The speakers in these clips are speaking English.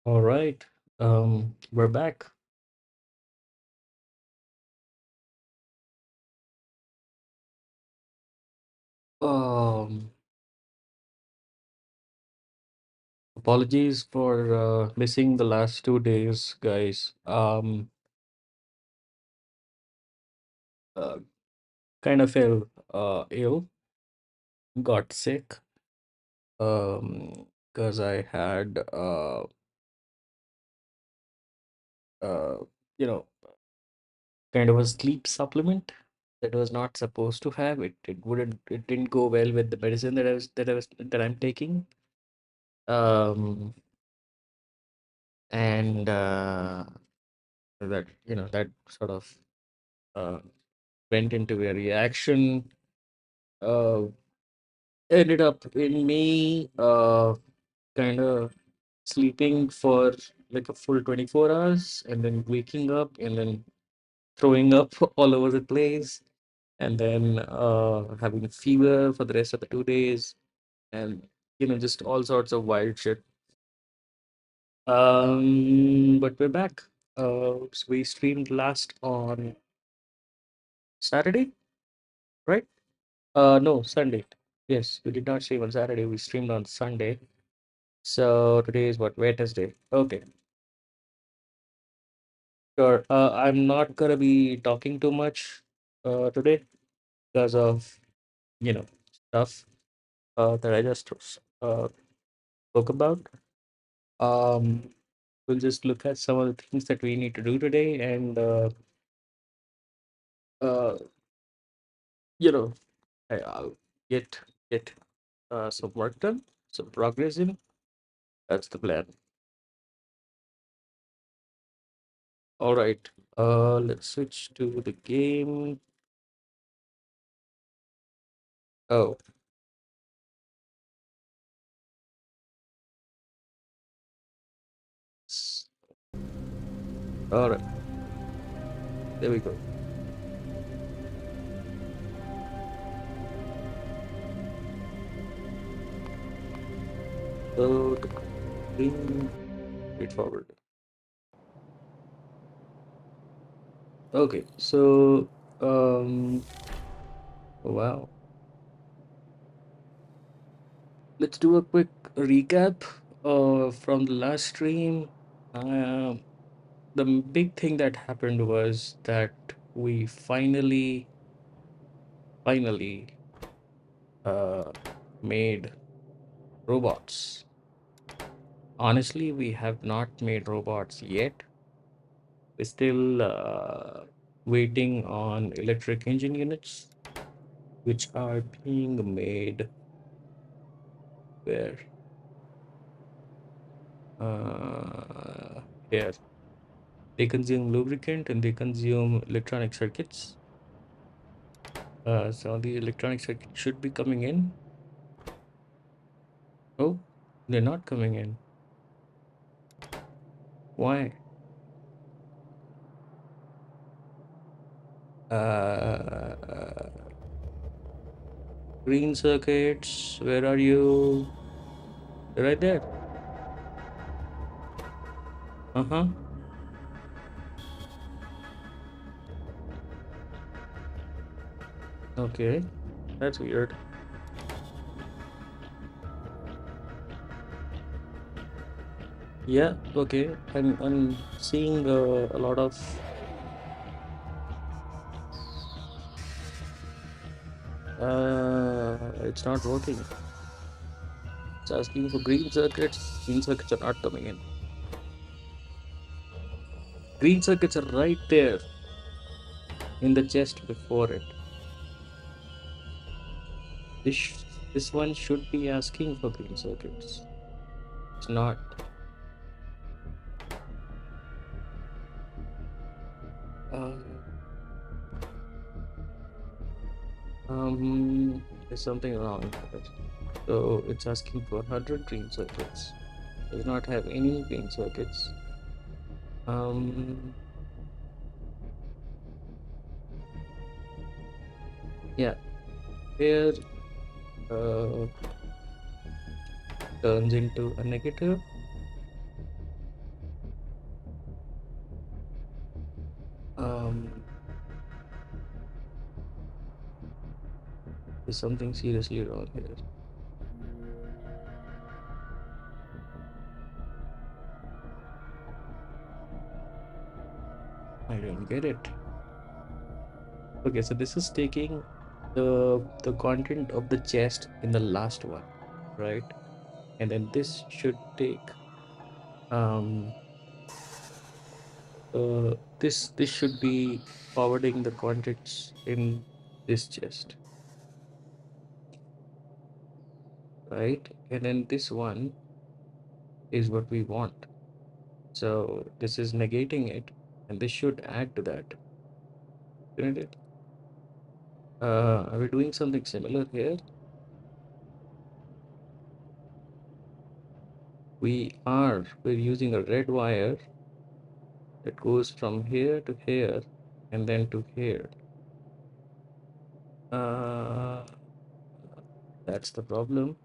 All right. We're back. Um, Apologies for missing the last 2 days, guys. Uh, Kind of fell ill, got sick. Because I had uh, you know, kind of a sleep supplement that I was not supposed to have. It didn't go well with the medicine that I'm taking. Um, and that sort of uh, went into a reaction. Uh, Ended up in me kind of sleeping for like a full 24 hours and then waking up and then throwing up all over the place and then having fever for the rest of the 2 days and just all sorts of wild shit. But we're back. So we streamed last on Saturday, right? No, Sunday. Yes, we did not stream on Saturday. We streamed on Sunday. So today is what, Wednesday? Okay, sure. I'm not gonna be talking too much today because of you know stuff that I just uh spoke about. Um, we'll just look at some of the things that we need to do today, and uh, you know, I'll get some work done, some progress in. That's the plan. All right. Let's switch to the game. Oh, s- all right. There we go. So the game straightforward. Okay, so wow. Let's do a quick recap from the last stream. Um, the big thing that happened was that we finally uh made robots. Honestly, we have not made robots yet. We're still waiting on electric engine units, which are being made where uh, here they consume lubricant and they consume electronic circuits. So the electronic circuit should be coming in. Oh, they're not coming in. Why? Uh, Green circuits, where are you? They're right there. Uh-huh. Okay, that's weird. Yeah, okay. I'm seeing a lot of it's not working. It's asking for green circuits. Green circuits are not coming in. Green circuits are right there in the chest before it. This this one should be asking for green circuits. It's not. Uh, there's something wrong with it. So it's asking for 100 green circuits. Does not have any green circuits. Um, yeah, here uh, turns into a negative. There's something seriously wrong here. I don't get it. Okay, so this is taking the content of the chest in the last one, right? And then this should take um this should be forwarding the contents in this chest, right? And then this one is what we want. So this is negating it, and this should add to that, shouldn't it? Are we doing something similar here? We're using a red wire that goes from here to here and then to here. Uh, that's the problem.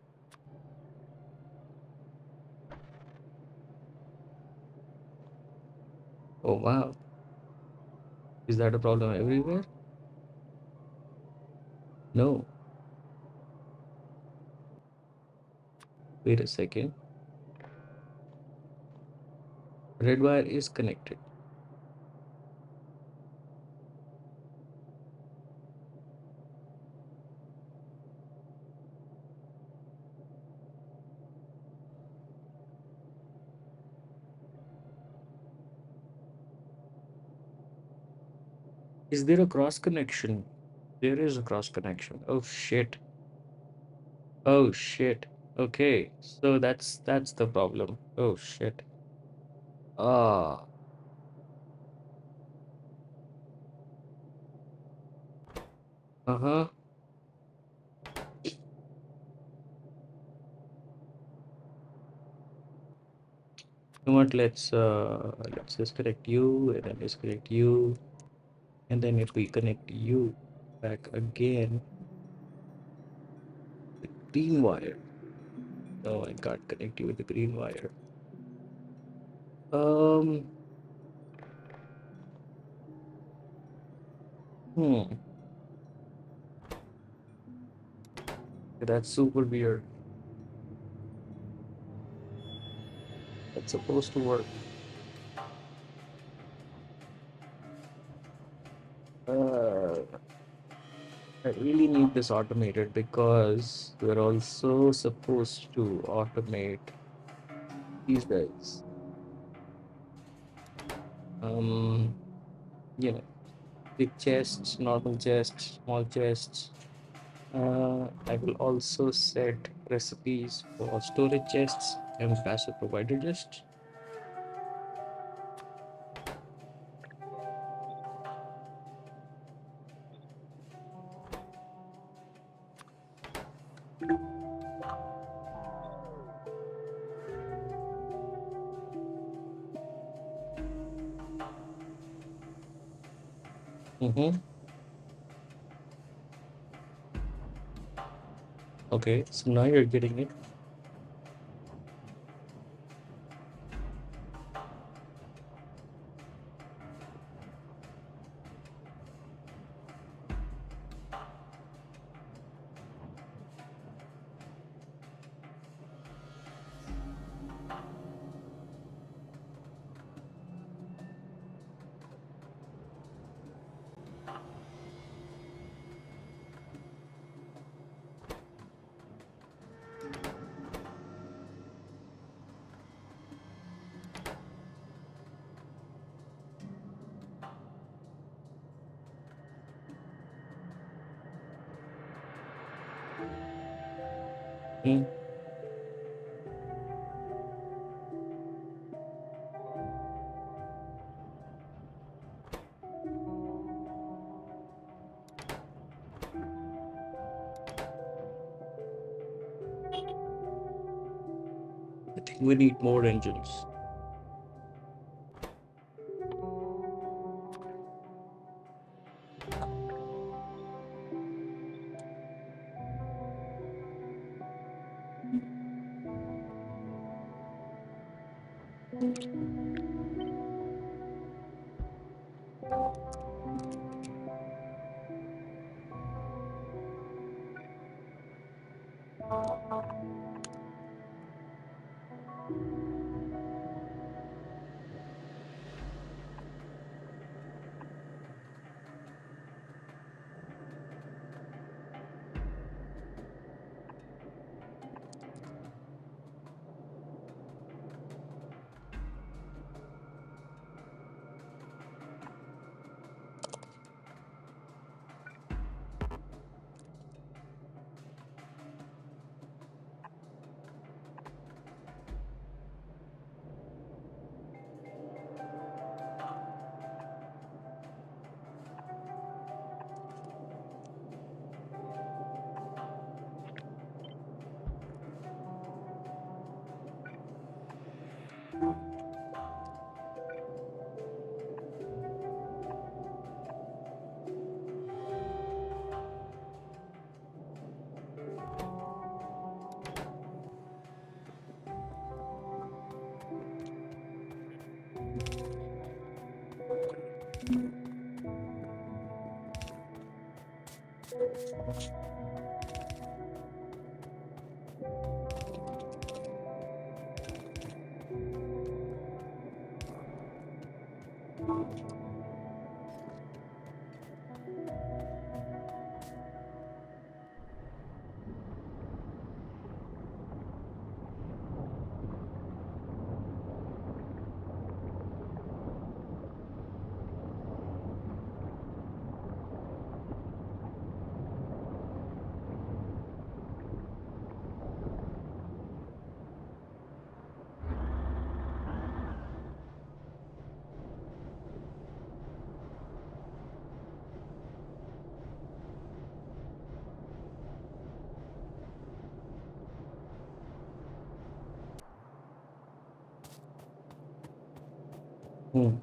Oh wow, is that a problem everywhere? No, wait a second. Red wire is connected. Is there a cross connection? There is a cross connection. Oh shit. Oh shit. Okay, so that's the problem. Oh shit. Ah. Uh-huh. You know what? Let's disconnect you and then disconnect you, and then if we connect you back again, green wire. No, I can't connect you with the green wire. Um. Hmm. That's super weird. That's supposed to work. Uh, I really need this automated because we're also supposed to automate these guys. Um, you know, big chests, normal chests, small chests. I will also set recipes for storage chests and passive provider chests. Mm-hmm. Okay, so now you're getting it. Mm. I think we need more engines. Hmm.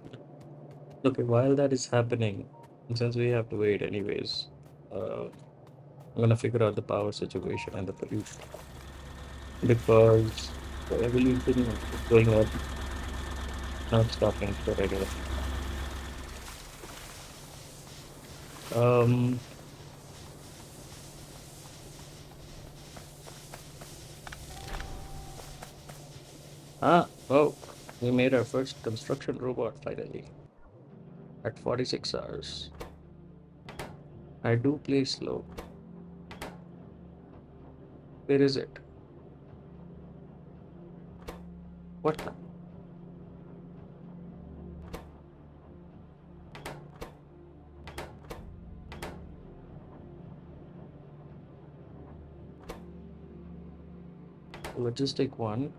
Okay, while that is happening, since we have to wait anyways, I'm gonna figure out the power situation and the pollution because the evolution is going on, not stopping for regular. Um, oh, we made our first construction robot finally at 46 hours. I do play slow. Where is it? What? Logistic one.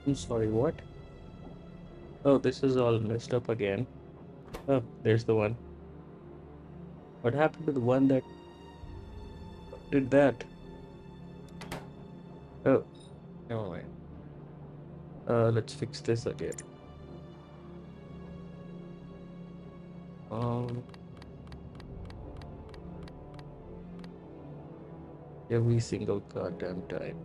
I'm sorry, what? Oh, this is all messed up again. Oh, there's the one. What happened to the one that did that? Oh, never mind. Let's fix this again. Um, every single goddamn time.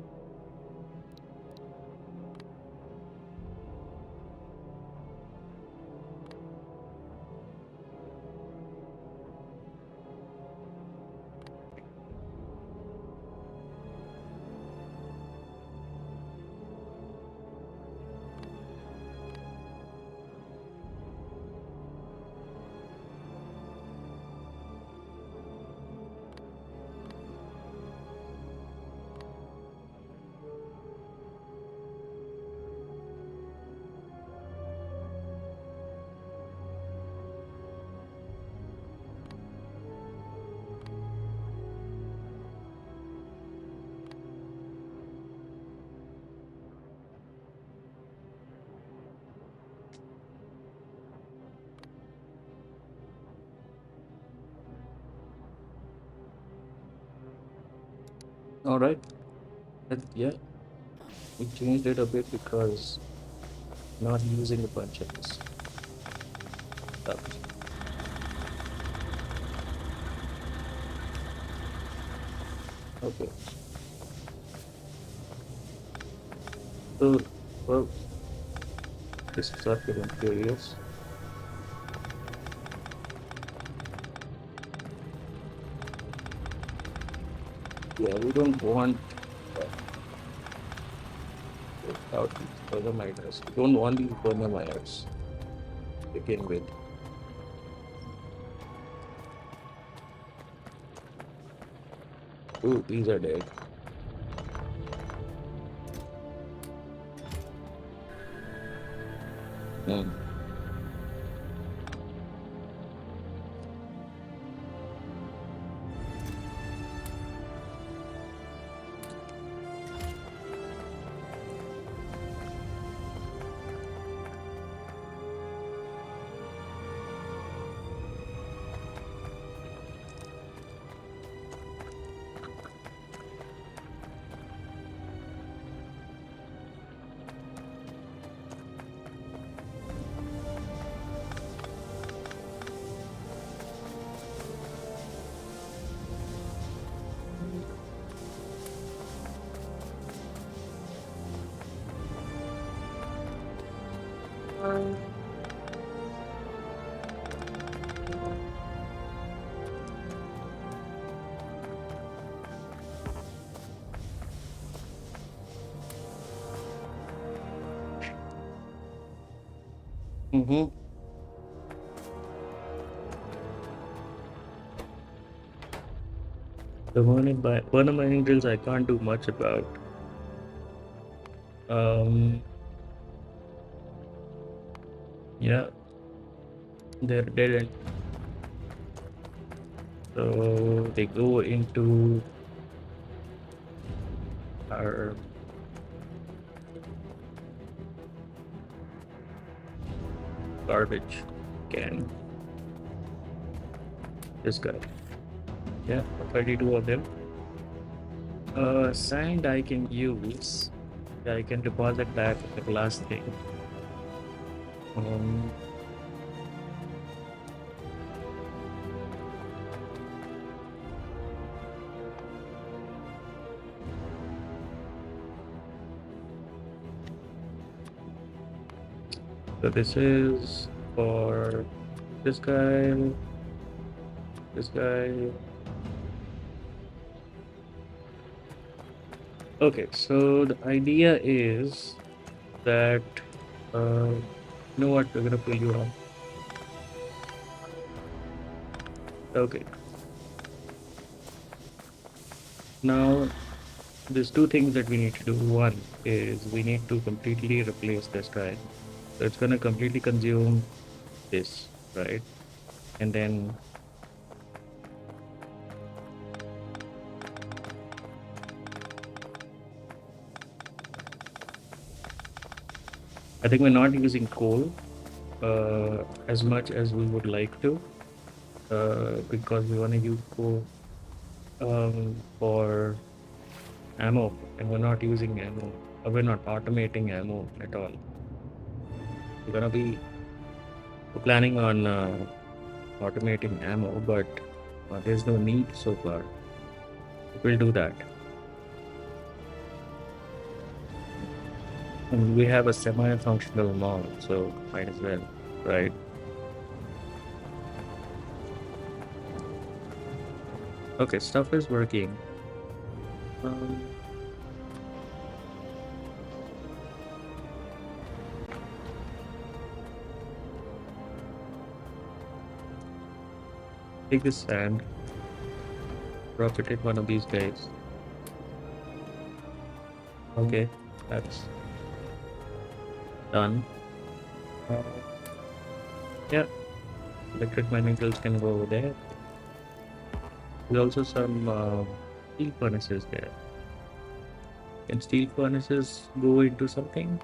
All right. Yeah, we changed it a bit because not using a bunch of this stuff. Okay. So, well, this is what I'm curious. Yeah, we don't want out these burner We don't want these burner miners to begin with. Ooh, these are dead. Mm. Mm-hmm. The burner mining drills I can't do much about. Um, yeah, they're dead end. So they go into our garbage can. This guy. Yeah, 32 of them. Sand I can use. Yeah, I can deposit that in the glass thing. Um, so this is for this guy, this guy. Okay, so the idea is that you know what, we're gonna pull you on. Okay, now there's two things that we need to do. One is we need to completely replace this guy. So it's gonna completely consume this, right? And then I think we're not using coal as much as we would like to because we want to use coal for ammo, and we're not using ammo. We're not automating ammo at all. We're planning on automating ammo, but there's no need so far. We'll do that. And we have a semi-functional mall, so might as well, right? Okay, stuff is working. Um, take this sand, drop it in one of these guys. Okay, that's done. Uh, yeah, electric mining tools can go over there. There's also some steel furnaces there. Can steel furnaces go into something?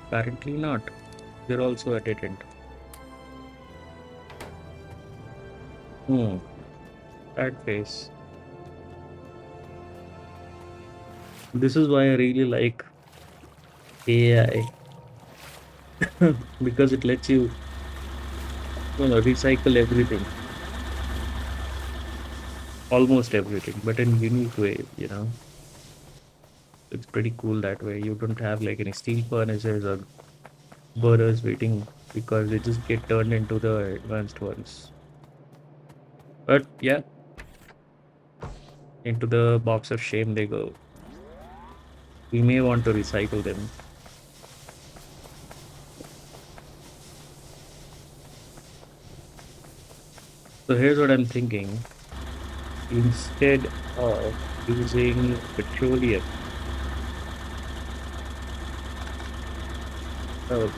Apparently not. They're also a dead end. Hmm, that face. This is why I really like AI because it lets you know, recycle everything. almost everything, but in unique way, you know. It's pretty cool that way. You don't have like any steel furnaces or burners waiting because they just get turned into the advanced ones. But yeah, into the box of shame they go. We may want to recycle them. So here's what I'm thinking. Instead of using petroleum,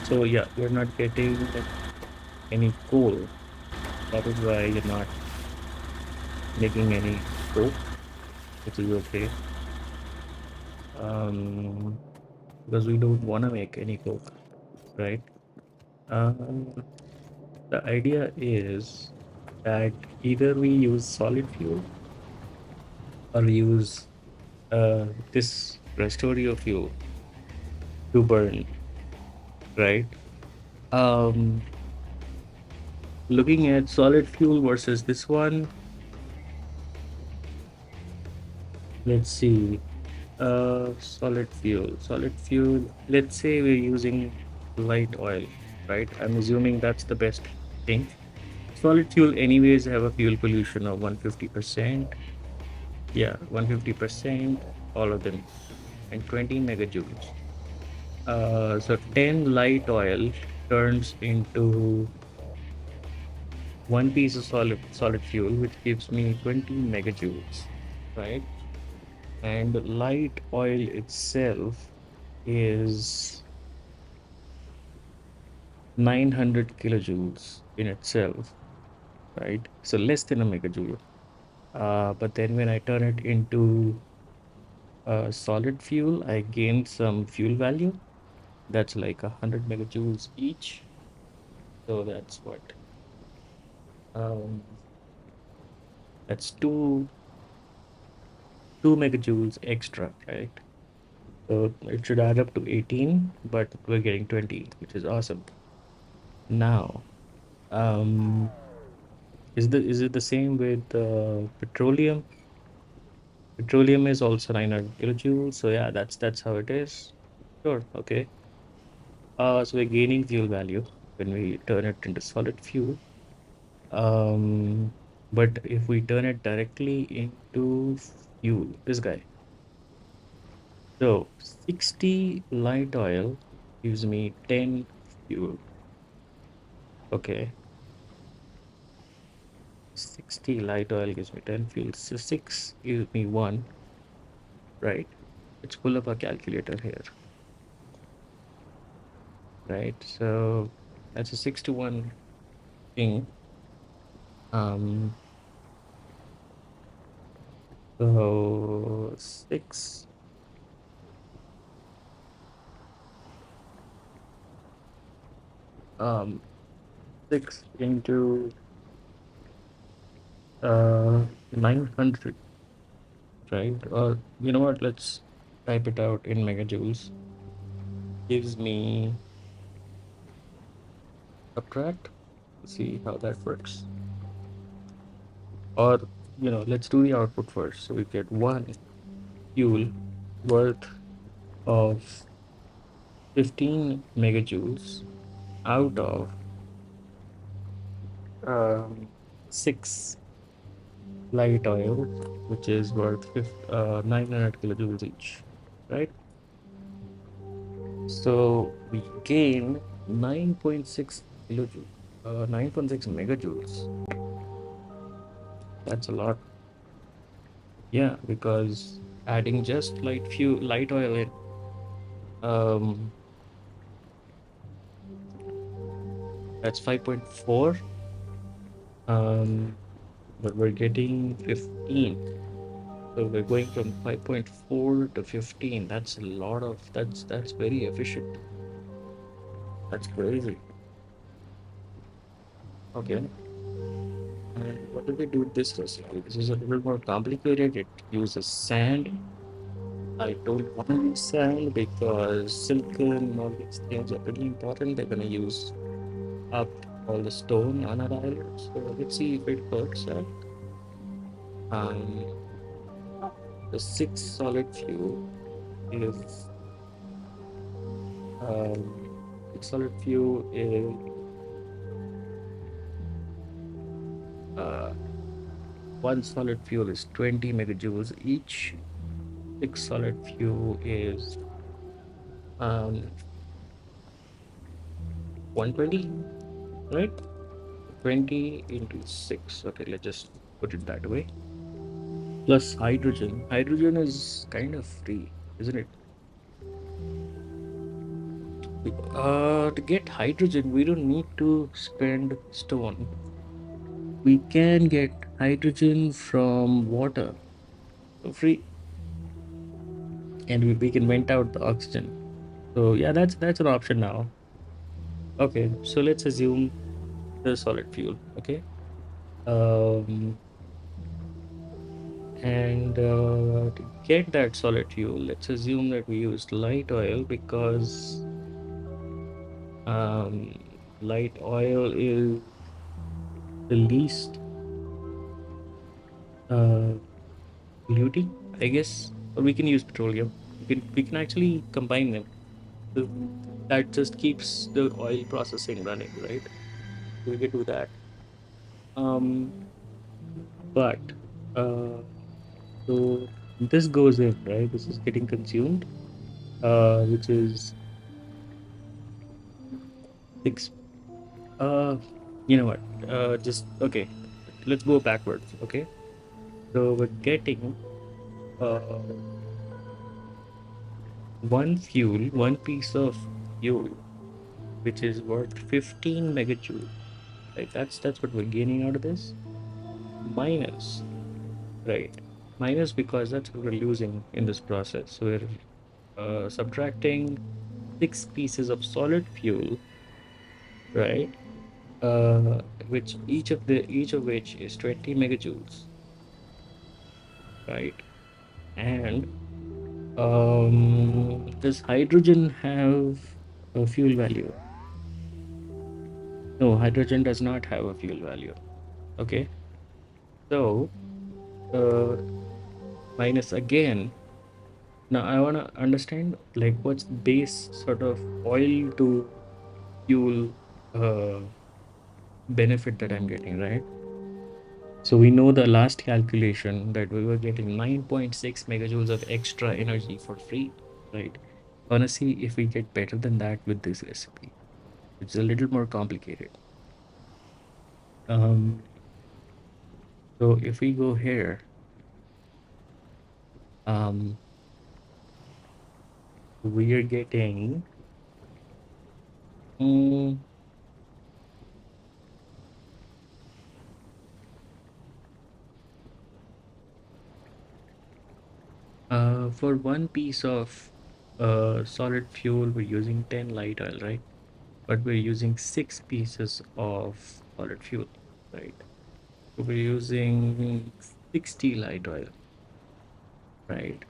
so yeah, you're not getting any coal. That is why you're not making any coke, which is okay. Um, because we don't want to make any coke, right? Um, the idea is that either we use solid fuel or we use this restorative fuel to burn, right? Um, looking at solid fuel versus this one, let's see. Solid fuel. Solid fuel. Let's say we're using light oil, right? I'm assuming that's the best thing. Solid fuel, anyways, have a fuel pollution of 150%. Yeah, 150%, all of them, and 20 megajoules. So 10 light oil turns into one piece of solid fuel, which gives me 20 megajoules, right? And light oil itself is 900 kilojoules in itself, right? So less than a megajoule. But then when I turn it into solid fuel, I gain some fuel value. That's like 100 megajoules each. So that's what? Um, that's two megajoules extra, right? So it should add up to 18, but we're getting 20, which is awesome. Now, um, is it the same with petroleum? Petroleum is also 900 kilojoules. So yeah, that's how it is. Sure, okay. So we're gaining fuel value when we turn it into solid fuel. Um, but if we turn it directly into fuel, this guy. So 60 light oil gives me 10 fuel. Okay. 60 light oil gives me 10 fuel. So 6 gives me 1, right? Let's pull up a calculator here, right? So that's a 6 to 1 thing. Um, so um, 6 into 900, right? Or you know what? Let's type it out in megajoules. Gives me subtract. See how that works. Or let's do the output first. So we get one fuel worth of 15 megajoules out of um, 6 light oil, which is worth 900 kilojoules each, right? So we gain 9.6 kilojoules, 9.6 megajoules. That's a lot. Yeah, because adding just light oil in, um, that's 5.4. But we're getting 15. So we're going from 5.4 to 15. That's a lot of that's very efficient. That's crazy. Okay. And what do we do with this recipe? This is a little more complicated. It uses sand. I don't want to use sand because silicon and all these things are pretty important. They're gonna use up all the stone on our island. So let's see if it works out. Um, the sixth solid fuel is um, sixth solid fuel is uh, one solid fuel is 20 megajoules each. Six solid fuel is um 120, right? 20 into 6. Okay, let's just put it that way. Plus hydrogen. Hydrogen is kind of free, isn't it? To get hydrogen, we don't need to spend stone. We can get hydrogen from water for free, and we can vent out the oxygen. So yeah, that's an option now. Okay, so let's assume the solid fuel. Okay, um, and to get that solid fuel, let's assume that we used light oil because um, light oil is the least uh, polluting, I guess. Or we can use petroleum. We can actually combine them. So that just keeps the oil processing running, right? We can do that. Um, but uh, so this goes in, right? This is getting consumed, which is six. Uh, you know what? Just okay. Let's go backwards. Okay. So we're getting uh one piece of fuel, which is worth 15 megajoule. Right. That's what we're gaining out of this. Minus, right? Minus because that's what we're losing in this process. So we're subtracting six pieces of solid fuel, right? Uh, which each of which is 20 megajoules, right? And does hydrogen have a fuel value? No, hydrogen does not have a fuel value. Okay, so uh, minus again. Now I wanna understand like what's the base sort of oil to fuel uh, benefit that I'm getting, right? So we know the last calculation that we were getting 9.6 megajoules of extra energy for free, right? Wanna see if we get better than that with this recipe. It's a little more complicated. Um, so if we go here, um, we are getting mm, for one piece of solid fuel, we're using 10 light oil, right? But we're using six pieces of solid fuel, right? So we're using 60 light oil, right?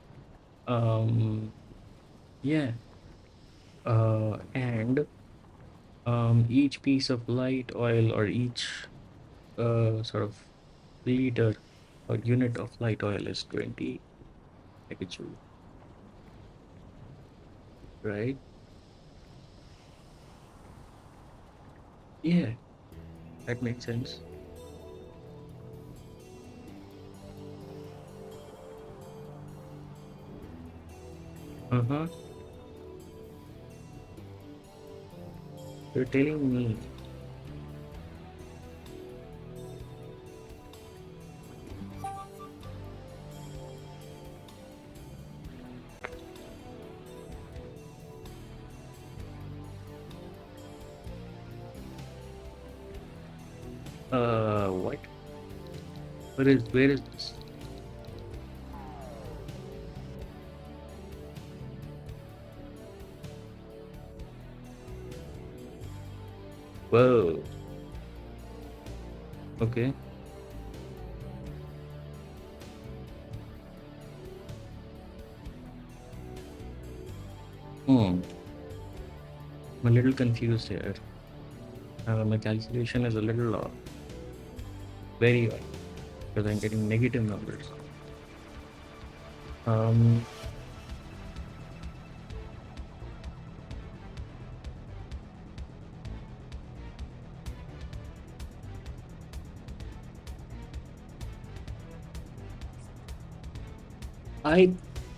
Um, yeah. And each piece of light oil or each sort of liter or unit of light oil is 20 megajoule, right? Yeah, that makes sense. Uh-huh. You're telling me. What? Where is this? Whoa. Okay. Hmm. I'm a little confused here. My calculation is a little off. Very off. because I'm getting negative numbers. Um, I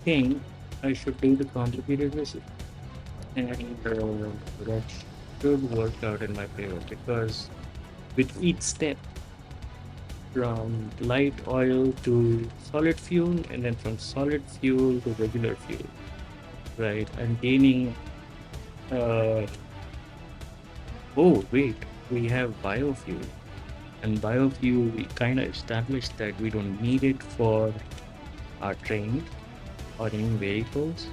think I should do the complicated recipe, and that should work out in my favor because with each step, from light oil to solid fuel, and then from solid fuel to regular fuel, right? I'm gaining. Uh, oh wait, we have biofuel, and biofuel we kind of established that we don't need it for our train or any vehicles.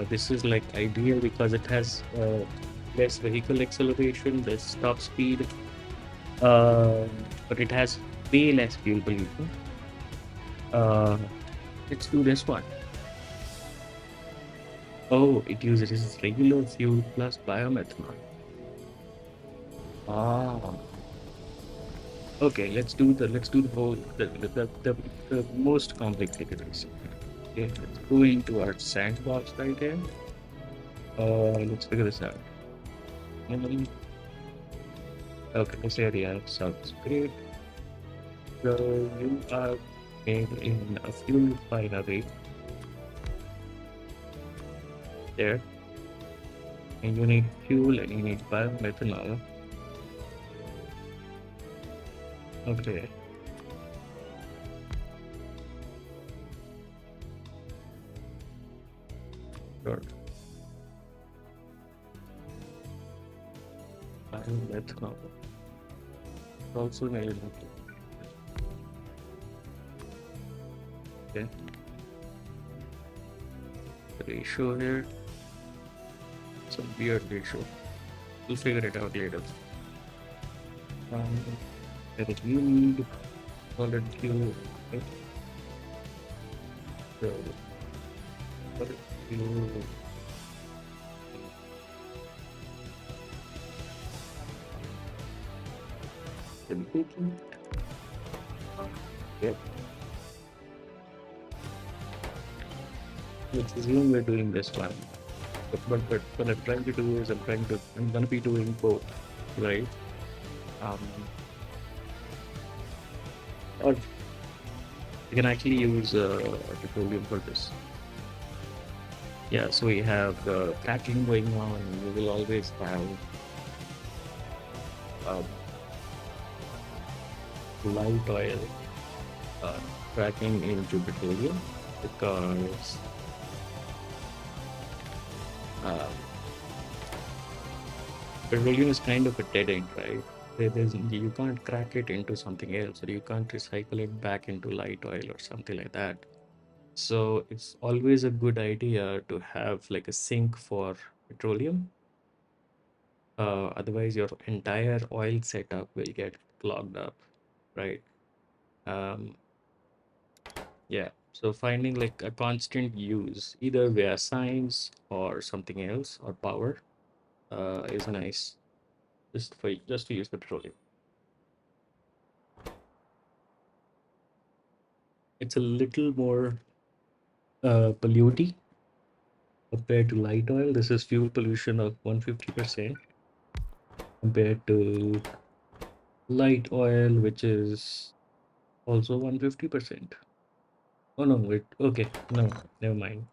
This is like ideal because it has less vehicle acceleration, less top speed, um, but it has way less fuel pollution. Uh, let's do this one. Oh, it uses regular fuel plus biomethanol. Ah, okay. Let's do the whole the most complicated recipe. Okay, let's go into our sandbox right here. Let's figure this out. Mm, Okay, this area sounds great. So you are made in a fuel refinery there, and you need fuel and you need biomethanol. Okay, sure. Biomethanol. Also needed. Okay, the ratio here, some weird ratio. We'll figure it out later. Um, that you need solid fuel. Okay, so solid fuel. Yeah, let's assume we're doing this one. But what I'm trying to do is I'm gonna be doing both, right? Um, or you can actually use petroleum for this. Yeah, so we have the cracking going on. We will always have um, light oil uh, cracking into petroleum because uh, petroleum is kind of a dead end, right? You can't crack it into something else, or you can't recycle it back into light oil or something like that. So it's always a good idea to have like a sink for petroleum. Otherwise, your entire oil setup will get clogged up, right? Um, yeah. So finding like a constant use, either via science or something else or power, is nice. Just to use the petroleum. It's a little more polluting compared to light oil. This is fuel pollution of 150% compared to light oil, which is also 150%. Oh no, wait. Okay, no, never mind.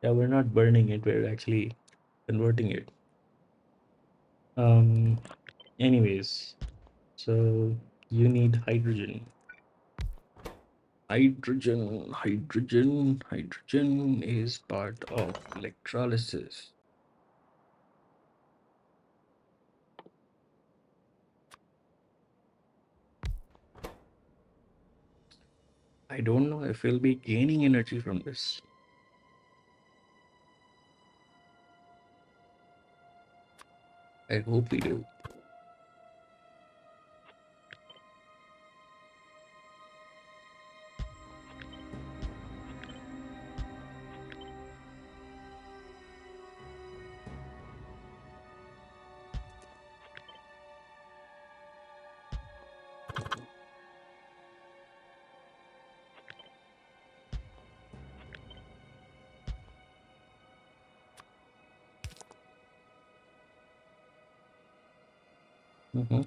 Yeah, we're not burning it. We're actually converting it. Um. Anyways, so you need hydrogen. Hydrogen is part of electrolysis. I don't know if we'll be gaining energy from this. I hope we do. Mm-hmm.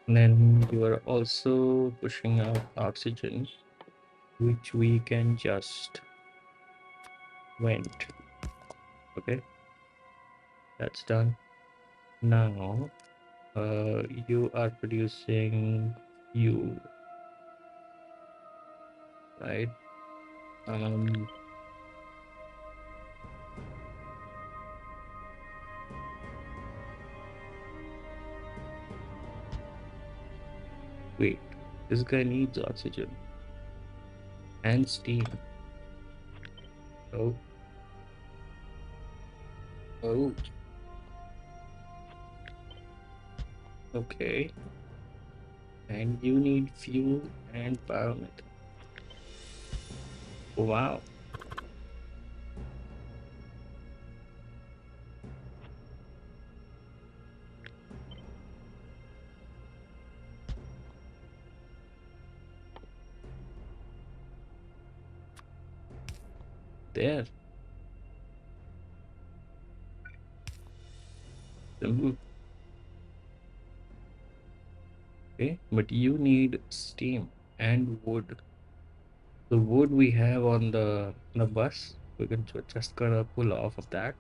And then you are also pushing out oxygen, which we can just vent. Okay, that's done. Now, you are producing fuel, right? Um, Wait, this guy needs oxygen and steam. Oh, oh, okay. And you need fuel and biomethane. Wow, there. Mhm. Okay, but you need steam and wood. The wood we have on the bus, we can just gonna pull off of that.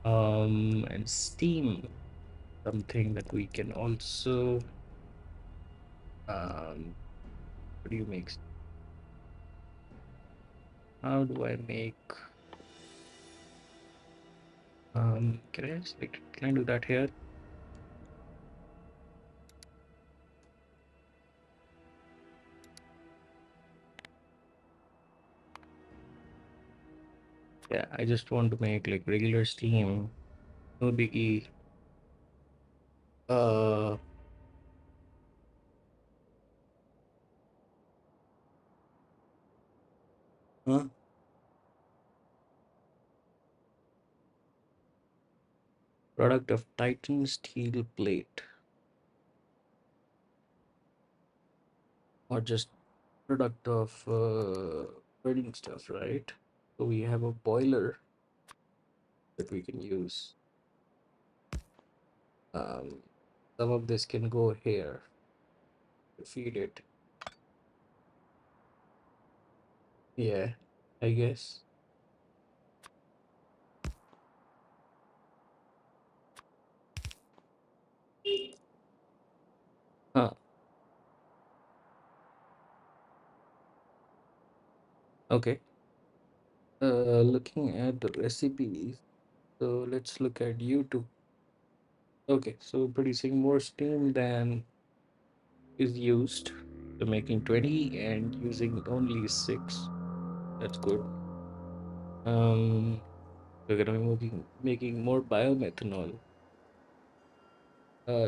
And steam, something that we can also what do you make? How do I make can I select, can I do that here? Yeah, I just want to make like regular steam. No biggie. Uh huh? Product of Titan steel plate. Or just product of burning stuff, right? So we have a boiler that we can use. Um, some of this can go here to feed it. Yeah, I guess. Huh. Okay. Looking at the recipes. So let's look at YouTube. Okay, so producing more steam than is used. So making 20 and using only 6. That's good. Um, we're gonna be making more biomethanol.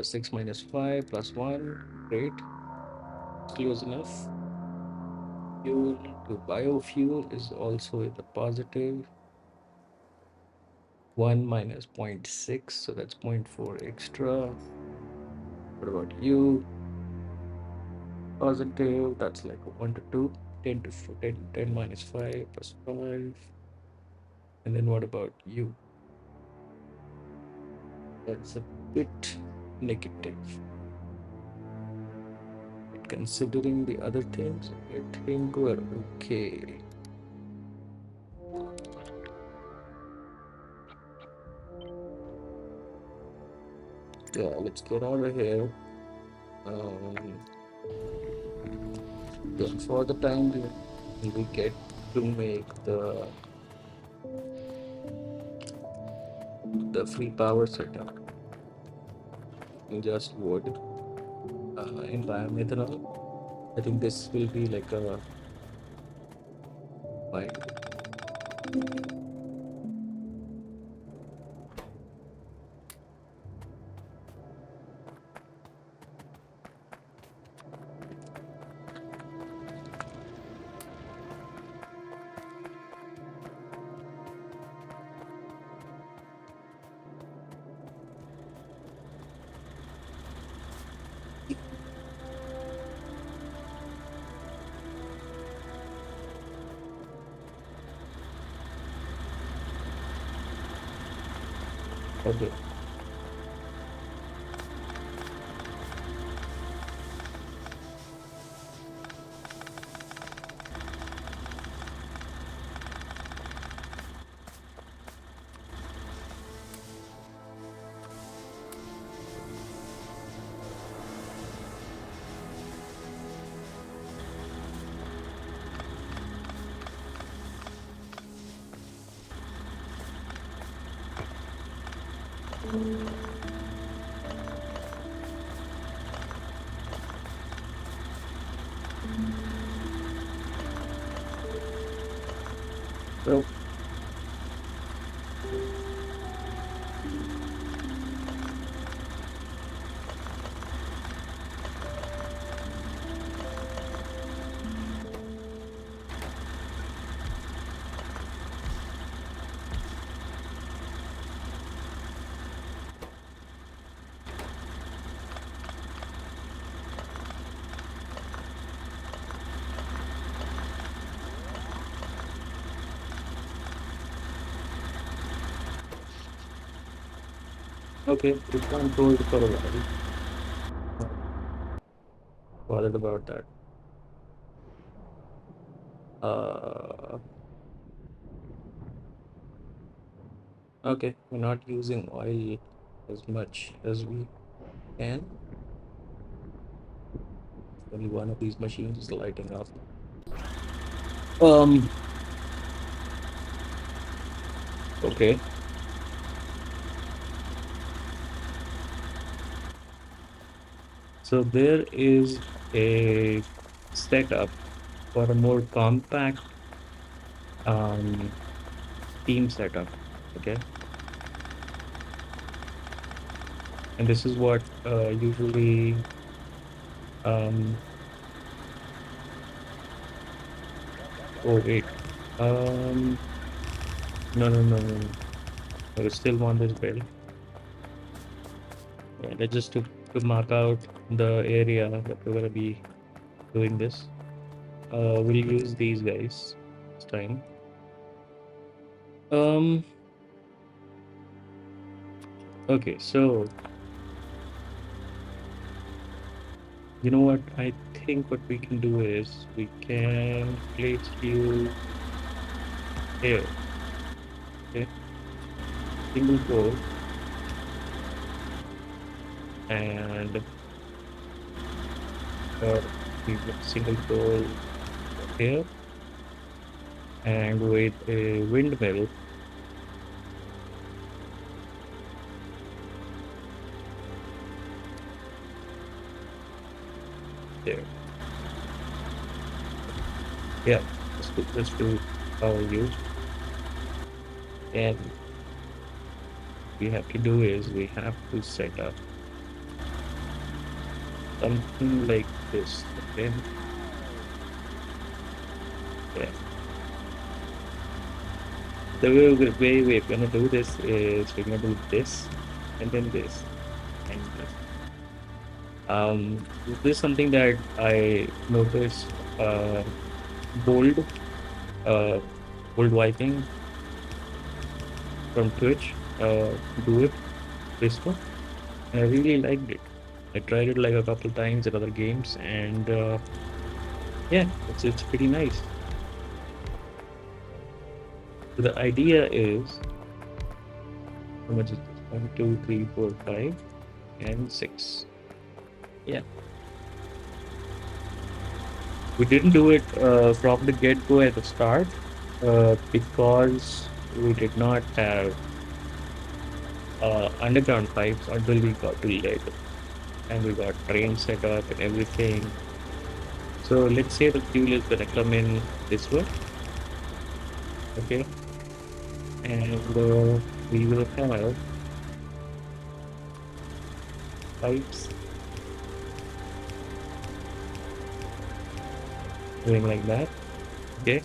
6 minus 5 plus 1. Great. Close enough. Fuel to biofuel is also in the positive. 1 minus zero point 0.6, so that's zero point 0.4 extra. What about you? Positive, that's like 1 to 2. 10 to 10, 10 minus 5 plus 5. And then what about you? That's a bit negative. Considering the other things, I think we're okay. Yeah, let's get out of here. Um, yeah, for the time being, we get to make the free power setup in just wood in biomethanol. I think this will be like a fine. Okay. So, okay, we can't hold for a while. Not bothered about that. Uh, okay, we're not using oil as much as we can. Only one of these machines is lighting up. Um, okay. So there is a setup for a more compact um, team setup. Okay. And this is what usually um, oh wait. Um, no. I still want this build. Yeah, let's just to mark out the area that we're gonna be doing this. We'll use these guys this time. Um, okay, so you know what? I think what we can do is we can place you here. Okay, single pole and uh, we put single pole here and with a windmill there. Yeah, let's do power use. And we have to do is we have to set up something like this. Okay. Yeah. The way we're gonna do this is we're gonna do this and then this and this. This is something that I noticed bold uh bold wiping from Twitch do it this one. And I really liked it. I tried it like a couple times at other games and yeah, it's pretty nice. So the idea is how much is this? 1, 2, 3, 4, 5, and 6. Yeah. We didn't do it from the get-go at the start because we did not have underground pipes until we got to later. And we got train set up and everything. So let's say the fuel is gonna come in this way, okay? And we will have pipes going like that, okay?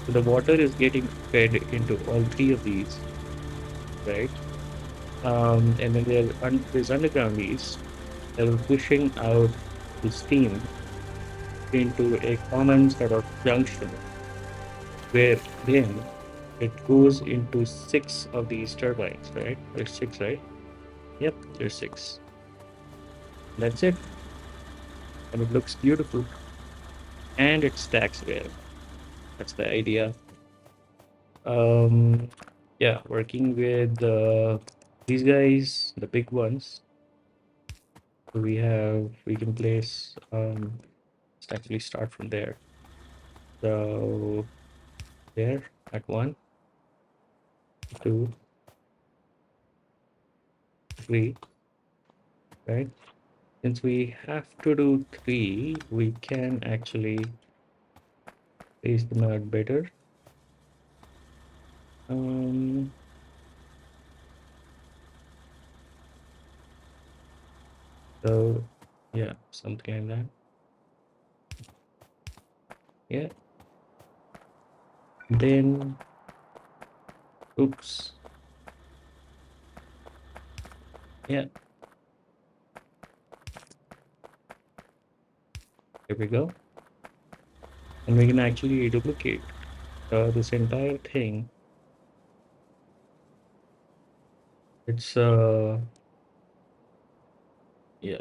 So the water is getting fed into all three of these, right? And then there's underground these that are pushing out the steam into a common sort of junction where then it goes into 6 of these turbines, right? There's 6, right? Yep, there's 6. That's it. And it looks beautiful. And it stacks well. That's the idea. Um, yeah, working with these guys, the big ones. We can place, let's actually start from there. So there at 1, 2, 3, right? Since we have to do 3, we can actually place them out better. Um, so yeah, something like that. Yeah. Then, oops. Yeah, here we go. And we can actually duplicate this entire thing. It's yeah,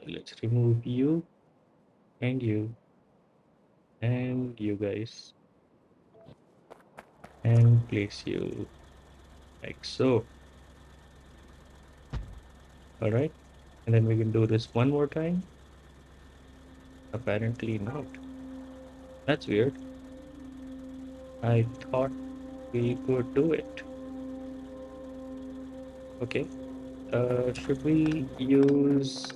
let's remove you and you guys and place you like so. All right. And then we can do this one more time. Apparently not. That's weird. I thought we could do it. Okay. Should we use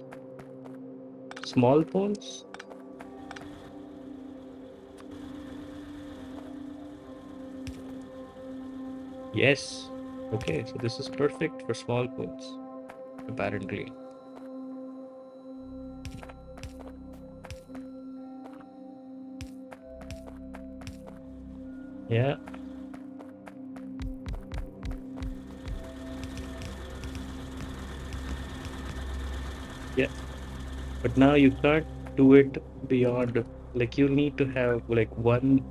small poles? Yes. Okay, so this is perfect for small poles, apparently. Yeah, yeah. But now you can't do it beyond, like, you need to have like one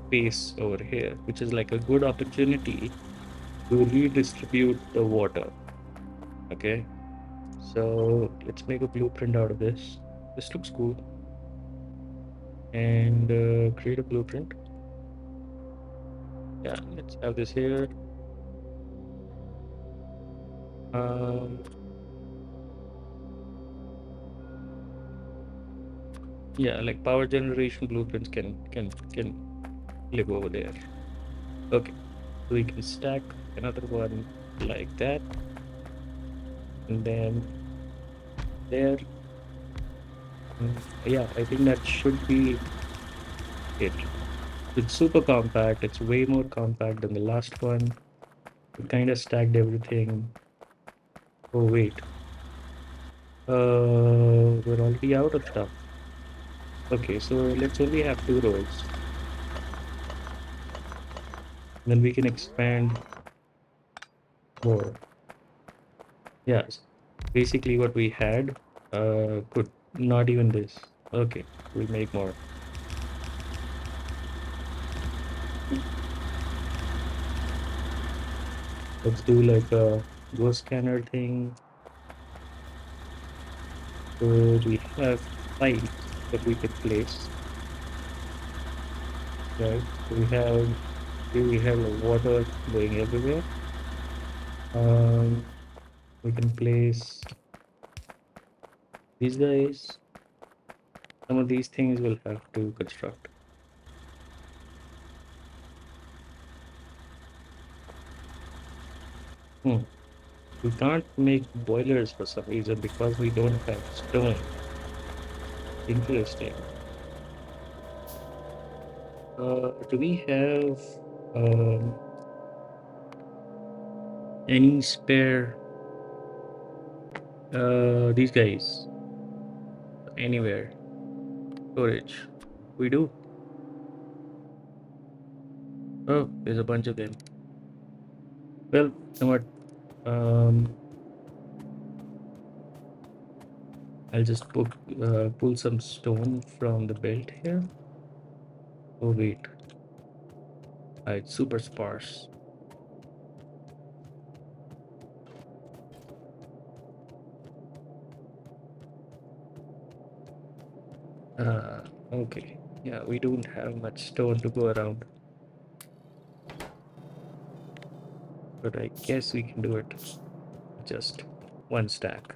space over here, which is like a good opportunity to redistribute the water. Okay, so let's make a blueprint out of this. This looks cool. And create a blueprint. Yeah, let's have this here. Um, yeah, like power generation blueprints can live over there. Okay, so we can stack another one like that, and then there. Yeah, I think that should be it. It's super compact. It's way more compact than the last one. We kind of stacked everything. Oh wait, we're already out of stuff. Okay, so let's only have 2 rows. Then we can expand more. Yes, basically what we had could not even this. Okay, we'll make more. Let's do like a ghost scanner thing. So we have pipes that we can place, right? So we have like water going everywhere. Um, we can place these guys. Some of these things we'll have to construct. Hmm. We can't make boilers for some reason because we don't have stone. Interesting. Do we have um, any spare these guys anywhere? Storage. We do. Oh, there's a bunch of them. Well, you know what? Um, I'll just pull some stone from the belt here. Oh wait, it's super sparse. Okay. Yeah, we don't have much stone to go around, but I guess we can do it. Just one stack.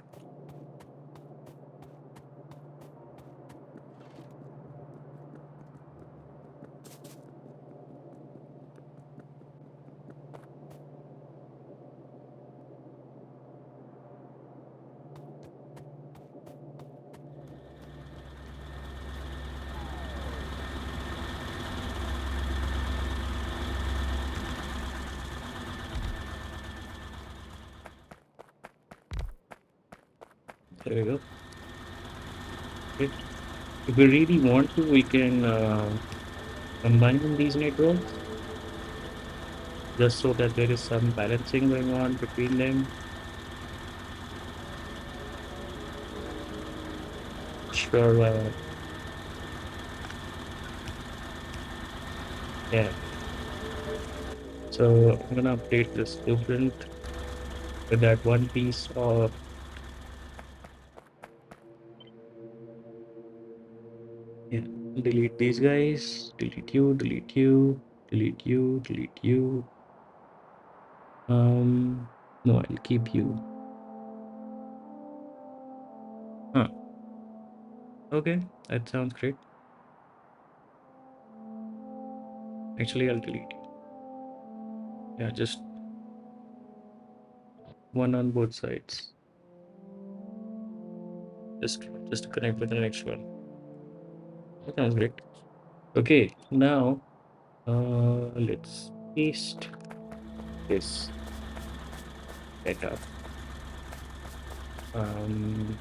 There we go. Okay. If we really want to, we can combine these networks just so that there is some balancing going on between them. Sure. Yeah. So I'm gonna update this blueprint with that one piece of, yeah. Delete these guys. Delete you. Delete you. Delete you. Delete you. No, I'll keep you. Huh. Okay, that sounds great. Actually, I'll delete you. Yeah, just one on both sides. Just to connect with the next one. That sounds great. Okay, now let's paste this setup. Um,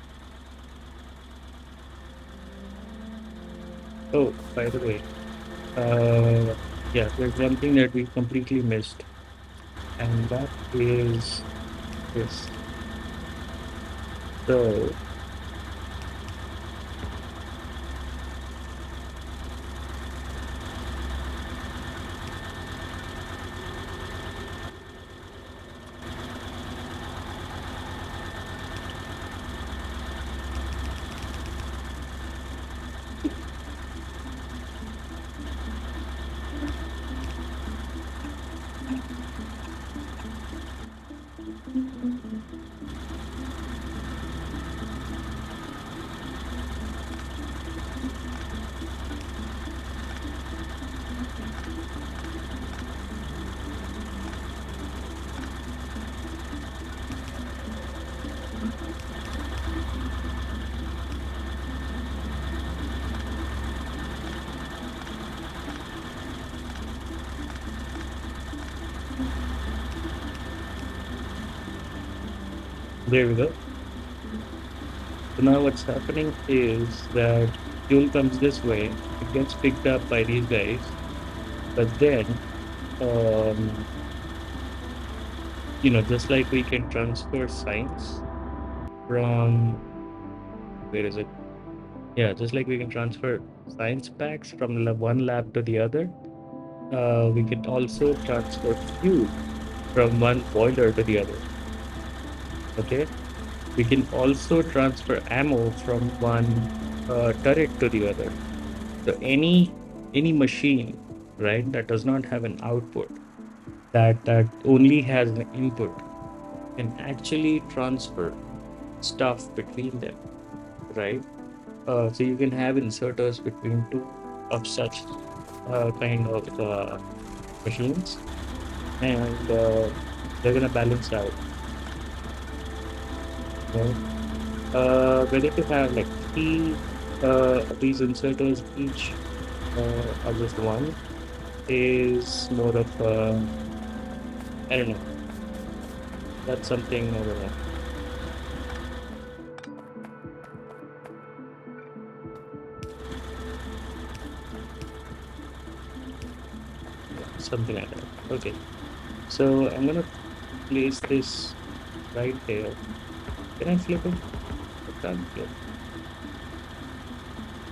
oh, by the way, yeah, there's one thing that we completely missed, and that is this. So there we go. So now what's happening is that fuel comes this way, it gets picked up by these guys, but then, um, just like we can transfer science from, where is it? Yeah, just like we can transfer science packs from one lab to the other, we can also transfer fuel from one boiler to the other. Okay, we can also transfer ammo from one turret to the other. So any machine, right, that does not have an output, that only has an input, can actually transfer stuff between them, right? So you can have inserters between two of such kind of machines, and they're gonna balance out, right? Whether to have like three of these inserters each, or just one, is more of I don't know. That's something I don't know. Yeah, something like that. Okay. So I'm gonna place this right there. Can I flip it? I can't flip.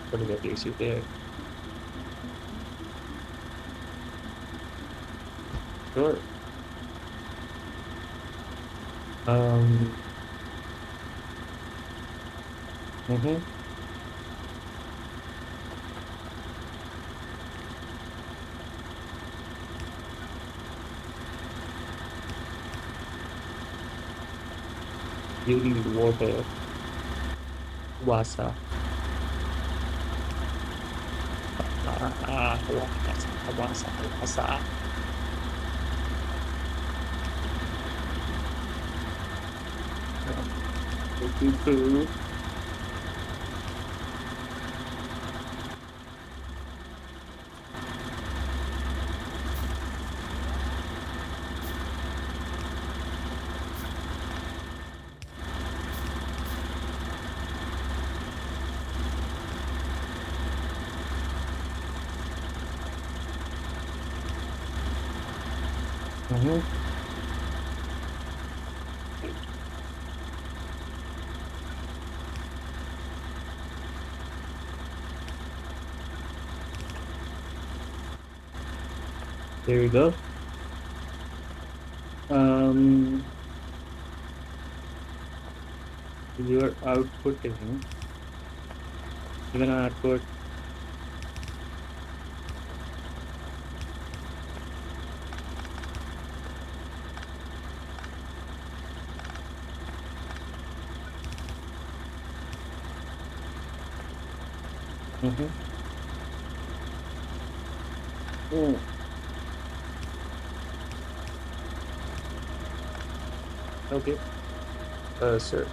What if I place it there? Sure. Um. Mm-hmm. You need water. Wasa. Wasa. Wasa. Looking through. Mhm. There you go. Um, you're outputting. You're gonna output. Mhm. Mm. Okay. Sir.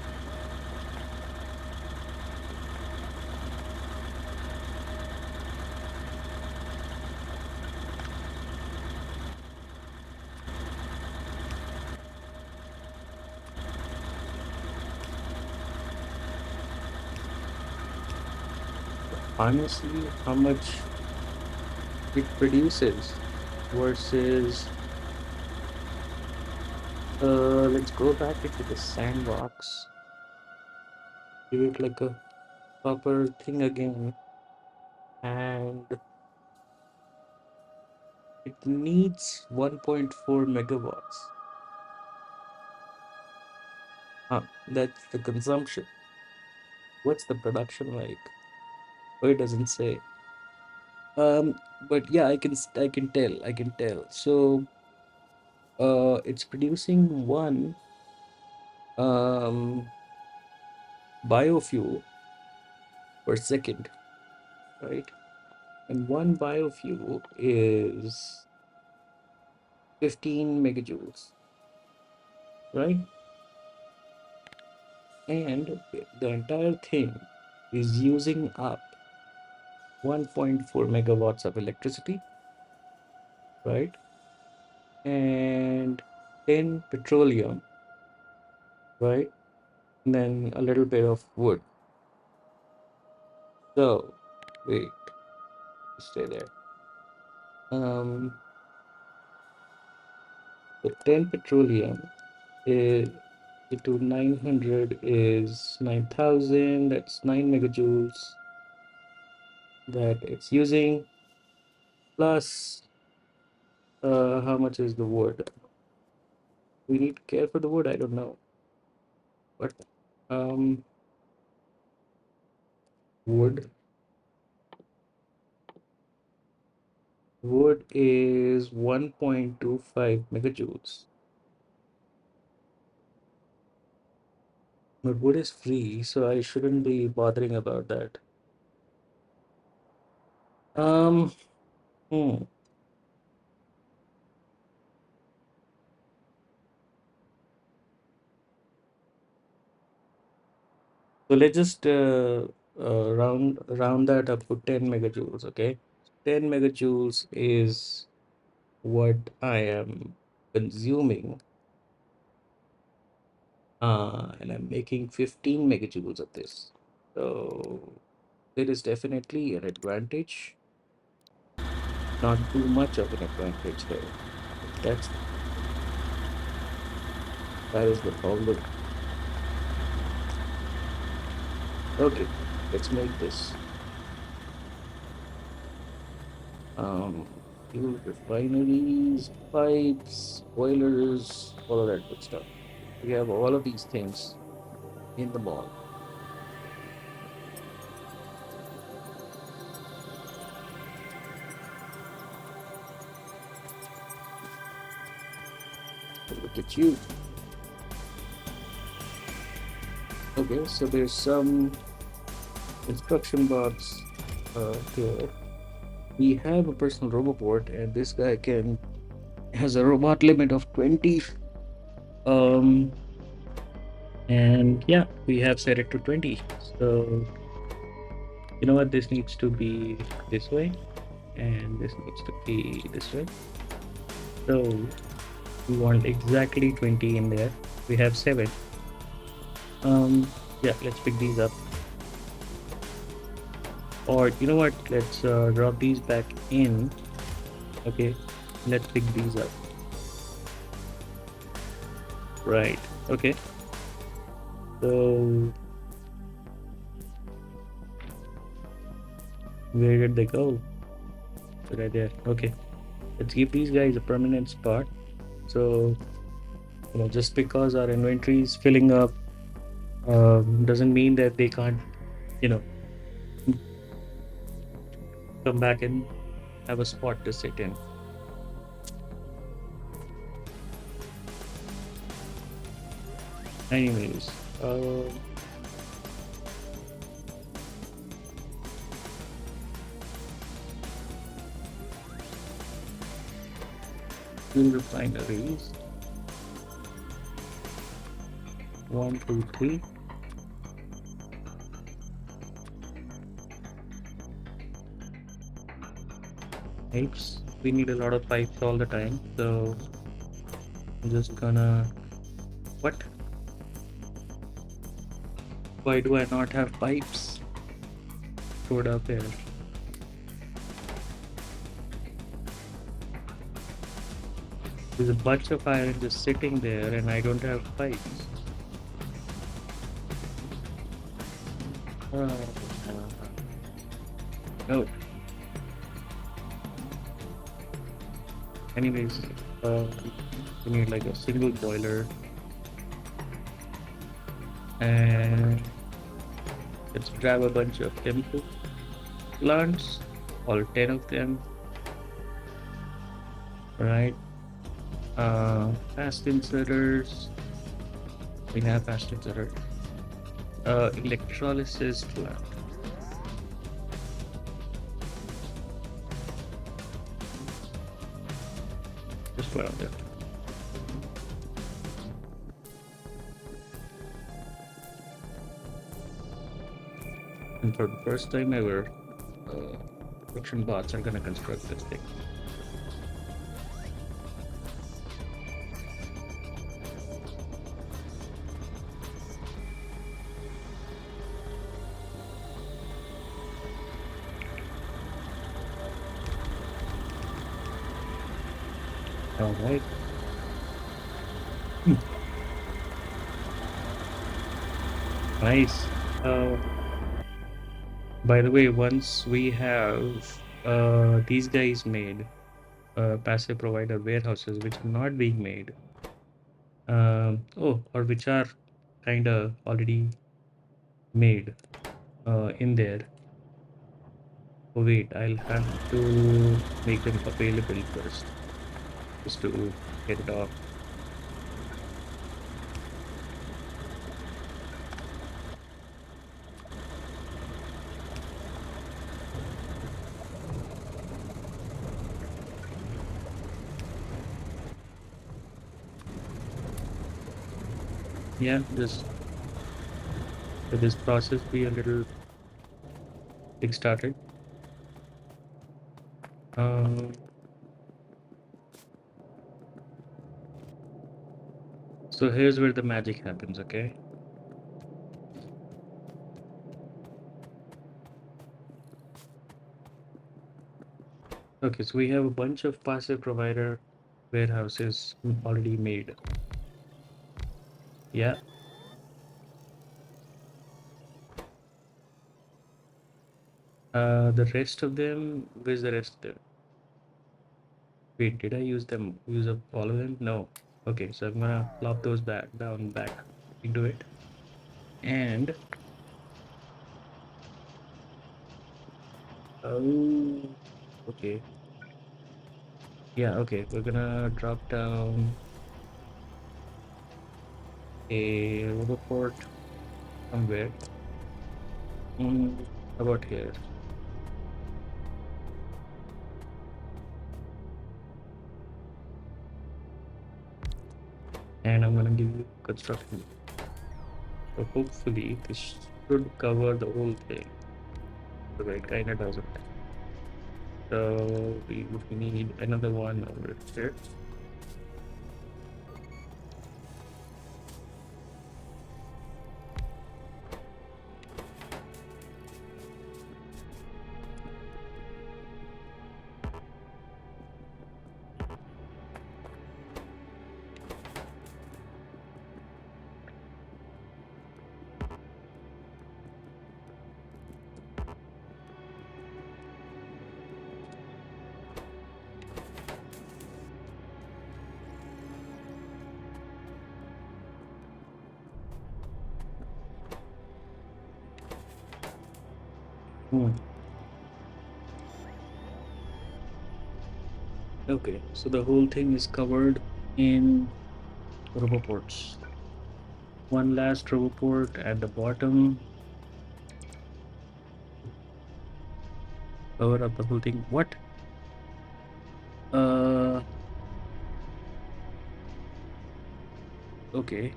Honestly, how much it produces versus let's go back into the sandbox. Give it like a proper thing again, and it needs 1.4 megawatts. That's the consumption. What's the production like? Oh, it doesn't say. But yeah, I can tell. I can tell. So, it's producing one um biofuel per second, right? And one biofuel is 15 megajoules, right? And the entire thing is using up 1.4 megawatts of electricity, right? And 10 petroleum, right? And then a little bit of wood. So, wait, stay there. Um, the 10 petroleum is into 900 is 9,000. That's 9 megajoules that it's using. Plus, how much is the wood? We need to care for the wood. I don't know, but um, wood wood is 1.25 megajoules. But wood is free, so I shouldn't be bothering about that. Um, hmm. So let's just round that up to 10 megajoules, okay? 10 megajoules is what I am consuming, and I'm making 15 megajoules of this. So there is definitely an advantage, not too much of an advantage here. That's that is the problem. Okay, let's make this. Um, fuel refineries, pipes, boilers, all of that good stuff. We have all of these things in the mall. Look at you. Okay, so there's some instruction box here. We have a personal robot, and this guy can has a robot limit of 20. Um, and yeah, we have set it to 20. So you know what? This needs to be this way, and this needs to be this way. So we want exactly 20 in there. We have 7. Yeah, let's pick these up. Or you know what? Let's drop these back in. Okay, let's pick these up. Right. Okay. So where did they go? Right there. Okay. Let's give these guys a permanent spot. So just because our inventory is filling up, doesn't mean that they can't, you know, come back and have a spot to sit in. Anyways, two refineries. 1, 2, 3. Pipes. We need a lot of pipes all the time. So I'm just gonna. What? Why do I not have pipes stored up here? There's a bunch of iron just sitting there, and I don't have pipes. Uh, no. Anyways, we need like a single boiler, and let's grab a bunch of chemical plants, all 10 of them, right? Fast inserters. We have fast inserter. Electrolysis plant. Just one of them. And for the first time ever, production bots are gonna construct this thing. All right. Nice. By the way, once we have these guys made, passive provider warehouses, which are not being made, or which are kind of already made in there. Oh, wait, I'll have to make them available first, just to get it off. Yeah, just let this process be a little kick-started. Um, so here's where the magic happens, okay? Okay, so we have a bunch of passive provider warehouses already made. Yeah. The rest of them, where's the rest of them? Wait, did I use up all of them? No. Okay, so I'm gonna plop those back into it. And oh, okay. Yeah, okay. We're gonna drop down a roboport somewhere. Mm, about here. And I'm gonna give you construction. So hopefully this should cover the whole thing. So it kind of doesn't. So we would need another one over here. Hmm. Okay, so the whole thing is covered in roboports. One last roboport at the bottom. Cover up the whole thing. What? Uh, okay.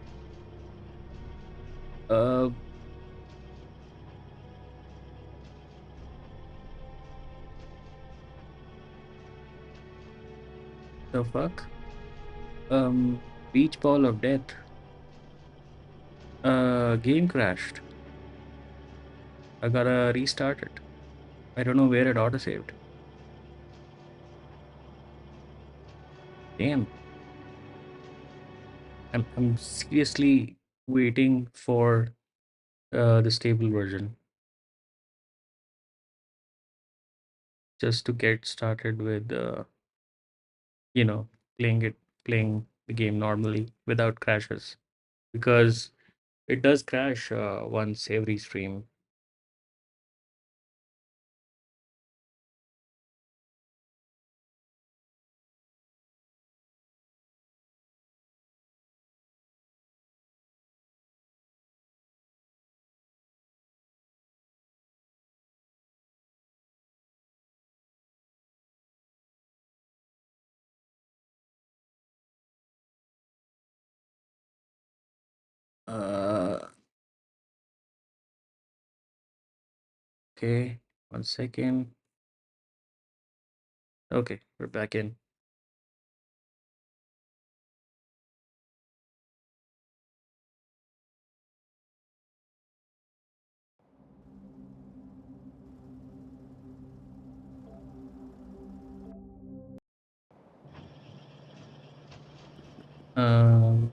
Uh, the fuck? Beach ball of death. Game crashed. I gotta restart it. I don't know where it auto saved. Damn. I'm seriously waiting for the stable version just to get started with you know playing the game normally without crashes because it does crash once every stream. Uh, okay, 1 second. Okay, we're back in. Um,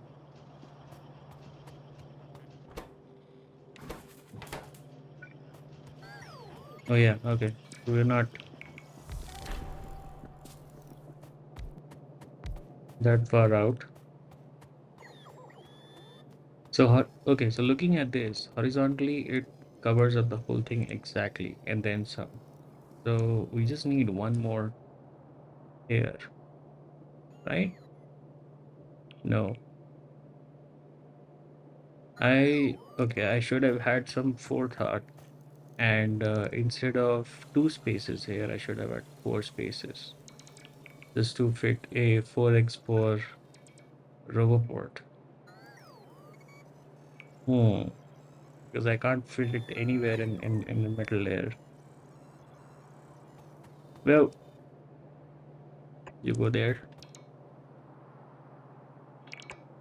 oh yeah, okay. We're not that far out. So, okay, so looking at this horizontally, it covers up the whole thing exactly, and then some. So we just need one more here, right? No, okay, I should have had some forethought, and instead of 2 spaces here, I should have had 4 spaces just to fit a 4x4 RoboPort. Hmm, because I can't fit it anywhere in the middle layer. Well, you go there,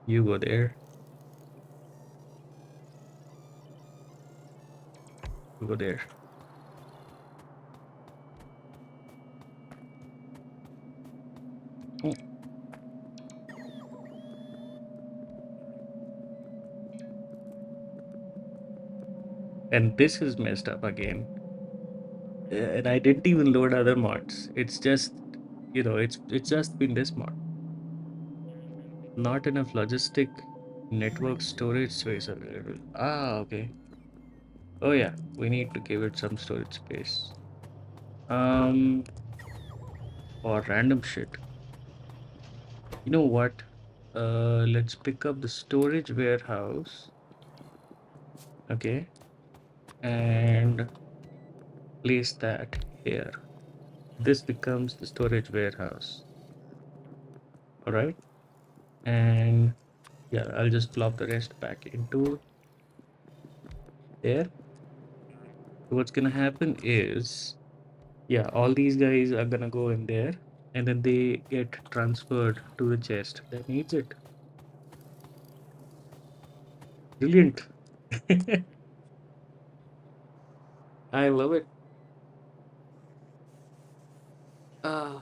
you go there, you go there. Hmm. And this is messed up again. And I didn't even load other mods. It's just, it's just been this mod. Not enough logistic network storage space available. Ah, okay. Oh yeah, we need to give it some storage space. Um, or random shit. You know what? Let's pick up the storage warehouse Okay, and place that here. This becomes the storage warehouse. All right, and yeah, I'll just plop the rest back into there. What's gonna happen is, yeah, all these guys are gonna go in there, and then they get transferred to the chest that needs it. Brilliant. I love it. Ah,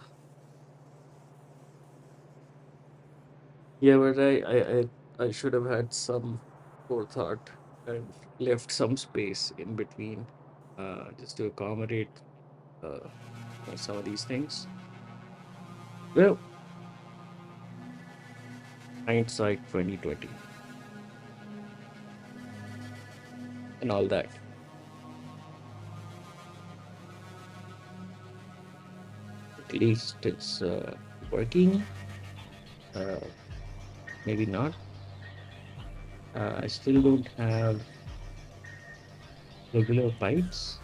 yeah, but I should have had some forethought and left some space in between, just to accommodate uh, some of these things. Well, hindsight 2020 and all that. At least it's working. Uh, maybe not. I still don't have regular pipes.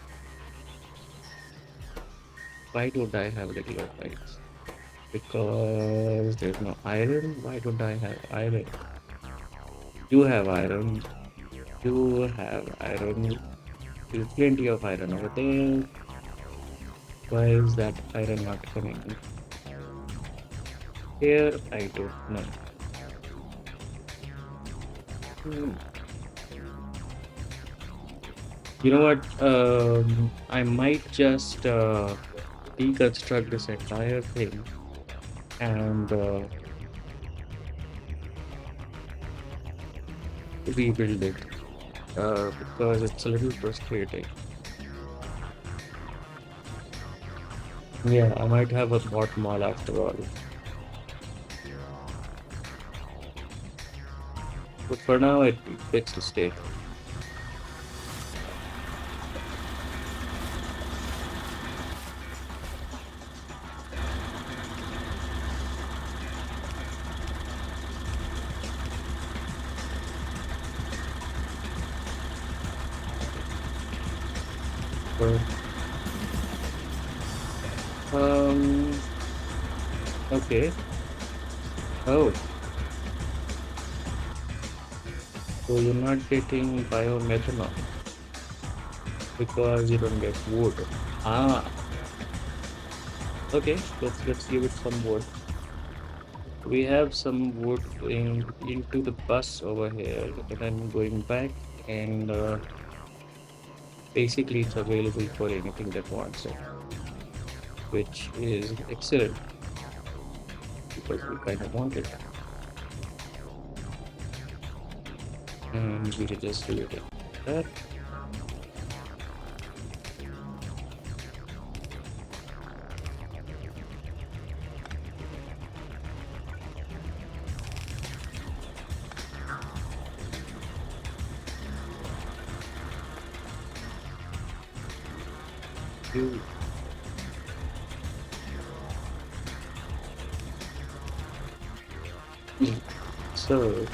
Why don't I have regular pipes? Because there's no iron. Why don't I have iron? You have iron. You have iron. There's plenty of iron over there. Why is that iron not coming in here? I don't know. Hmm. You know what? I might just deconstruct this entire thing and rebuild it, because it's a little frustrating. Yeah, I might have a bot mall after all. But for now, it gets to stay. So, um, okay. Oh, so you're not getting biomethanol because you don't get wood. Ah, okay. Let's give it some wood. We have some wood going into the bus over here, and I'm going back, and basically it's available for anything that wants it, which is excellent because we kind of want it, and we can just do it like that. You, so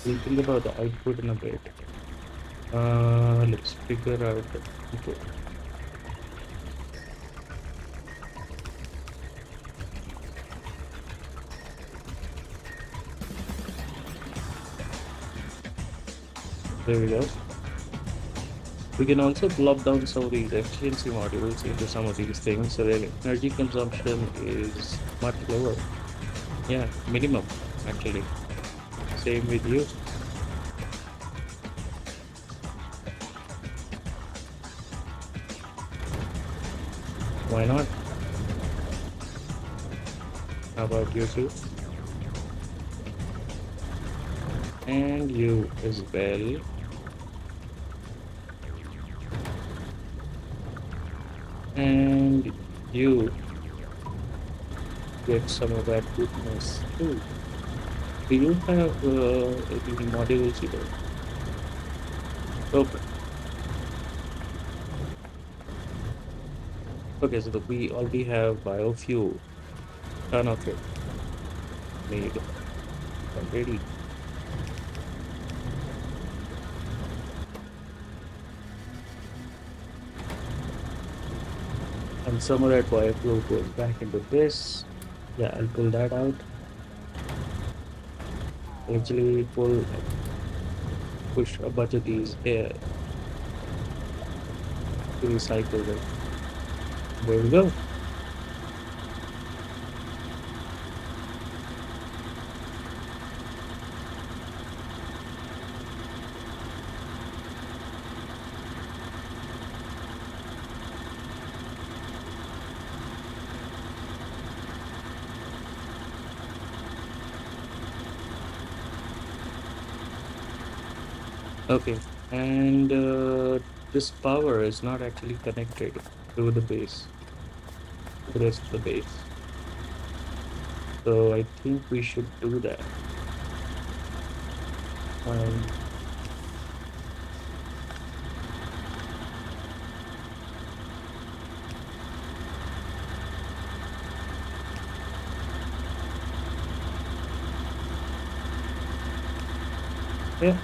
we'll think about the output in a bit. Let's figure out the input. There we go. We can also plop down some of these efficiency modules into some of these things so that energy consumption is much lower. Yeah, minimum actually. Same with you. Why not? How about you too? And you as well. And you get some of that goodness too. Do you have any modules here? Okay. Okay, so we already have biofuel, ton of it made already. And some of that wire flow goes back into this. Yeah, I'll pull that out. Actually pull push a bunch of these here to recycle them. There we go. Okay. And this power is not actually connected to the base, to the rest of the base. So I think we should do that. Um, yeah.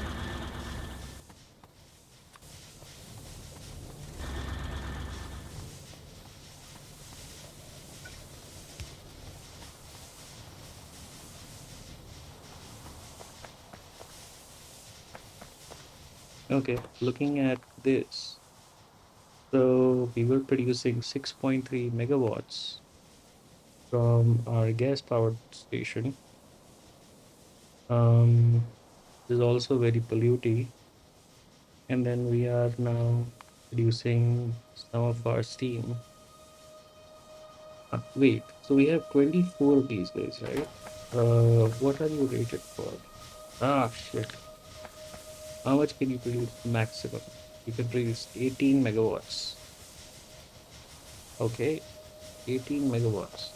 Okay. Looking at this. So we were producing 6.3 megawatts from our gas powered station. Is also very polluting. And then we are now producing some of our steam. Wait, so we have 24 of these guys, right? What are you rated for? Ah, shit. How much can you produce maximum? You can produce 18 megawatts. Okay, 18 megawatts.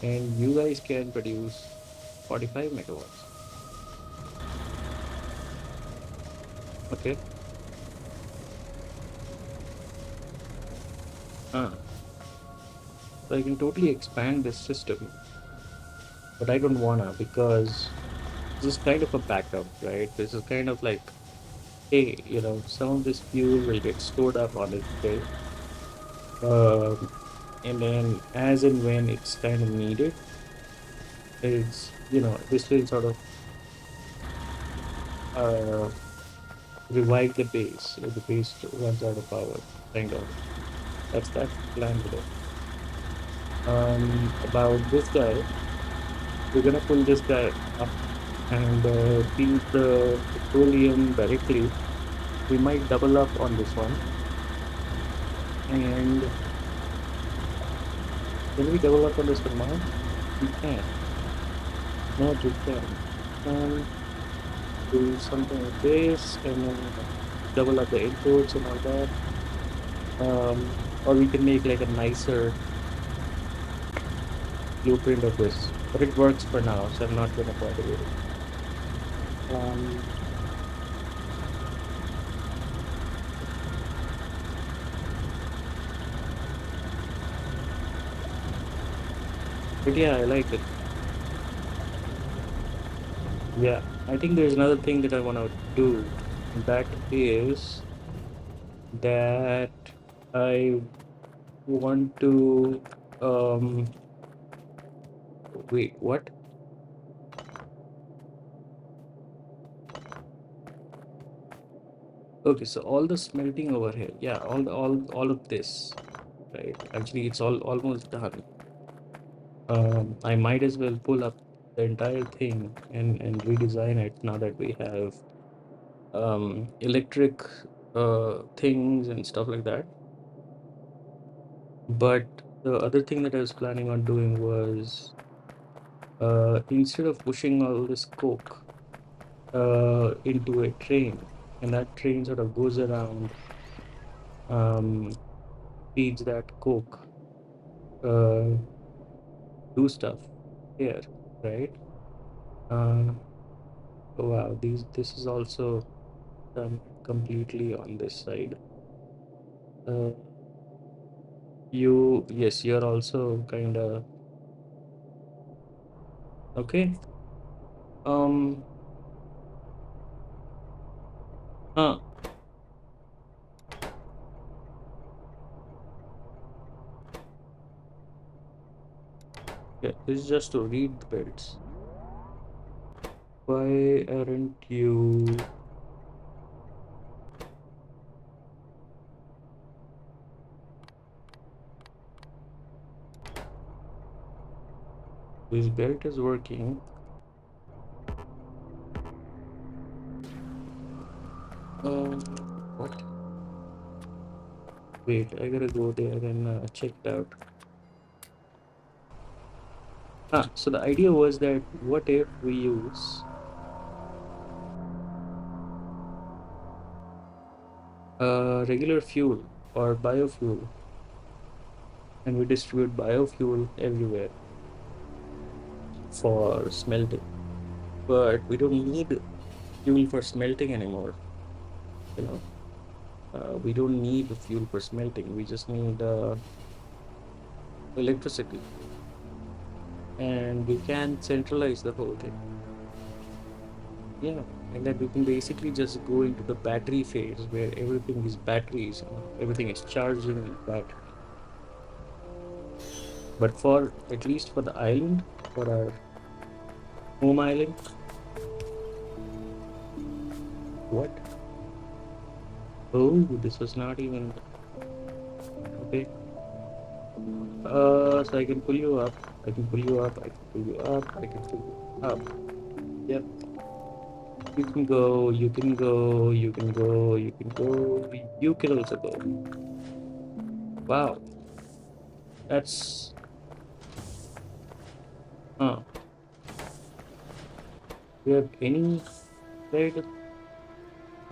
And you guys can produce 45 megawatts. Okay. Ah, so I can totally expand this system, but I don't wanna because this is kind of a backup, right? This is kind of like, hey, some of this fuel will get stored up on this day. Um, and then as and when it's kind of needed, this will sort of uh, revive the base if the base runs out of power, kind of. That's the plan with it. About this guy, we're gonna pull this guy up and feed the petroleum directly. We might double up on this one. And can we double up on this one now? We can. No, we can. Um, do something like this and then double up the inputs and all that. Or we can make like a nicer blueprint of this. But it works for now, so I'm not gonna bother with it. Um, but yeah, I like it. Yeah, I think there's another thing that I wanna do. And that is that I want to wait, what? Okay, so all the smelting over here, yeah, all of this, right? Actually, it's all almost done. I might as well pull up the entire thing and redesign it now that we have electric things and stuff like that. But the other thing that I was planning on doing was instead of pushing all this coke into a train, and that train sort of goes around, um, feeds that coke, uh, do stuff here, right? Uh, oh wow, this is also done completely on this side. Uh, yes, you're also kind of okay. Um, huh. Yeah, this is just to read the builds. Why aren't you? This belt is working. Um, what? Wait, I gotta go there and check it out. So the idea was that what if we use regular fuel or biofuel and we distribute biofuel everywhere for smelting. But we don't need fuel for smelting anymore. You know, we don't need fuel for smelting. We just need electricity, and we can centralize the whole thing. Yeah, and then we can basically just go into the battery phase where everything is batteries. Everything is charged in battery. But for at least for the island, for our home island, what? Oh, this was not even okay. So I can pull you up. I can pull you up. I can pull you up. I can pull you up. Yep. You can go. You can go. You can go. You can go. You can also go. Wow. That's huh. Do you have any trade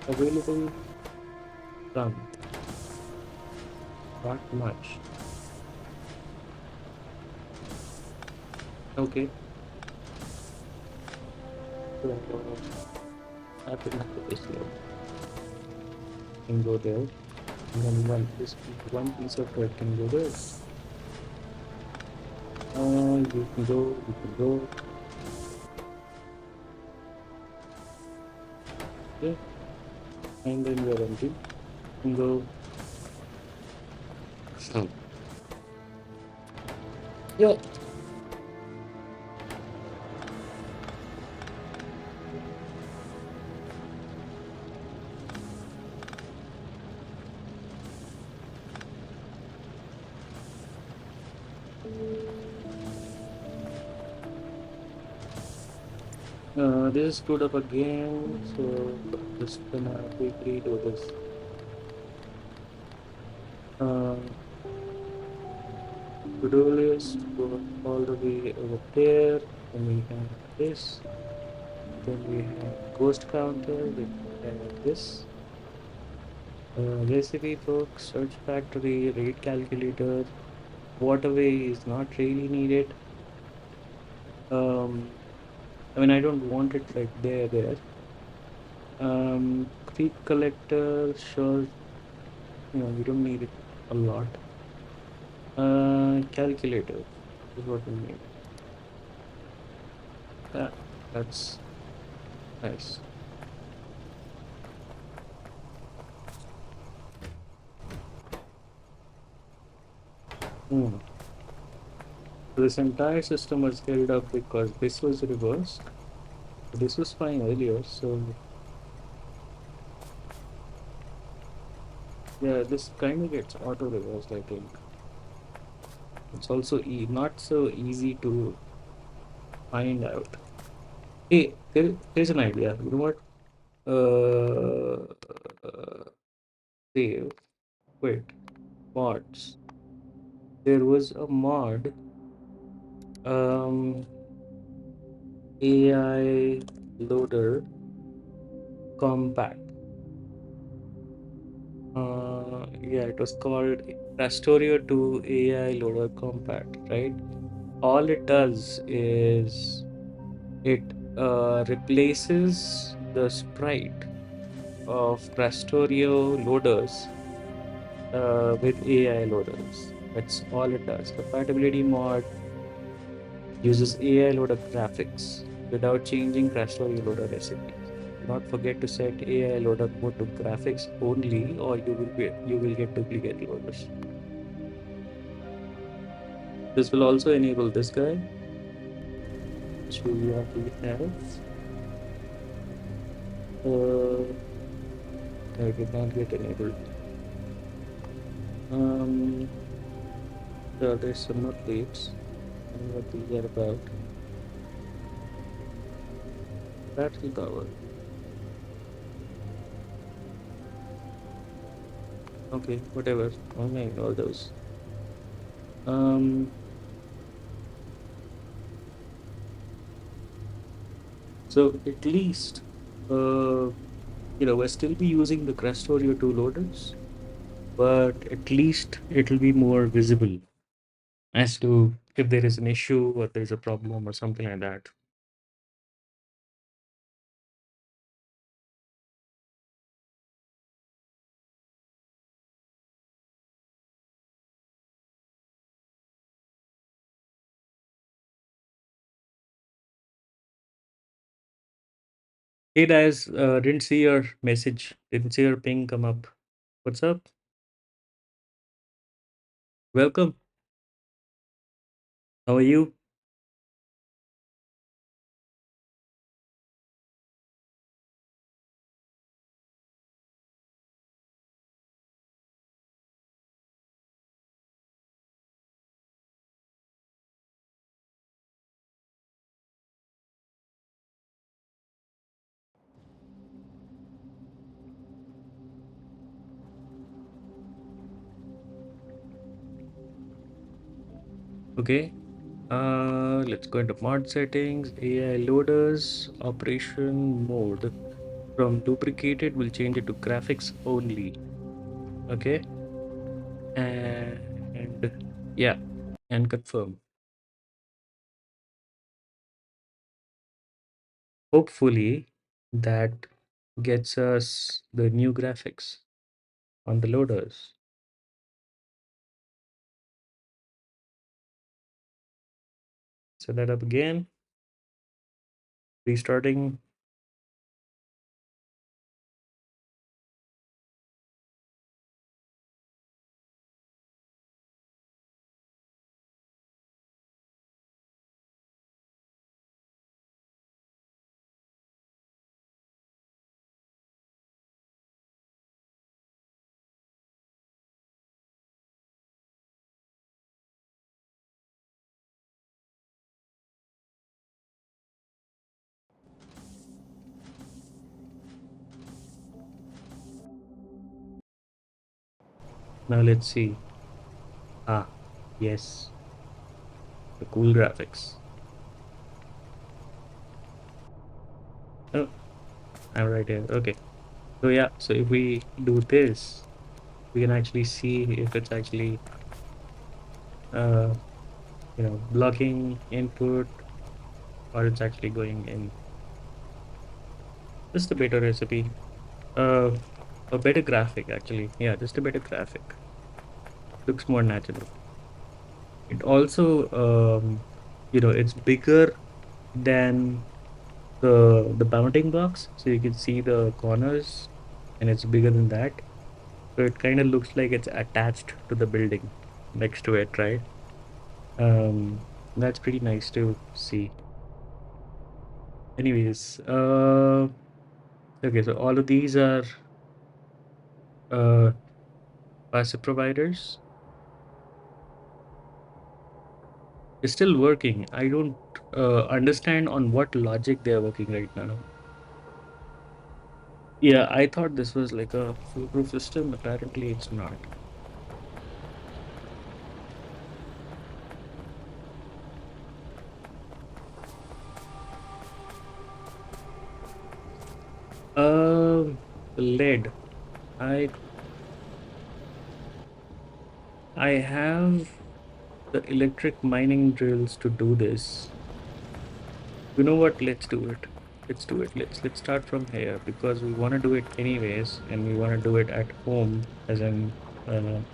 available? Some. Not much. Okay. So happen to this level. Can go there. And then one piece of thread can go there. You can go. You can go. Okay. And then we are empty. You can go. Hmm. Yeah. This is screwed up again, so I'm just gonna quickly do this. Uh, To-do list, go all the way over there. Then we have this. Then we have ghost counter. Then we have this. Recipe book, search factory, rate calculator. Waterway is not really needed. Um, I mean, I don't want it like there. Creek collector, sure, we don't need it a lot. Calculator is what we need. Yeah, that's nice. Hmm. So this entire system was held up because this was reversed. This was fine earlier, so yeah, this kind of gets auto reversed, I think. It's also not so easy to find out. Hey, here's an idea. You know what? Save. Wait, mods. There was a mod, um, AI loader compact. Yeah, it was called Rastorio 2 AI loader compact, right? All it does is it replaces the sprite of Rastorio loaders with AI loaders. That's all it does. Compatibility mod uses AI loader graphics without changing Rastorio loader recipes. Do not forget to set AI loader mode to graphics only, or you will get duplicate loaders. This will also enable this guy. So what we have, uh, I did not get enabled. Um, so there's some updates and what these are about. Battery power. Okay, whatever. I'll make all those. Um, so at least, uh, we'll still be using the Crest Oreo 2 loaders, but at least it'll be more visible as to if there is an issue or there's a problem or something like that. Hey guys, didn't see your message, didn't see your ping come up. What's up? Welcome. How are you? Okay. Let's go into mod settings, AI loaders, operation mode. From duplicated, we'll change it to graphics only. Okay. And yeah, and confirm. Hopefully, that gets us the new graphics on the loaders. Set that up again, restarting. Now let's see. Ah, yes, the cool graphics. Oh, I'm right here. Okay. So yeah, so if we do this, we can actually see if it's actually uh blocking input or it's actually going in. Just a better recipe. Uh a better graphic actually. Yeah, just a better graphic. Looks more natural. It also it's bigger than the bounding box. So you can see the corners and it's bigger than that. So it kind of looks like it's attached to the building next to it, right? That's pretty nice to see. Anyways, okay, so all of these are uh, passive providers. It's still working. I don't understand on what logic they're working right now. Yeah, I thought this was like a foolproof system. Apparently, it's not. Um, lead. I I have the electric mining drills to do this. You know what? Let's do it. Let's do it. Let's start from here because we want to do it anyways, and we want to do it at home, as in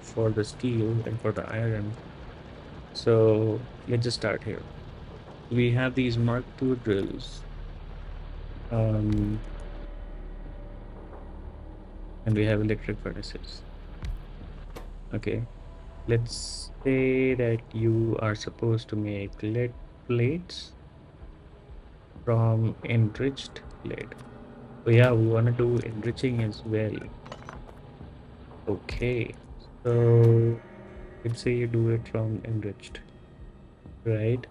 for the steel and for the iron. So let's just start here. We have these Mark II drills, um, and we have electric furnaces. Okay, let's say that you are supposed to make lead plates. from enriched lead. So yeah, we want to do enriching as well. Okay. So let's say you do it from enriched, right?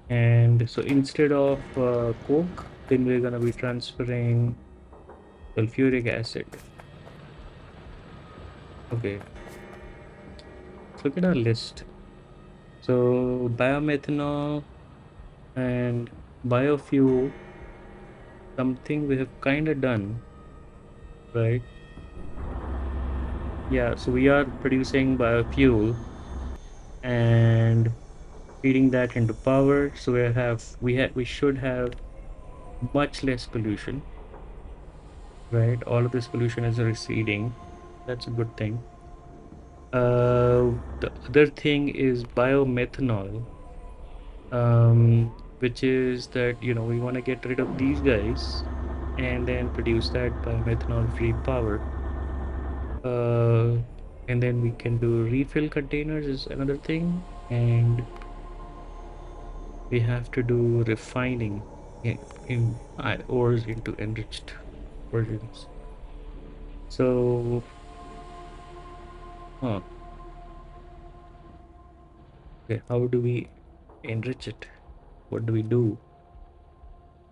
And so instead of coke, then we're gonna be transferring sulfuric acid. Okay, let's look at our list. So biomethanol and biofuel, something we have kind of done, right? Yeah, so we are producing biofuel and feeding that into power. So we should have much less pollution, right? All of this pollution is receding. That's a good thing. The other thing is biomethanol, which is that we want to get rid of these guys and then produce that biomethanol-free power. Uh, and then we can do refill containers is another thing, and we have to do refining in ores into enriched versions. So, huh, okay, how do we enrich it? What do we do?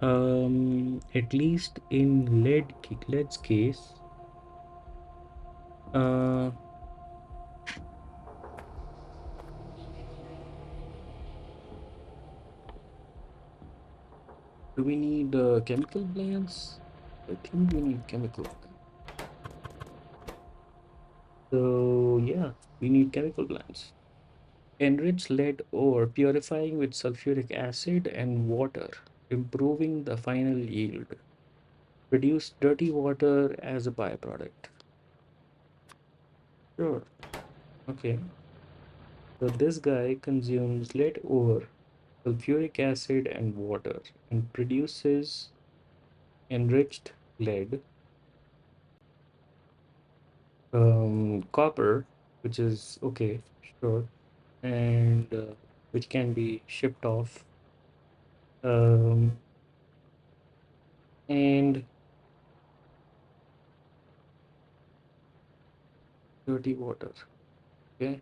At least in lead's case, uh, do we need chemical plants? I think we need chemical plants. So yeah, we need chemical plants. Enrich lead ore, purifying with sulfuric acid and water, improving the final yield. Produce dirty water as a byproduct. Sure. Okay. So this guy consumes lead ore, sulfuric acid, and water and produces enriched lead, copper, which is okay, sure, and which can be shipped off, um, and dirty water. Okay.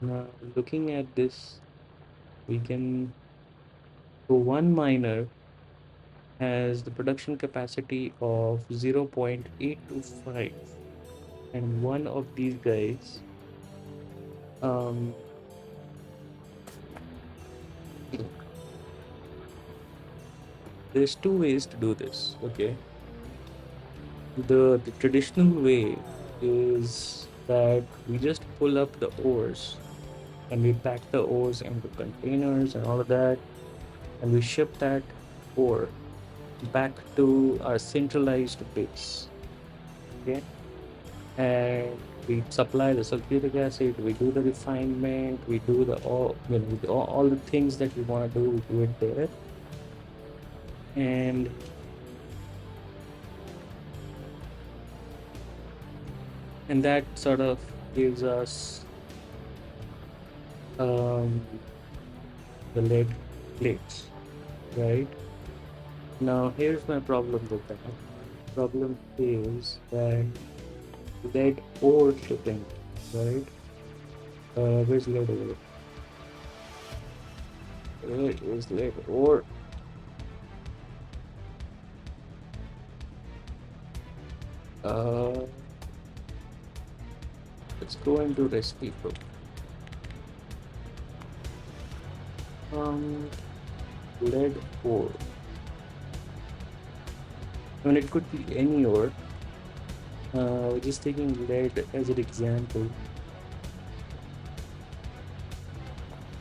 Now, looking at this, we can. So one miner has the production capacity of 0.825, and one of these guys, um, there's two ways to do this. Okay. The traditional way is that we just pull up the ores and we pack the ores into containers and all of that, and we ship that ore back to our centralized base. Okay, and we supply the sulfuric acid, we do the refinement, we do the all the things that we want to do, we do it there, and that sort of gives us um, the lead plates, right? Now, here's my problem with that. Problem is that lead ore shipping, right? Where's lead ore? Where is lead ore? Uh, let's go into recipe book. Um, lead ore. I mean, it could be any ore. We're just taking lead as an example.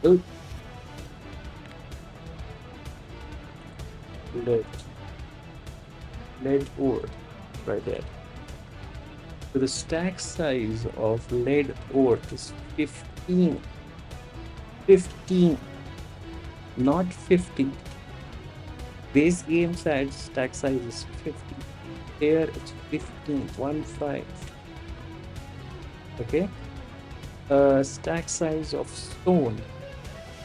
Oh, lead, lead ore, right there. So the stack size of lead ore is 15. 15, not 50. Base game size stack size is 50. Here it's 15, 1 5. Okay. Stack size of stone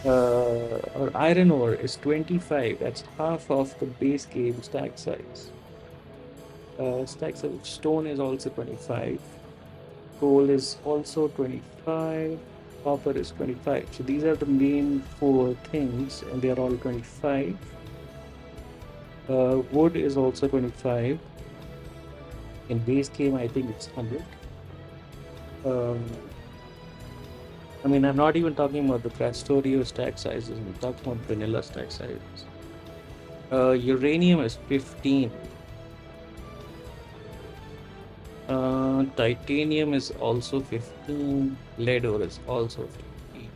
or iron ore is 25. That's half of the base game stack size. Stack size. Stone is also 25. Coal is also 25. Copper is 25. So these are the main four things, and they are all 25. Wood is also 25. In base game, I think it's 100. Um, I mean, I'm not even talking about the Prastorio stack sizes. I'm talking about vanilla stack sizes. Uranium is 15. Titanium is also 15. Lead ore is also 15.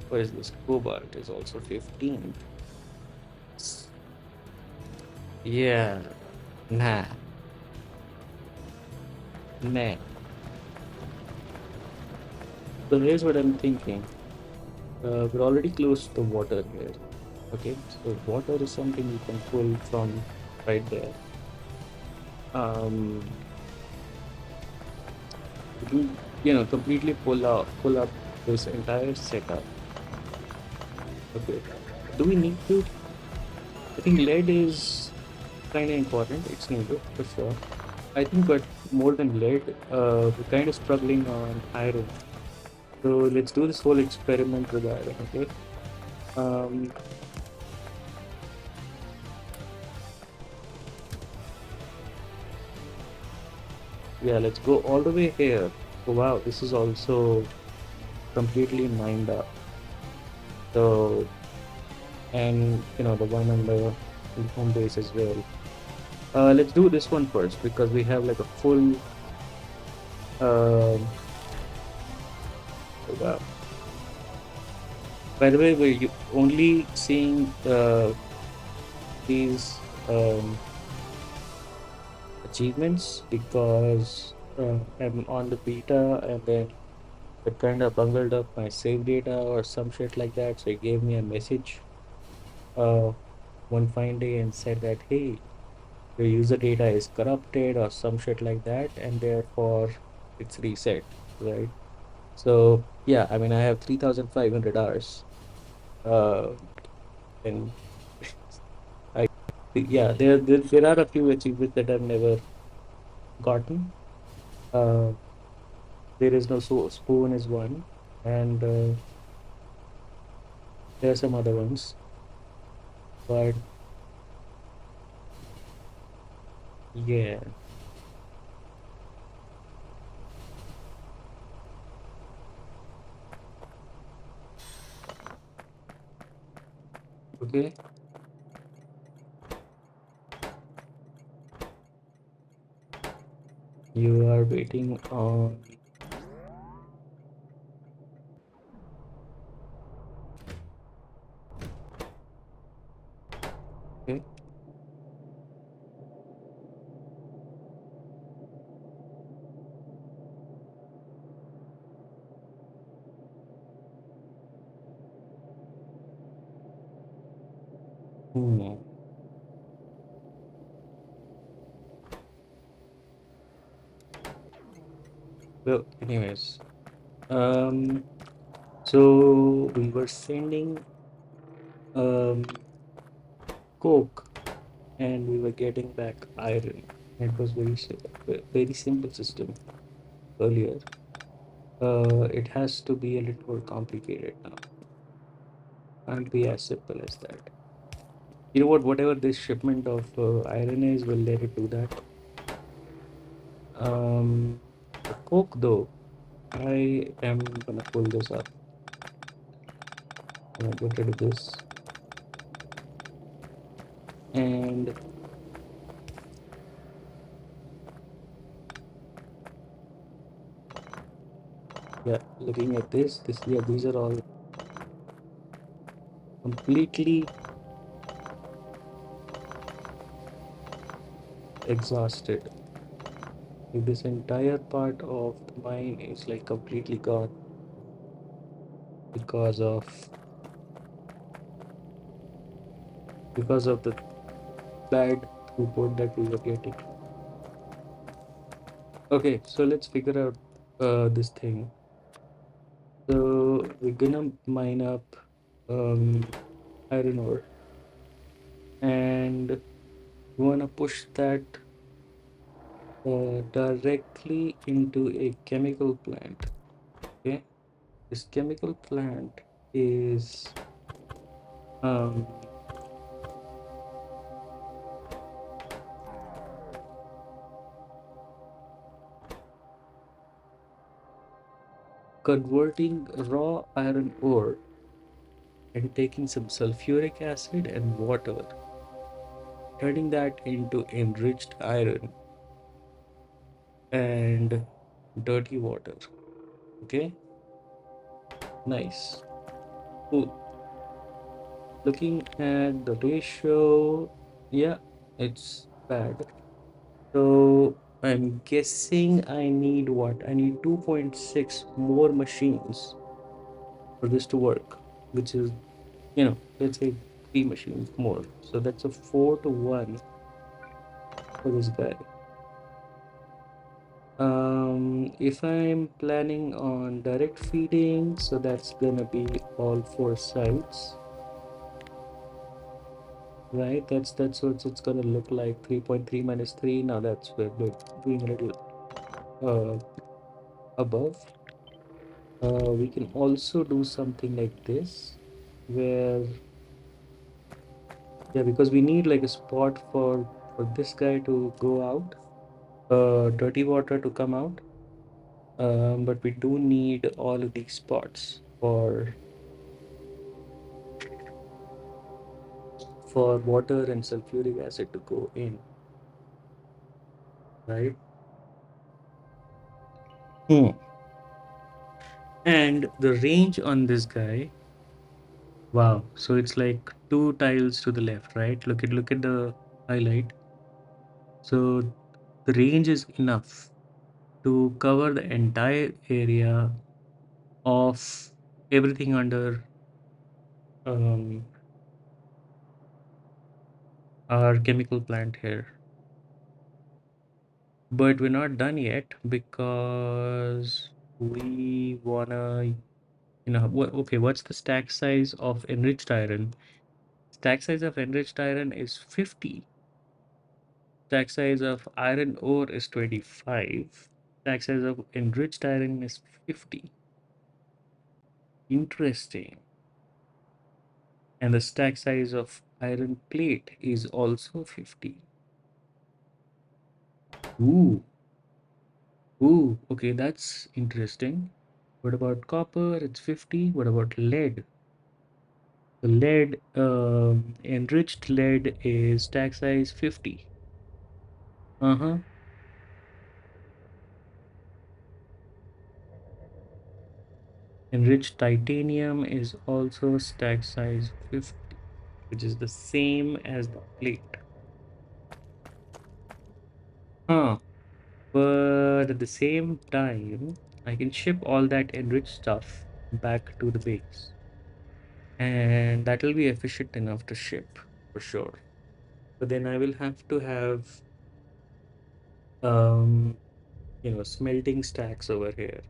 What is this? Cobalt is also 15. Yeah, nah, nah. So here's what I'm thinking. We're already close to water here. Okay, so water is something you can pull from right there. Um, we can, completely pull up this entire setup. Okay. Do we need to? I think lead is kind of important. It's needed for sure. I think, but more than lead, we're kind of struggling on iron. So let's do this whole experiment with iron. Okay. Um, yeah, let's go all the way here. Oh, wow, this is also completely mined up. So, and the one on the home base as well. Let's do this one first because we have like a full. Um, oh, wow. By the way, we're only seeing these achievements because I'm on the beta and then it kind of bungled up my save data or some shit like that. So it gave me a message uh, one fine day and said that, hey, your user data is corrupted or some shit like that, and therefore it's reset, right? So yeah, I mean, I have 3,500 hours, uh, and I yeah, there are a few achievements that I've never gotten. Uh, there is no spoon is one, and there are some other ones, but yeah, okay, you are waiting on. Okay. Hmm. Well, anyways, um, so we were sending um coke and we were getting back iron. It was very simple system earlier. It has to be a little more complicated now. Can't be as simple as that. You know what? Whatever this shipment of iron is, we'll let it do that. The coke though, I am gonna pull this up. I'm gonna get rid of this, and yeah, looking at this, yeah, these are all completely exhausted. Like, this entire part of the mine is like completely gone because of the bad throughput that we were getting. Okay, so let's figure out this thing. So we're gonna mine up. um, iron ore, and we want to push that directly into a chemical plant. Okay, this chemical plant is um, converting raw iron ore and taking some sulfuric acid and water, turning that into enriched iron and dirty water. Okay, nice. Cool. Looking at the ratio, yeah, it's bad. So I'm guessing I need what? I need 2.6 more machines for this to work, which is, let's say 3 machines more. So that's a 4-to-1 for this guy. If I'm planning on direct feeding, so that's gonna be all 4 sides, right? That's what it's gonna look like. 3.3 minus 3. Now that's we're doing a little above. We can also do something like this, where yeah, because we need like a spot for this guy to go out, dirty water to come out. But we do need all of these spots for water and sulfuric acid to go in, right? Hmm. And the range on this guy, wow. So it's like 2 tiles to the left, right? Look at the highlight. So the range is enough to cover the entire area of everything under um, our chemical plant here. But we're not done yet because we wanna, okay, what's the stack size of enriched iron? Stack size of enriched iron is 50. Stack size of iron ore is 25. Stack size of enriched iron is 50. Interesting. And the stack size of iron plate is also 50. Ooh, ooh, okay, that's interesting. What about copper? It's 50. What about lead? The lead, enriched lead is stack size 50. Uh-huh. Enriched titanium is also stack size 50, which is the same as the plate. Huh. But at the same time, I can ship all that enriched stuff back to the base. And that'll be efficient enough to ship for sure. But then I will have to have um, smelting stacks over here,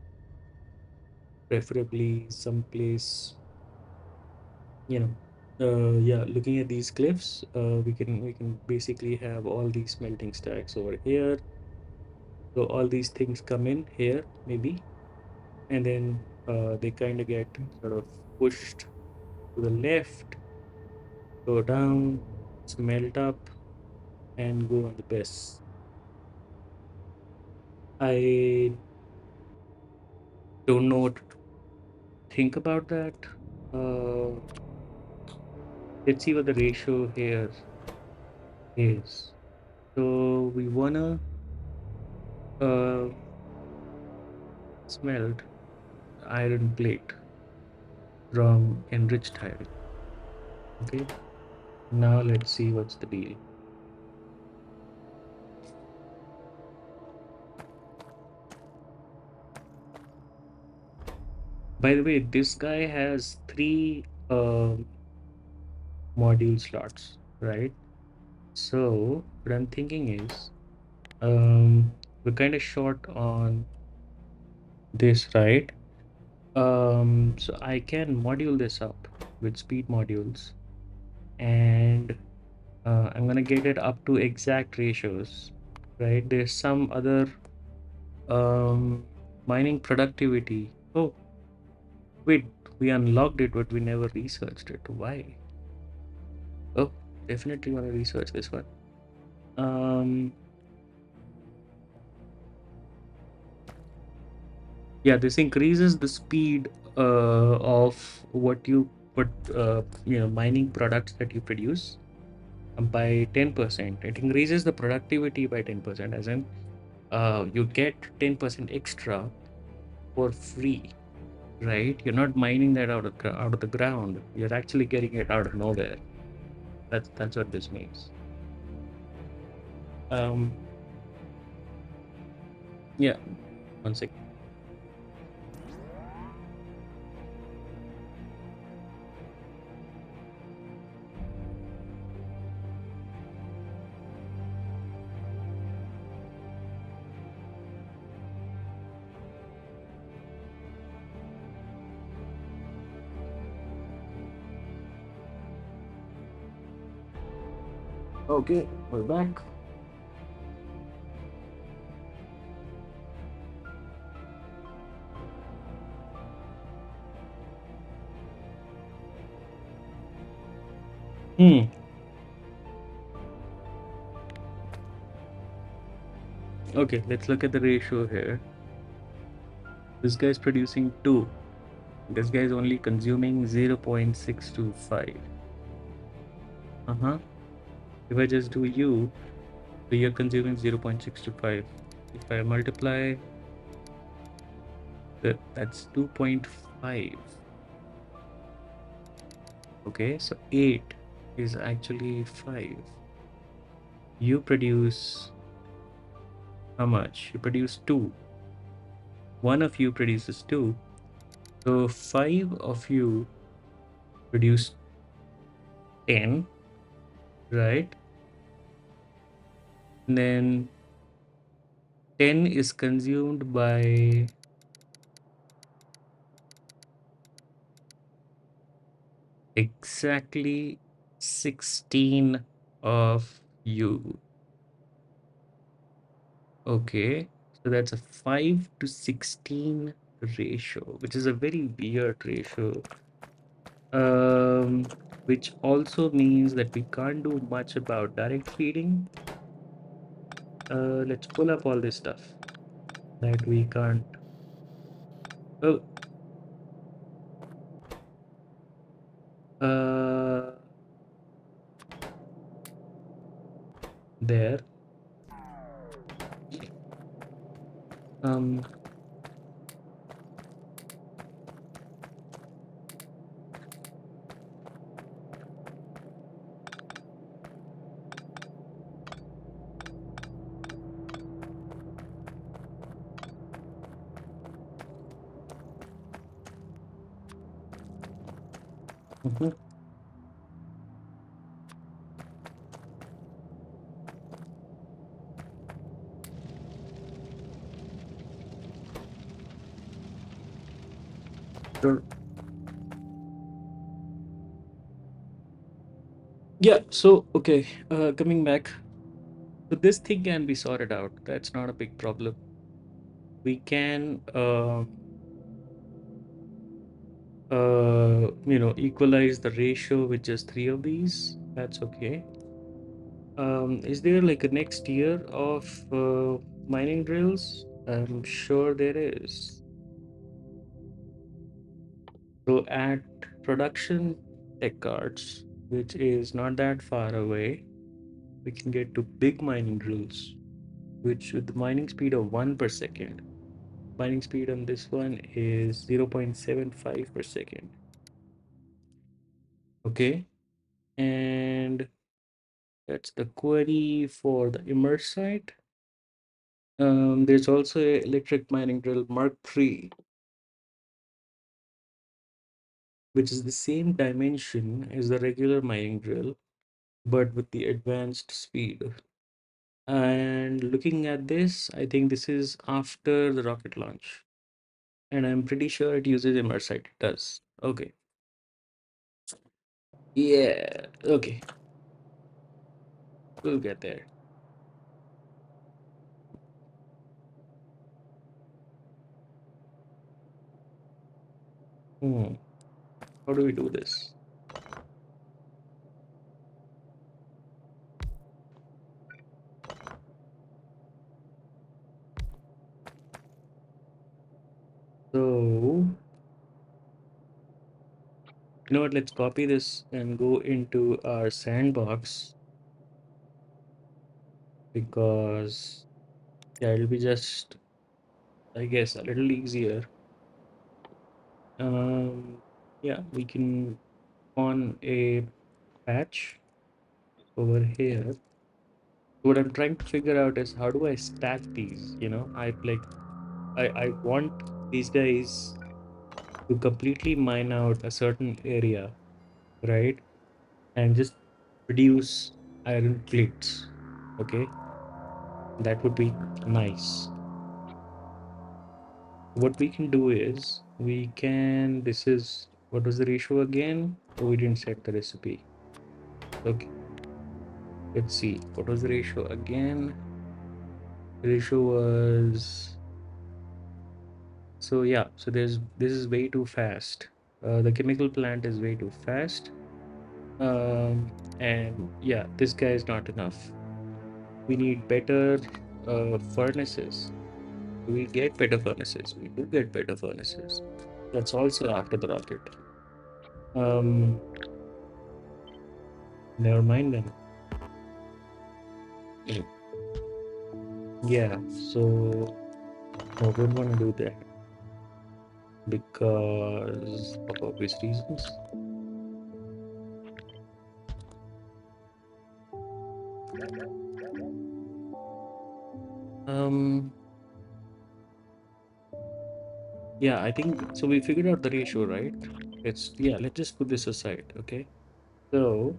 preferably someplace, you know. Yeah, looking at these cliffs, we can basically have all these smelting stacks over here. So all these things come in here, maybe, and then they kind of get sort of pushed to the left, go down, smelt up, and go on the best. I don't know what to think about that. Uh, let's see what the ratio here is. So we wanna uh, smelt iron plate from enriched iron. Okay, now let's see what's the deal. By the way, this guy has 3 module slots, right? So what I'm thinking is, we're kind of short on this, right? So I can module this up. with speed modules, and I'm gonna get it up to exact ratios, right? There's some other um, mining productivity. Oh, wait, we unlocked it, but we never researched it. Why? Oh, definitely want to research this one. Um, yeah, this increases the speed of what you put, mining products that you produce by 10%. It increases the productivity by 10%, as in you get 10% extra for free, right? You're not mining that out of the ground. You're actually getting it out of nowhere. That's what this means. Um, yeah, one second. Okay, we're back. Hmm. Okay, let's look at the ratio here. This guy's producing 2. This guy's only consuming 0.625. Uh-huh. If I just do you, so you're consuming 0.625. If I multiply, that's 2.5. Okay, so 8 is actually 5. You produce how much? You produce 2. One of you produces 2. So 5 of you produce 10, right? And then 10 is consumed by exactly 16 of you. Okay, so that's a 5 to 16 ratio, which is a very weird ratio. Um, which also means that we can't do much about direct feeding. Let's pull up all this stuff that we can't. Oh, uh, there. Um, mhm. Sure. Yeah, so okay, coming back. So this thing can be sorted out. That's not a big problem. We can equalize the ratio with just 3 of these. That's okay. Is there like a next tier of mining drills? I'm sure there is. So at production tech cards, which is not that far away, we can get to big mining drills, which with the mining speed of 1 per second. Mining speed on this one is 0.75 per second. Okay, and that's the query for the immerse site. There's also a electric mining drill Mark III, which is the same dimension as the regular mining drill, but with the advanced speed. And looking at this, I think this is after the rocket launch. And I'm pretty sure it uses immersite. It does. Okay. Yeah, okay, we'll get there. Hmm. How do we do this? So, you know what? Let's copy this and go into our sandbox because yeah, it'll be just, I guess, a little easier. Um, yeah, we can on a patch over here. What I'm trying to figure out is how do I stack these? You know, I want these guys to completely mine out a certain area, right? And just produce iron plates. Okay, that would be nice. What we can do is we can, this is, what was the ratio again? Oh, we didn't set the recipe. Okay, let's see. What was the ratio again? The ratio was, so yeah, so this is way too fast. The chemical plant is way too fast. And yeah, this guy is not enough. We need better furnaces. We get better furnaces. We do get better furnaces. That's also after the rocket. Um, Never mind then. Mm. Yeah, so I don't want to do that because of obvious reasons. Um, yeah, I think so. We figured out the ratio, right? Let's just put this aside, okay? So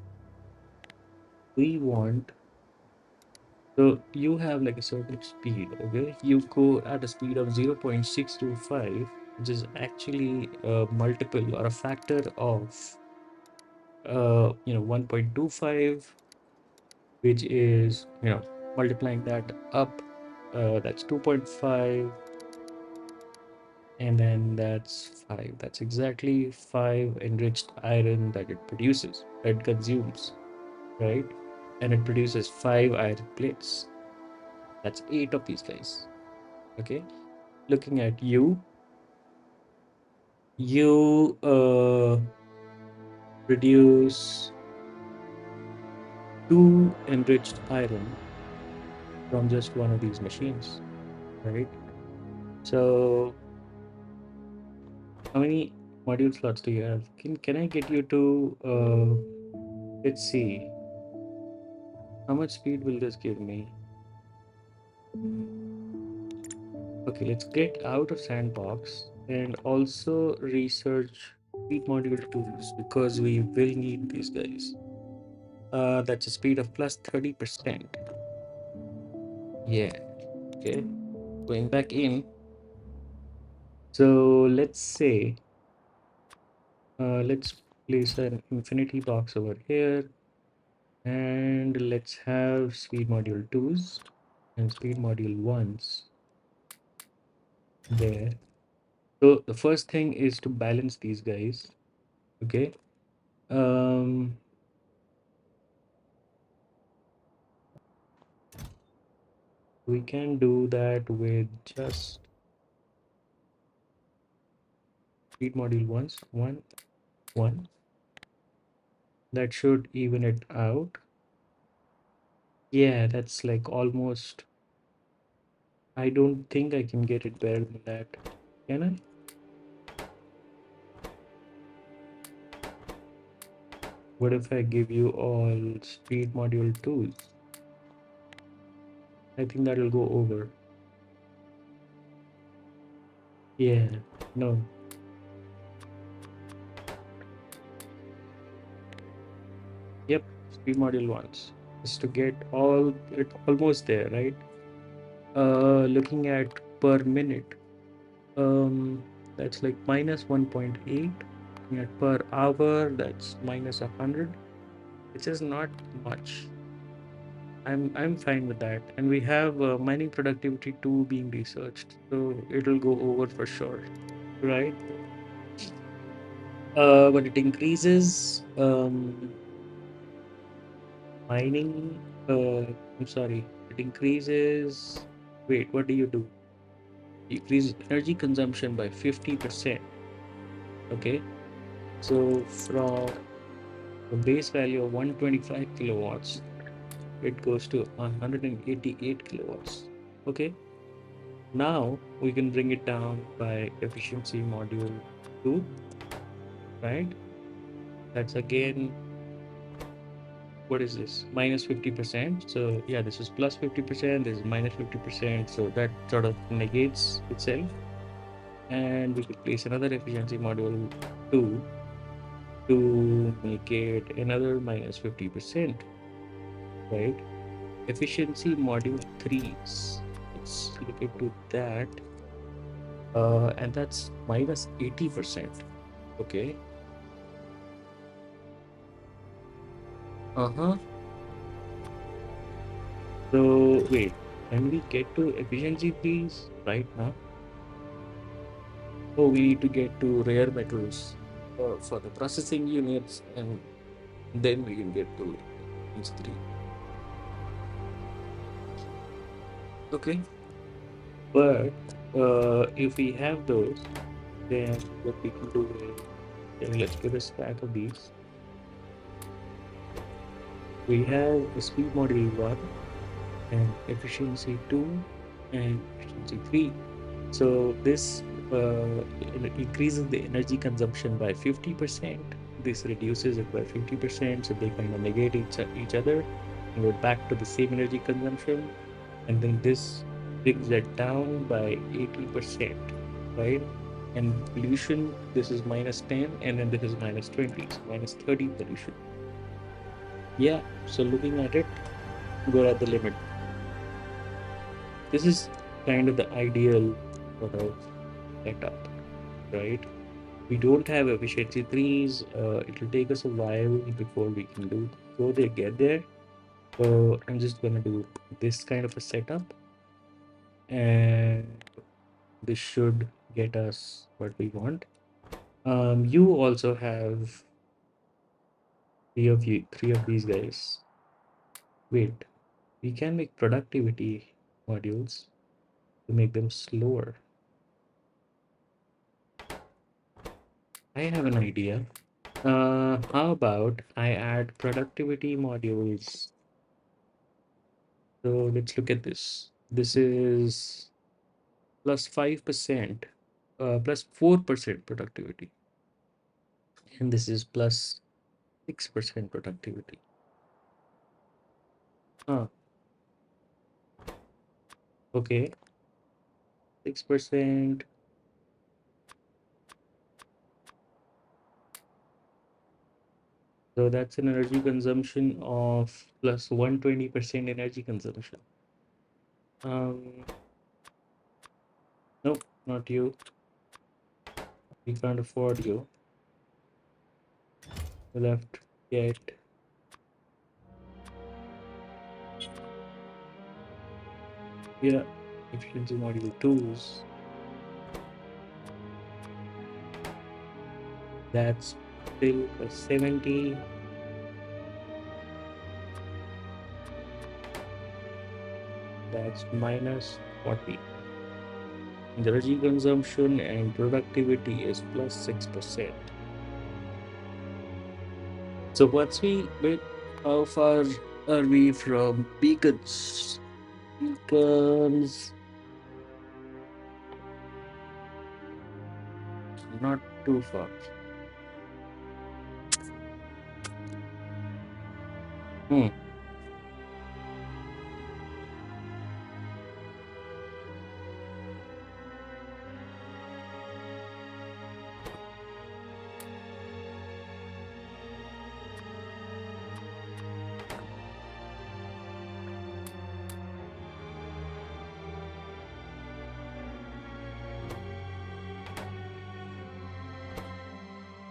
we want, so you have like a certain speed, okay? You go at a speed of 0.625, which is actually a multiple or a factor of 1.25, which is, multiplying that up, that's 2.5, and then that's 5. That's exactly 5 enriched iron that it produces, that it consumes, right? And it produces 5 iron plates. That's 8 of these guys. Okay. Looking at you, you produce 2 enriched iron from just one of these machines, right? So how many module slots do you have? Can I get you to let's see, how much speed will this give me? Okay, let's get out of sandbox and also research speed module tools because we will need these guys. That's a speed of plus 30%. Yeah, okay. Going back in. So let's say, let's place an infinity box over here and let's have speed module 2s and speed module 1s there. So the first thing is to balance these guys. Okay. Um, we can do that with just speed module ones, one. That should even it out. Yeah, that's like almost. I don't think I can get it better than that. Can I? What if I give you all speed module tools? I think that'll go over. Yeah, no. Yep, speed module ones. Just to get all it almost there, right? Looking at per minute. That's like minus 1.8. looking at per hour, that's minus 100, which is not much. I'm fine with that. And we have mining productivity 2 being researched, so it'll go over for sure, right? But it increases mining. I'm sorry, it increases. Wait, what do you do? Increase energy consumption by 50%. Okay, so from the base value of 125 kilowatts, it goes to 188 kilowatts. Okay, now we can bring it down by efficiency module 2, right? That's again, what is this? Minus 50%. So yeah, this is plus 50%, this is minus 50%. So that sort of negates itself. And we could place another efficiency module 2 to make it another minus 50%, right? Efficiency module 3s. Let's look into that. And that's minus 80%. Okay. Uh-huh. So wait, can we get to efficiency please right now? Oh, we need to get to rare metals for the processing units, and then we can get to these three. Okay. But if we have those, then what we can do is, okay, let's get a stack of these. We have a speed module 1 and efficiency 2 and efficiency 3. So this increases the energy consumption by 50%. This reduces it by 50%. So they kind of negate each other and we're back to the same energy consumption. And then this brings it down by 80%, right? And pollution, this is minus 10, and then this is minus 20, so minus 30 pollution. Yeah, so looking at it, we're at the limit. This is kind of the ideal sort of setup, right? We don't have efficiency threes. It'll take us a while before we can go there, get there. So I'm just gonna do this kind of a setup, and this should get us what we want. You also have three of these guys. Wait, we can make productivity modules to make them slower. I have an idea. How about I add productivity modules? So let's look at this. This is plus 5%, plus 4% productivity, and this is plus 6% productivity. Huh. Okay, 6%. So that's an energy consumption of plus 120% energy consumption. Nope, not you. We can't afford you. We'll have to get, yeah, efficiency module 2s. That's still a 70. That's minus 40. Energy consumption and productivity is plus 6%. So what's we wait? How far are we from beacons? Beacons, not too far. Hmm.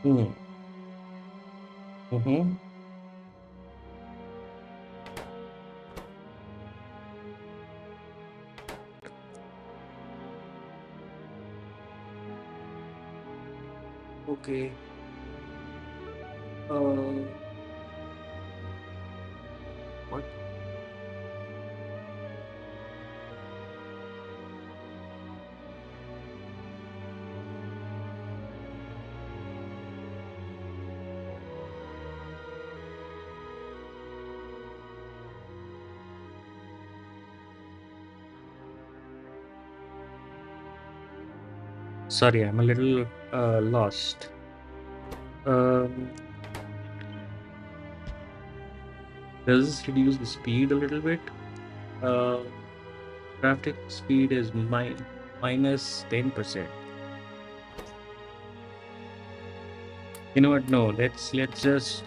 Hmm. Mm-hmm. Okay. Uh, what? Sorry, I'm a little lost. Um, does this reduce the speed a little bit? Uh, Crafting speed is minus 10%. You know what? No, let's just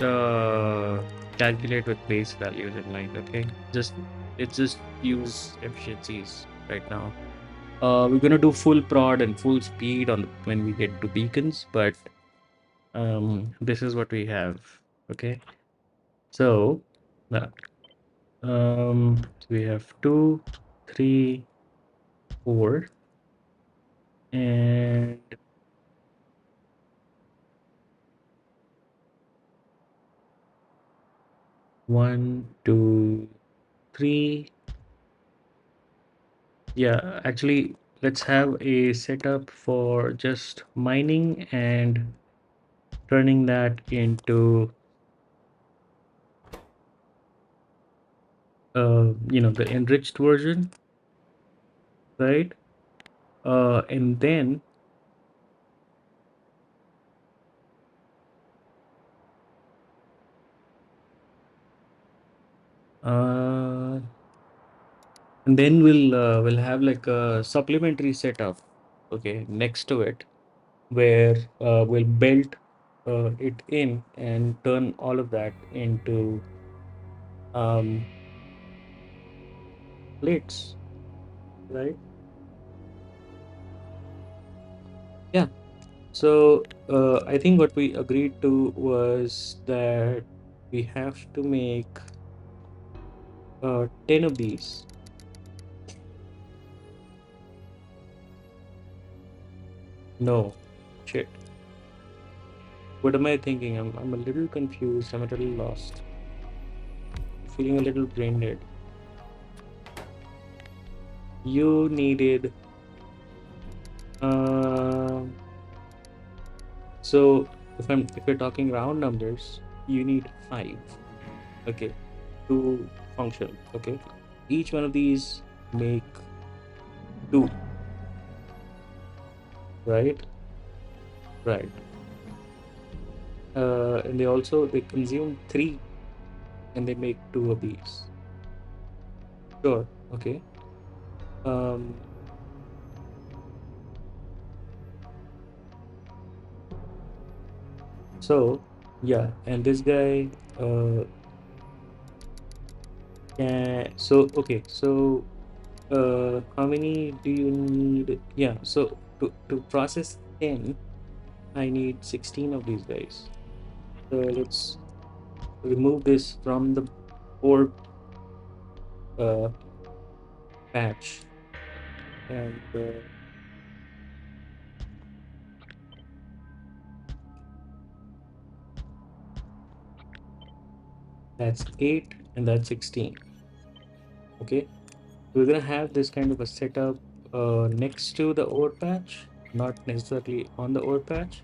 calculate with base values in mind. Okay, just let's just use efficiencies right now. We're gonna do full prod and full speed on when we get to beacons, but this is what we have. Okay, so uh, we have 2, 3, 4, and 1, 2, 3. Yeah, actually, let's have a setup for just mining and turning that into, the enriched version, right? And then, uh, we'll have like a supplementary setup, okay, next to it, where we'll build it in and turn all of that into um, plates, right? Yeah. So I think what we agreed to was that we have to make 10 of these. No, shit. What am I thinking? I'm a little confused. I'm a little lost. Feeling a little brain dead. You needed. Um so if we're talking round numbers, you need 5. Okay, to function. Okay, each one of these make 2, right? Right. And they consume 3 and they make 2 of these. Sure. Okay. Um, so yeah, and this guy okay, so how many do you need? Yeah, so to process 10, I need 16 of these guys. So let's remove this from the ore uh, patch, and that's 8 and that's 16. Okay, we're gonna have this kind of a setup next to the ore patch, not necessarily on the ore patch,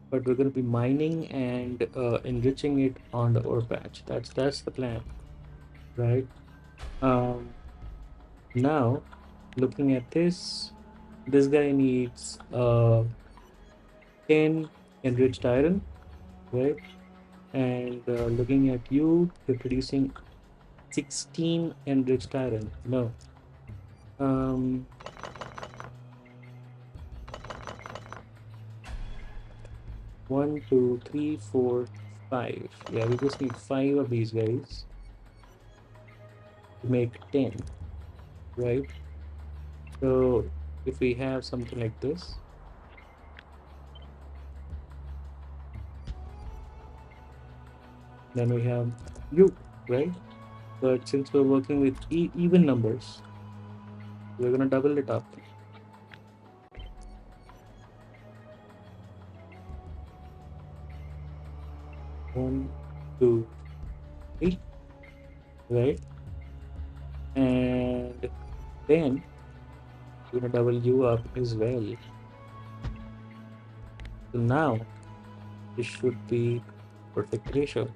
but we're gonna be mining and enriching it on the ore patch. That's the plan, right? Um, Now, looking at this guy needs 10 enriched iron, right? And looking at you, you're producing 16 enriched iron. No. Um, 1, 2, 3, 4, 5. Yeah, we just need 5 of these guys to make 10, right? So if we have something like this, Then we have U, right? But since we're working with even numbers, we're gonna double it up. 1, 2, 3, right? And then we're gonna double U up as well. So now this should be perfect ratio.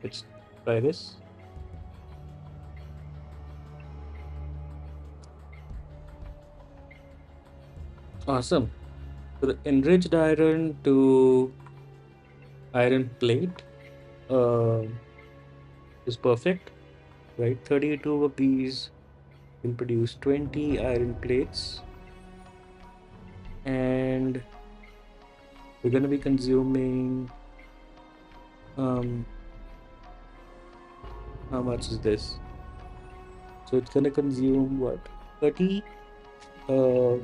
Let's try this. Awesome. So the enriched iron to iron plate uh, is perfect, right? 32 of these will produce 20 iron plates, and we're going to be consuming um, how much is this? So it's going to consume what? 30. Will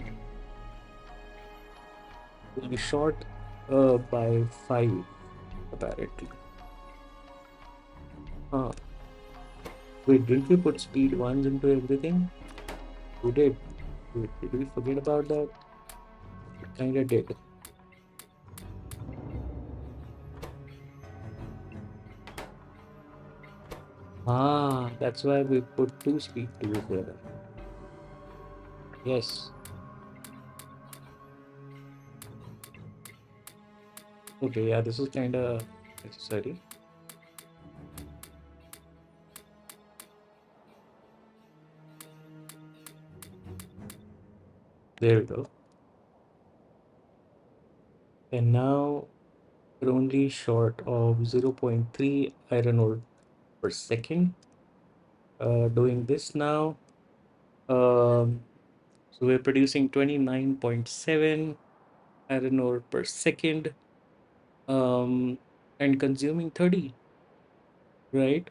be short by 5 apparently. Huh. Wait, didn't we put speed ones into everything? We did. Wait, did we forget about that? Kinda did. Ah, that's why we put two speed tools there. Yes. Okay, yeah, this is kinda necessary. There we go. And now we're only short of 0.3 iron ore per second. Doing this now. So we're producing 29.7 iron ore per second, and consuming 30, right?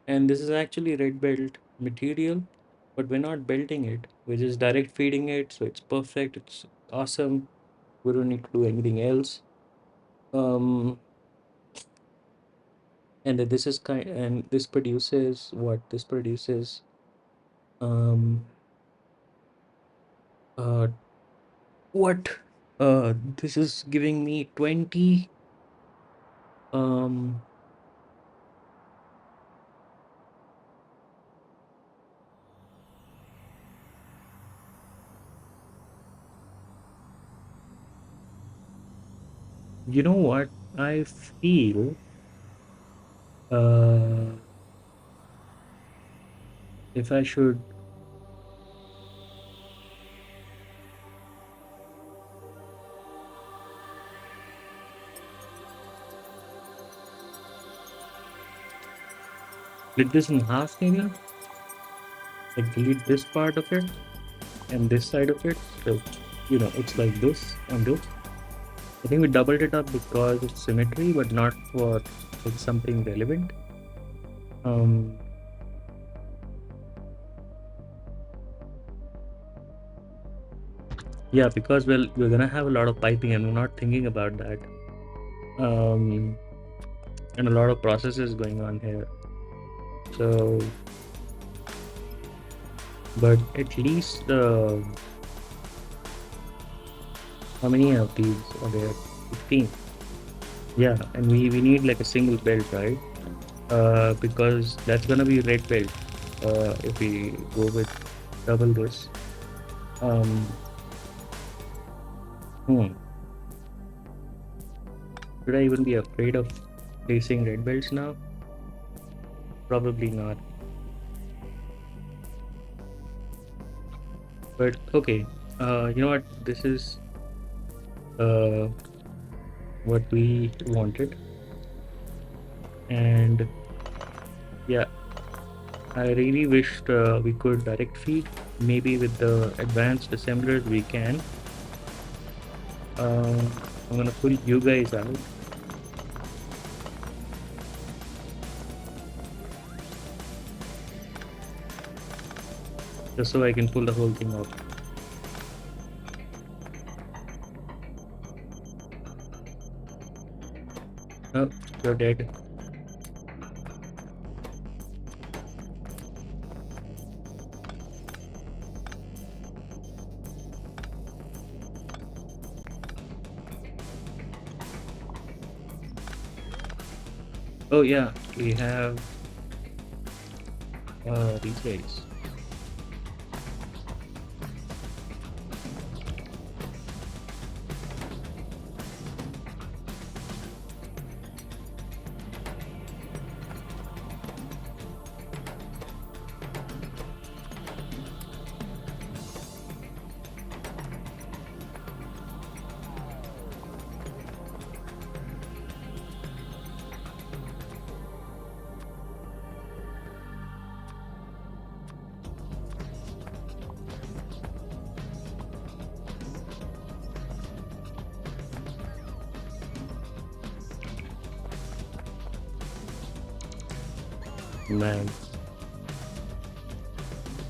And this is actually red belt material, but we're not belting it. We're just direct feeding it, so it's perfect. It's awesome. We don't need to do anything else. Um, and this is and this produces what? This produces um uh what? This is giving me 20 um you know what? I feel uh if I should split this in half, maybe like delete this part of it and this side of it, so it's like this and this. I think we doubled it up because it's symmetry, but not for like something relevant. um yeah, because we're gonna have a lot of piping and we're not thinking about that, um and a lot of processes going on here. So but at least how many of these are there? 15. Yeah, and we need like a single belt, right? Because that's gonna be red belt if we go with double this. um hmm. Should I even be afraid of placing red belts now? Probably not. But okay, you know what? This is uh, what we wanted, and yeah, I really wished we could direct feed. Maybe with the advanced assemblers we can. I'm gonna pull you guys out. Just so I can pull the whole thing off. Oh, You're dead. Oh yeah, we have these guys. Man,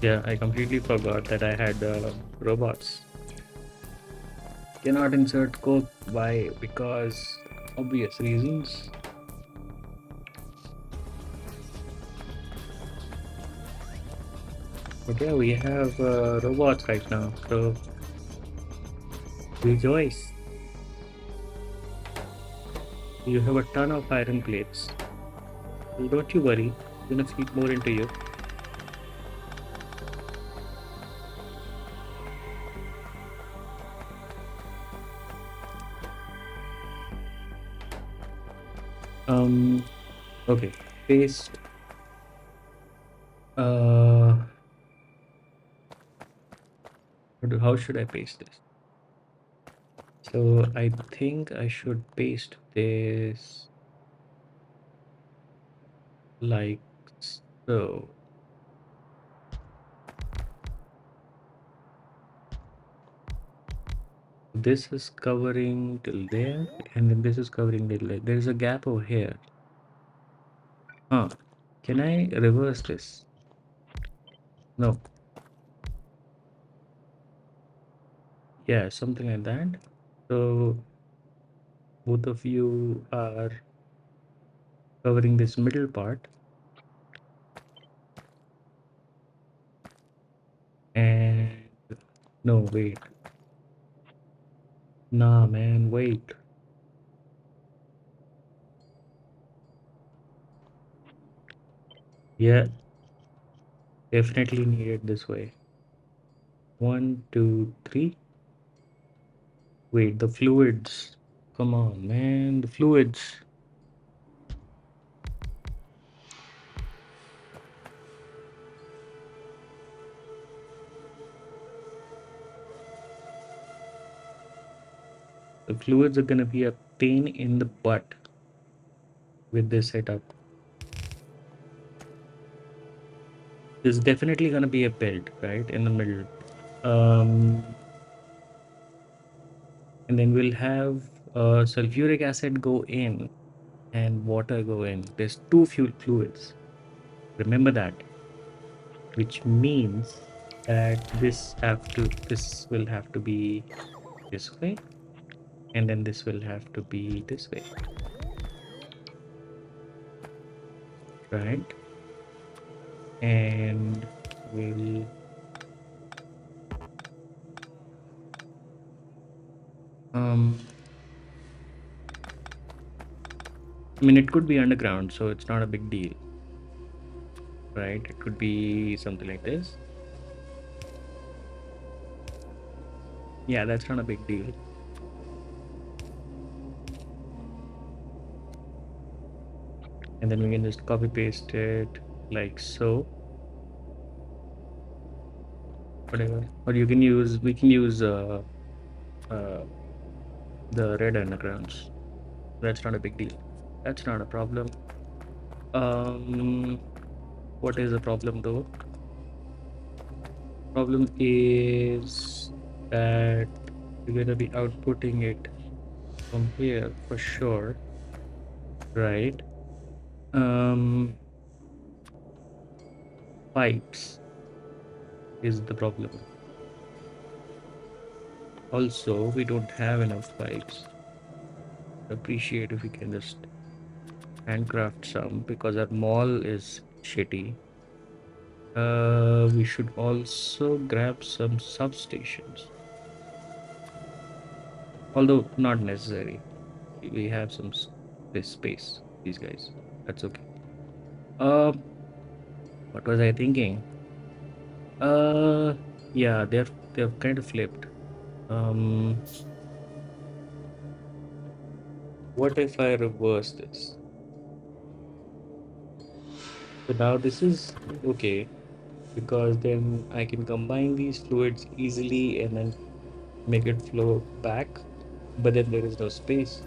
yeah, I completely forgot that I had robots. Cannot insert code. Why? Because obvious reasons. But yeah, we have robots right now, so rejoice. You have a ton of iron plates. So don't you worry, I'm gonna feed more into you. Um, okay, paste. Uh, how should I paste this? So I think I should paste this like so. This is covering till there, and then this is covering till there. There's a gap over here. Huh. Can I reverse this? No. Yeah, something like that. So both of you are covering this middle part. And no, wait. Nah, man, wait. Yeah, definitely need it this way. 1, 2, 3. Wait, the fluids. Come on, man, the fluids. The fluids are gonna be a pain in the butt with this setup. There's definitely gonna be a belt, right, in the middle. Um, and then we'll have sulfuric acid go in and water go in. There's two fuel fluids. Remember that, which means that this will have to be this way, and then this will have to be this way, right? And we'll um I mean, it could be underground, so it's not a big deal, right? It could be something like this. Yeah, that's not a big deal. And then we can just copy paste it like so. Whatever. Or you can use, we can use uh, the red undergrounds. That's not a big deal. That's not a problem. Um, what is the problem though? Problem is that we're gonna be outputting it from here for sure, right? Pipes is the problem. Also, we don't have enough pipes. Appreciate if we can just handcraft some because our mall is shitty. We should also grab some substations, although not necessary. We have some this space. These guys, that's okay. Um, what was I thinking? Uh, yeah, they're kind of flipped. Um, what if I reverse this? So now this is okay because then I can combine these fluids easily and then make it flow back, but then there is no space.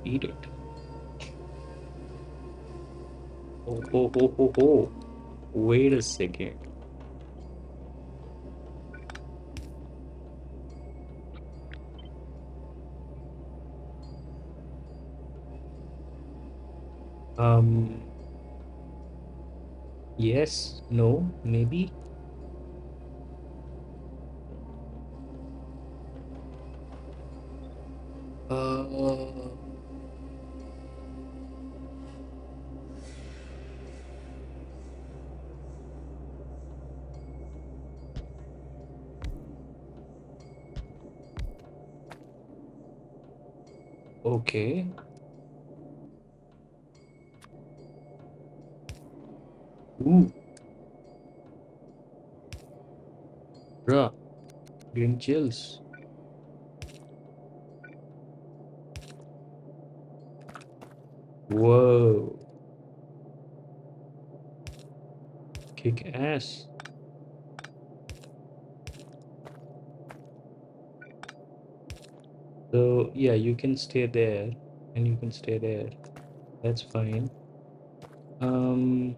Eat it. Oh, ho, ho, ho, ho. Wait a second. Um, yes, no, maybe. Uh, okay. Ooh, bruh, getting chills. Whoa, kick ass. So yeah, you can stay there and you can stay there. That's fine. Um,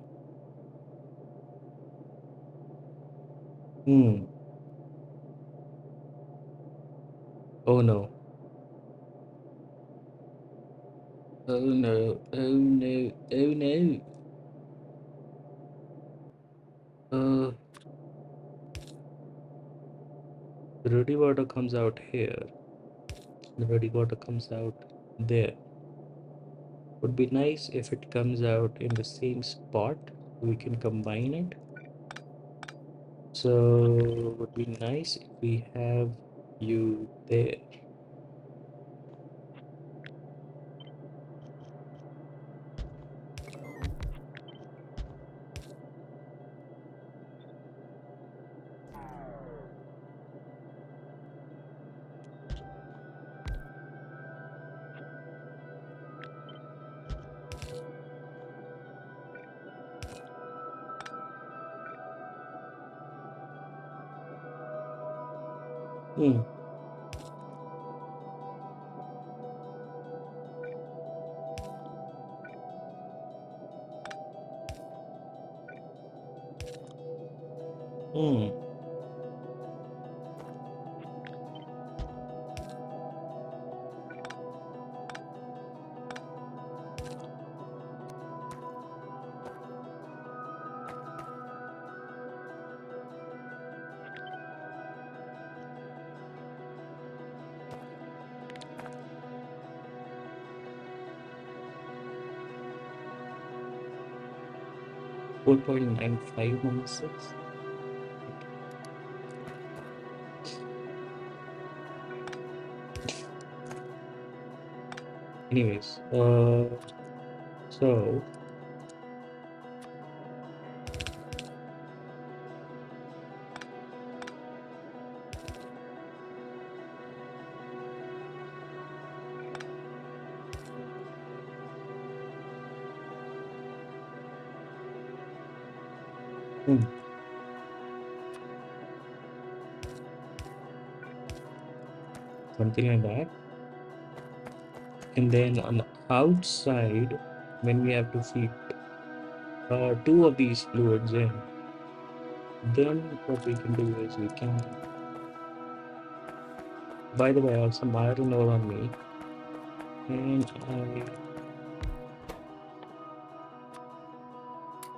hmm. Oh no. Oh no. Oh no. Oh no. Uh, the dirty water comes out here. The dirty water comes out there. Would be nice if it comes out in the same spot. We can combine it. So would be nice if we have you there. Hmm. Hmm. 4.9516. Anyways, so hmm, something like that. And then on the outside, when we have to feed two of these fluids in, then what we can do is we can. By the way, I have some iron ore on me, and I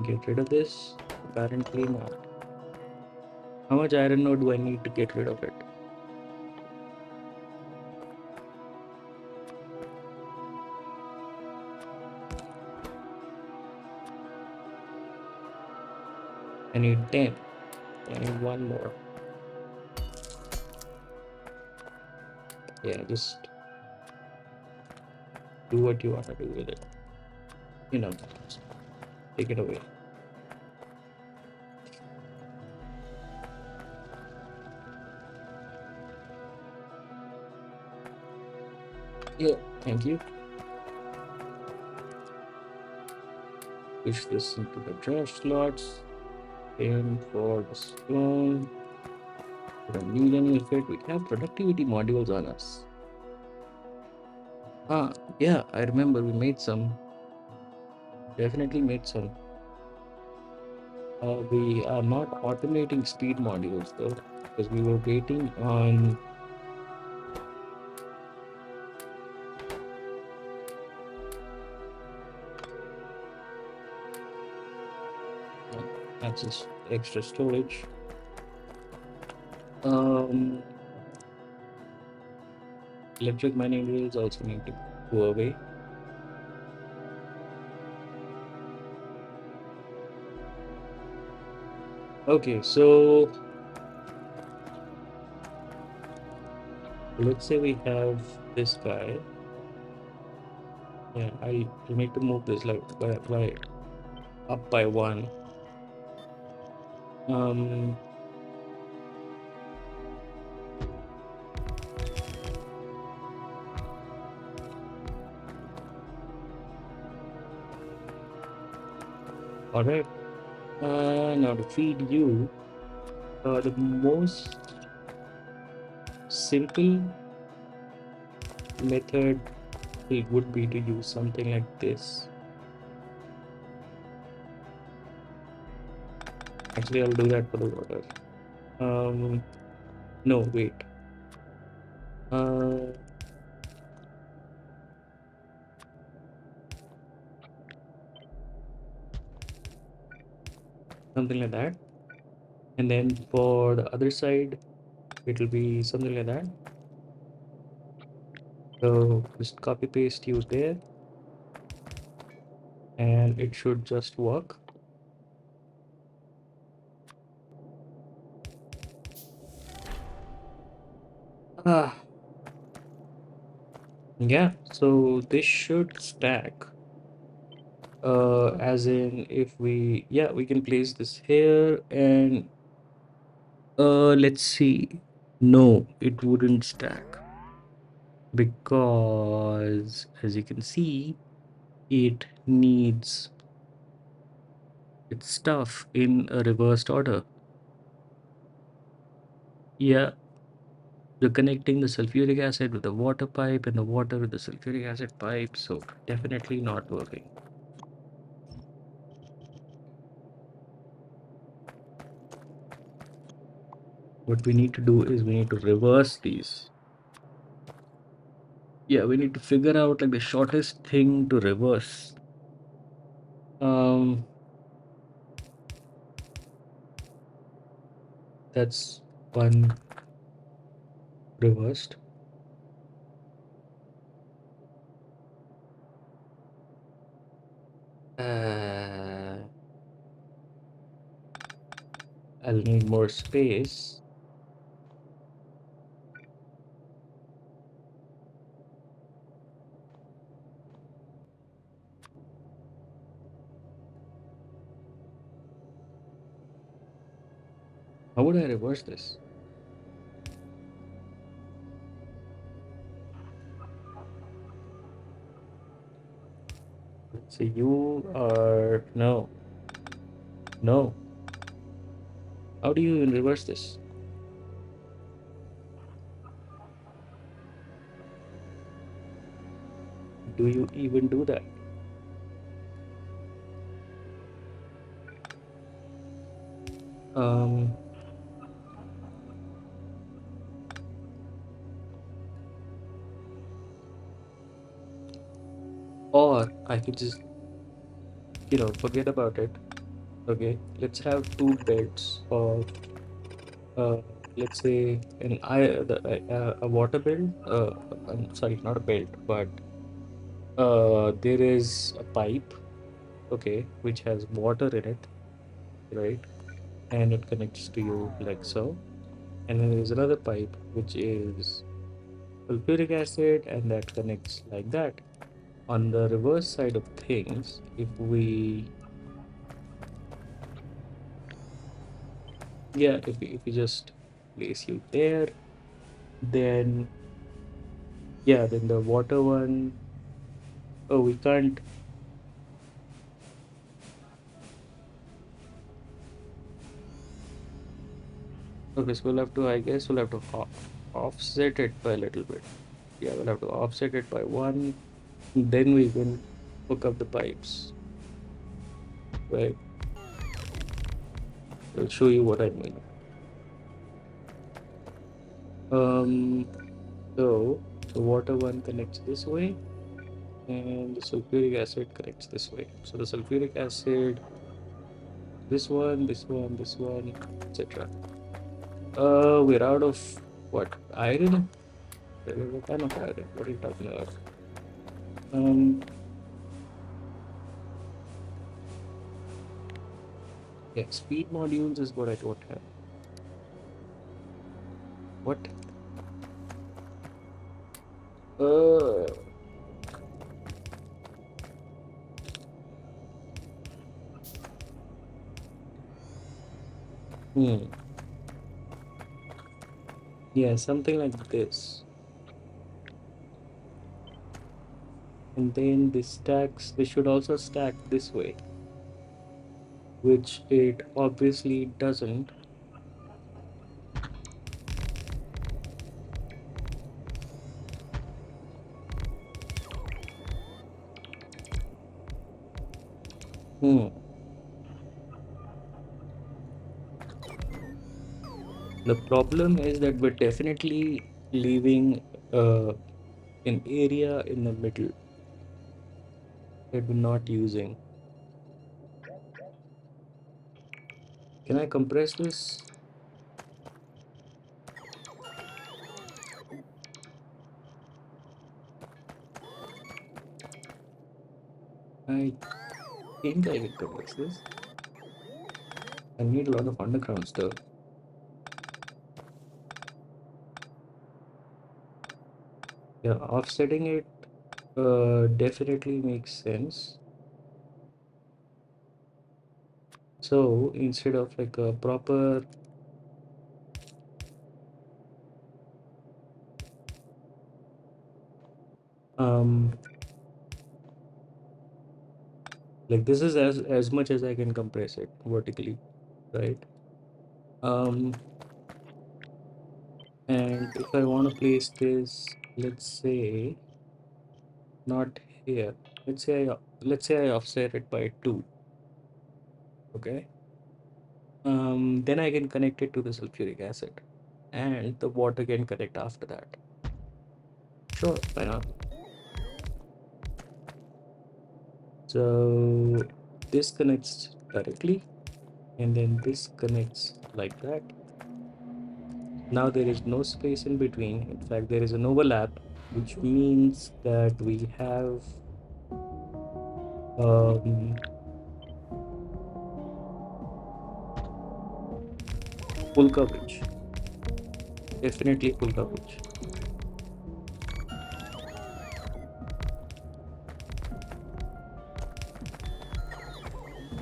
get rid of this. Apparently not. How much iron ore do I need to get rid of it? I need 10. I need one more. Yeah, just do what you want to do with it. You know, just take it away. Yeah, thank you. Push this into the trash slots. And for the stone, we don't need any of it. We have productivity modules on us. Ah, yeah, I remember we made some. Definitely made some. We are not automating speed modules though, because we were waiting on. Yeah, that's just extra storage. Um, Electric mining wheels also need to go away. Okay, so let's say we have this guy. Yeah, I need to move this like by up by one. Um, all right. Now to feed you, the most simple method it would be to use something like this. Actually, I'll do that for the water. No, wait. Uh, Something like that. And then for the other side, it'll be something like that. So just copy paste you there, and it should just work. Ah, yeah. So this should stack. As in, if we, yeah, we can place this here, and let's see. No, it wouldn't stack because, as you can see, it needs its stuff in a reversed order. Yeah, you're connecting the sulfuric acid with the water pipe and the water with the sulfuric acid pipe, so definitely not working. What we need to do is we need to reverse these. Yeah, we need to figure out like the shortest thing to reverse. Um, that's one reversed. Uh, I'll need more space. How would I reverse this? So you are no, no. How do you even reverse this? Do you even do that? Um, or I could just, forget about it. Okay, let's have two beds of, uh, let's say, a water bed. I'm sorry, not a bed, but there is a pipe, okay, which has water in it, right? and it connects to you like so. And then there's another pipe which is sulfuric acid, and that connects like that. On the reverse side of things, if we, yeah, if we just place you there, then yeah, then the water one, oh, we can't. Okay, so we'll have to, I guess we'll have to offset it by a little bit. Yeah, we'll have to offset it by one. Then we can hook up the pipes, right? I'll show you what I mean. Um, so the water one connects this way, and the sulfuric acid connects this way. So the sulfuric acid, this one, this one, this one, etc. We're out of what? Iron? What kind of iron? What are you talking about? Um, yeah, speed modules is what I don't have. What? Uh, hmm. Yeah, something like this. And then this stacks, this should also stack this way, which it obviously doesn't. Hmm. The problem is that we're definitely leaving uh, an area in the middle that we're not using. Can I compress this? I think I can compress this. I need a lot of underground stuff. Yeah, offsetting it definitely makes sense. So instead of like a proper um like this is as much as I can compress it vertically, right? Um and if I want to place this, let's say not here. Let's say I offset it by 2, okay? Then I can connect it to the sulfuric acid and the water can connect after that. Sure, why not? So this connects directly, and then this connects like that. Now there is no space in between. In fact, there is an overlap, which means that we have um, full coverage. Definitely full coverage.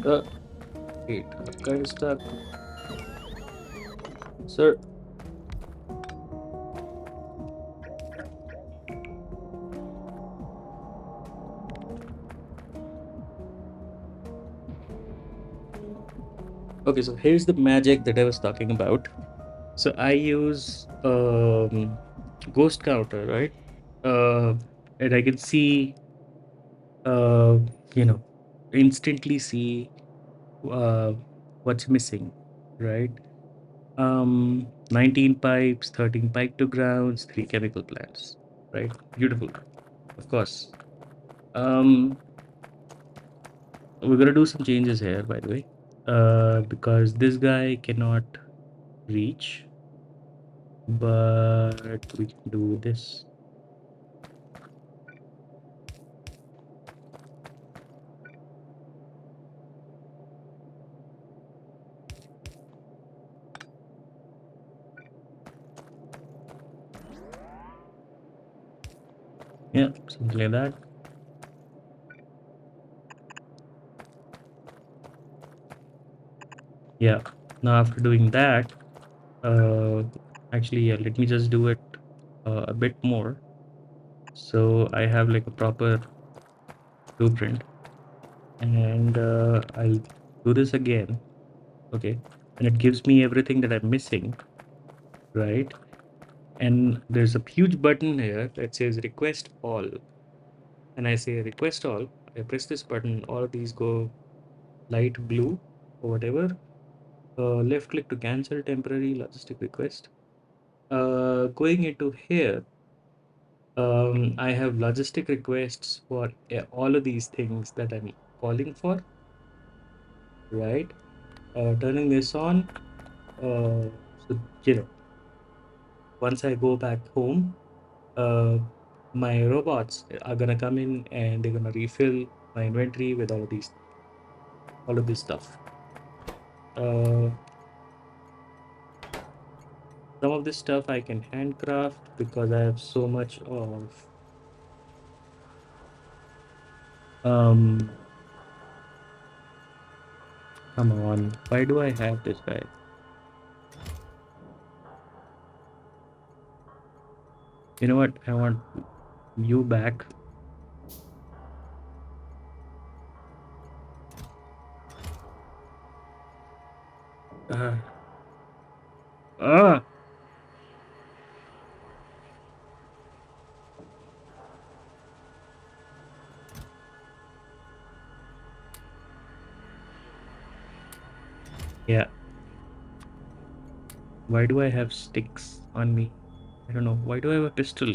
Uh, Wait, I'm kind of stuck. Sir, okay, so here's the magic that I was talking about. So I use ghost counter, right? And I can see, uh, you know, instantly see uh, what's missing, right? 19 pipes, 13 pipe to grounds, 3 chemical plants, right? Beautiful, of course. Um, we're gonna do some changes here, by the way, because this guy cannot reach, but we can do this. Yeah, something like that. Yeah. Now after doing that, actually, yeah, let me just do it a bit more. So I have like a proper blueprint, and I'll do this again. Okay, and it gives me everything that I'm missing, right? And there's a huge button here that says request all, and I say request all. I press this button, all of these go light blue or whatever. Left click to cancel temporary logistic request. Going into here, I have logistic requests for all of these things that I'm calling for, right? Turning this on, so once I go back home, uh, my robots are gonna come in and they're gonna refill my inventory with all of this stuff. Uh, some of this stuff I can handcraft because I have so much of um. Come on, why do I have this guy? You know what? I want you back. Uh, ah, yeah. Why do I have sticks on me? I don't know. Why do I have a pistol?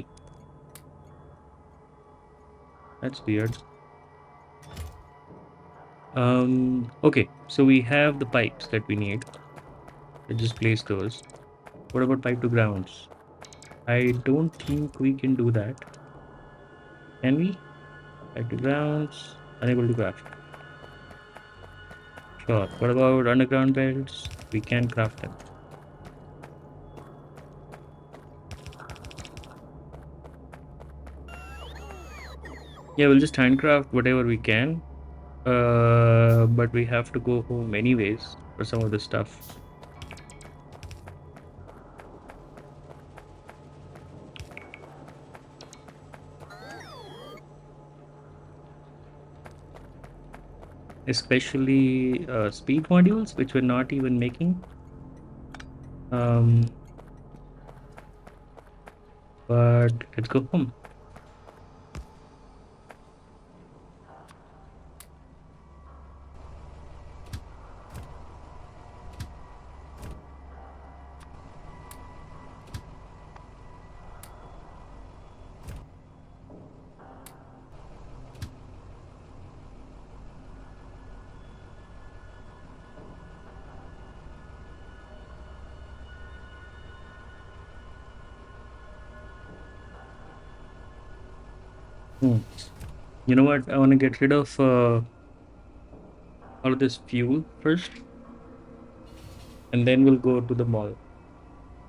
That's weird. Okay, so we have the pipes that we need. Let's just place those. What about pipe to grounds? I don't think we can do that. Can we? Pipe to grounds. Unable to craft. Sure. What about underground belts? We can craft them. Yeah, we'll just handcraft whatever we can. But we have to go home anyways for some of the stuff. Especially speed modules, which we're not even making. Um, but let's go home. Hmm. You know what? I want to get rid of all of this fuel first, and then we'll go to the mall.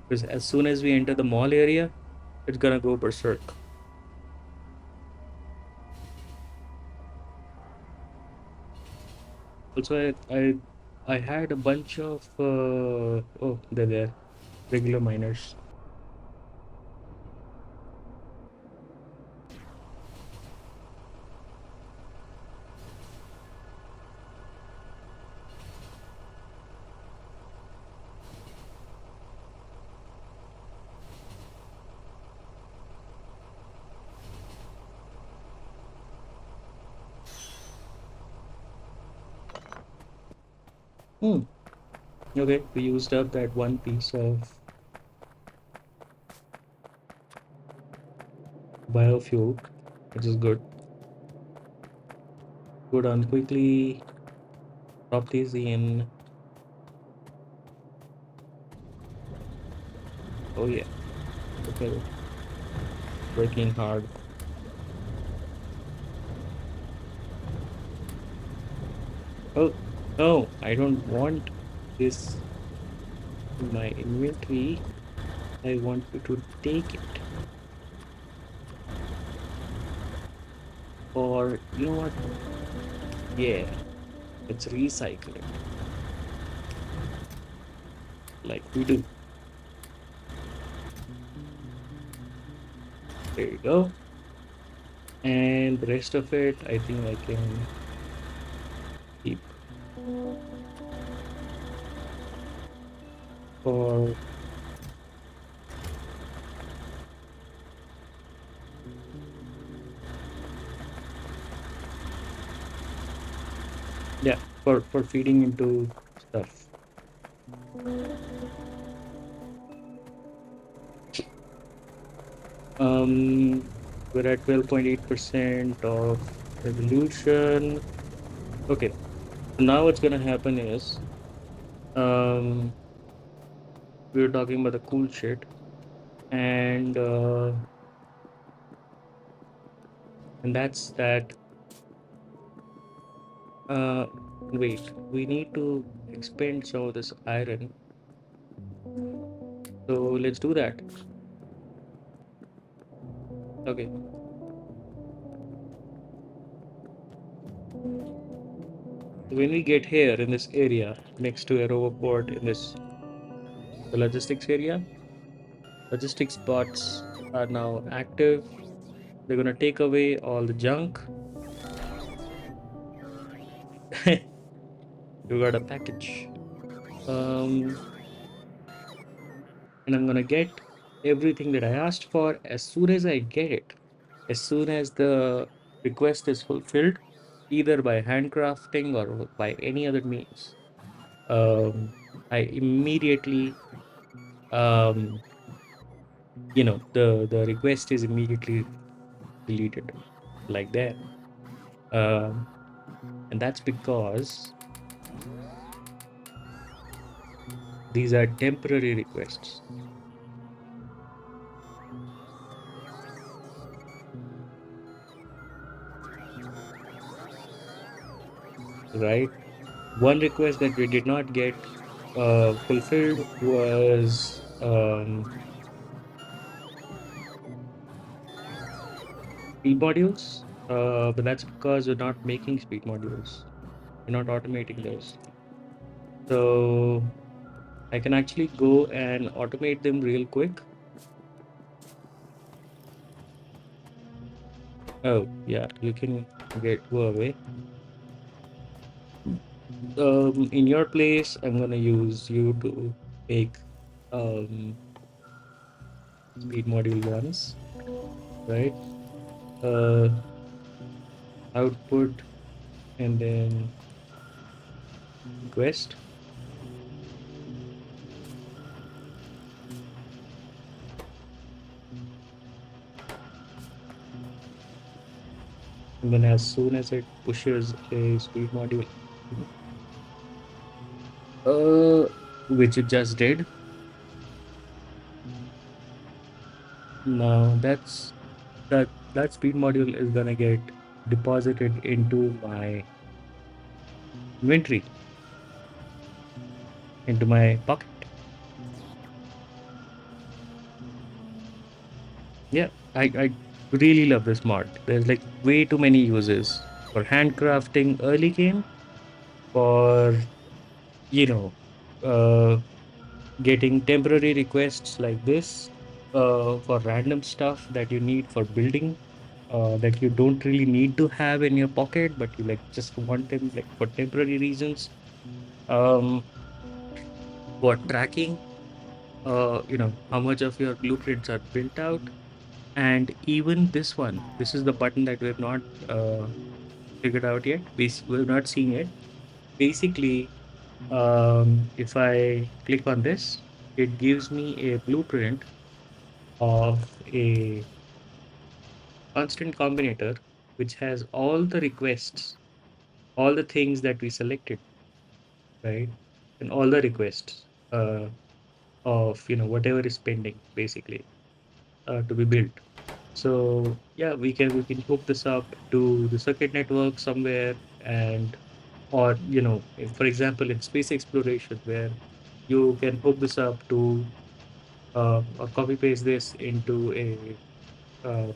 Because as soon as we enter the mall area, it's gonna go berserk. Also, I had a bunch of oh, they're there, regular miners. Hmm. Okay, we used up that one piece of biofuel, which is good. Go down quickly, drop these in. Oh yeah, okay, working hard. Oh, no, I don't want this in my inventory. I want you to take it. Or you know what? Yeah, let's recycle it like we do. There you go. And the rest of it, I think I can keep for, yeah, for feeding into stuff. Um, we're at 12.8% of evolution. Okay, so now what's gonna happen is, um, we were talking about the cool shit, and that's that. Uh, wait, we need to expand some of this iron. So let's do that. Okay, when we get here in this area next to a rover port in this the logistics area, logistics bots are now active. They're gonna take away all the junk. You got a package. Um, and I'm gonna get everything that I asked for as soon as I get it. As soon as the request is fulfilled, either by handcrafting or by any other means, um, I immediately, um, the request is immediately deleted, like that. Um, and that's because these are temporary requests, right? One request that we did not get fulfilled was speed modules, but that's because we're not making speed modules. We're not automating those. So I can actually go and automate them real quick. Oh, yeah, you can go away. In your place, I'm gonna use you to make um, speed module ones, right? Uh, output and then request. And then as soon as it pushes a speed module, uh, which it just did, now that speed module is gonna get deposited into my inventory, into my pocket. Yeah, I really love this mod. There's like way too many uses for handcrafting early game, for you know, uh, getting temporary requests like this, for random stuff that you need for building, that you don't really need to have in your pocket, but you like just want them like for temporary reasons. Um, for tracking, how much of your blueprints are built out, and even this one. This is the button that we have not figured out yet. We've not seen it. Basically, if I click on this, it gives me a blueprint of a constant combinator which has all the requests, all the things that we selected, right? And all the requests of whatever is pending basically to be built. So yeah, we can hook this up to the circuit network somewhere, and or if, for example, in space exploration where you can hook this up to or copy paste this into a um,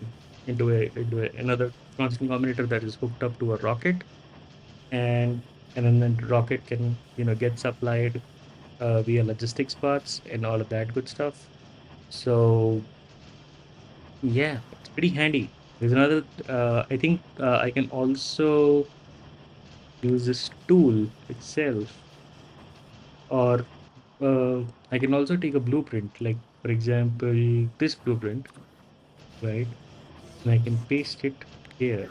another constant combinator that is hooked up to a rocket, and then the rocket can get supplied via logistics parts and all of that good stuff. So yeah, it's pretty handy. There's another. I think I can also use this tool itself, or I can also take a blueprint, like for example, this blueprint, right? And I can paste it here,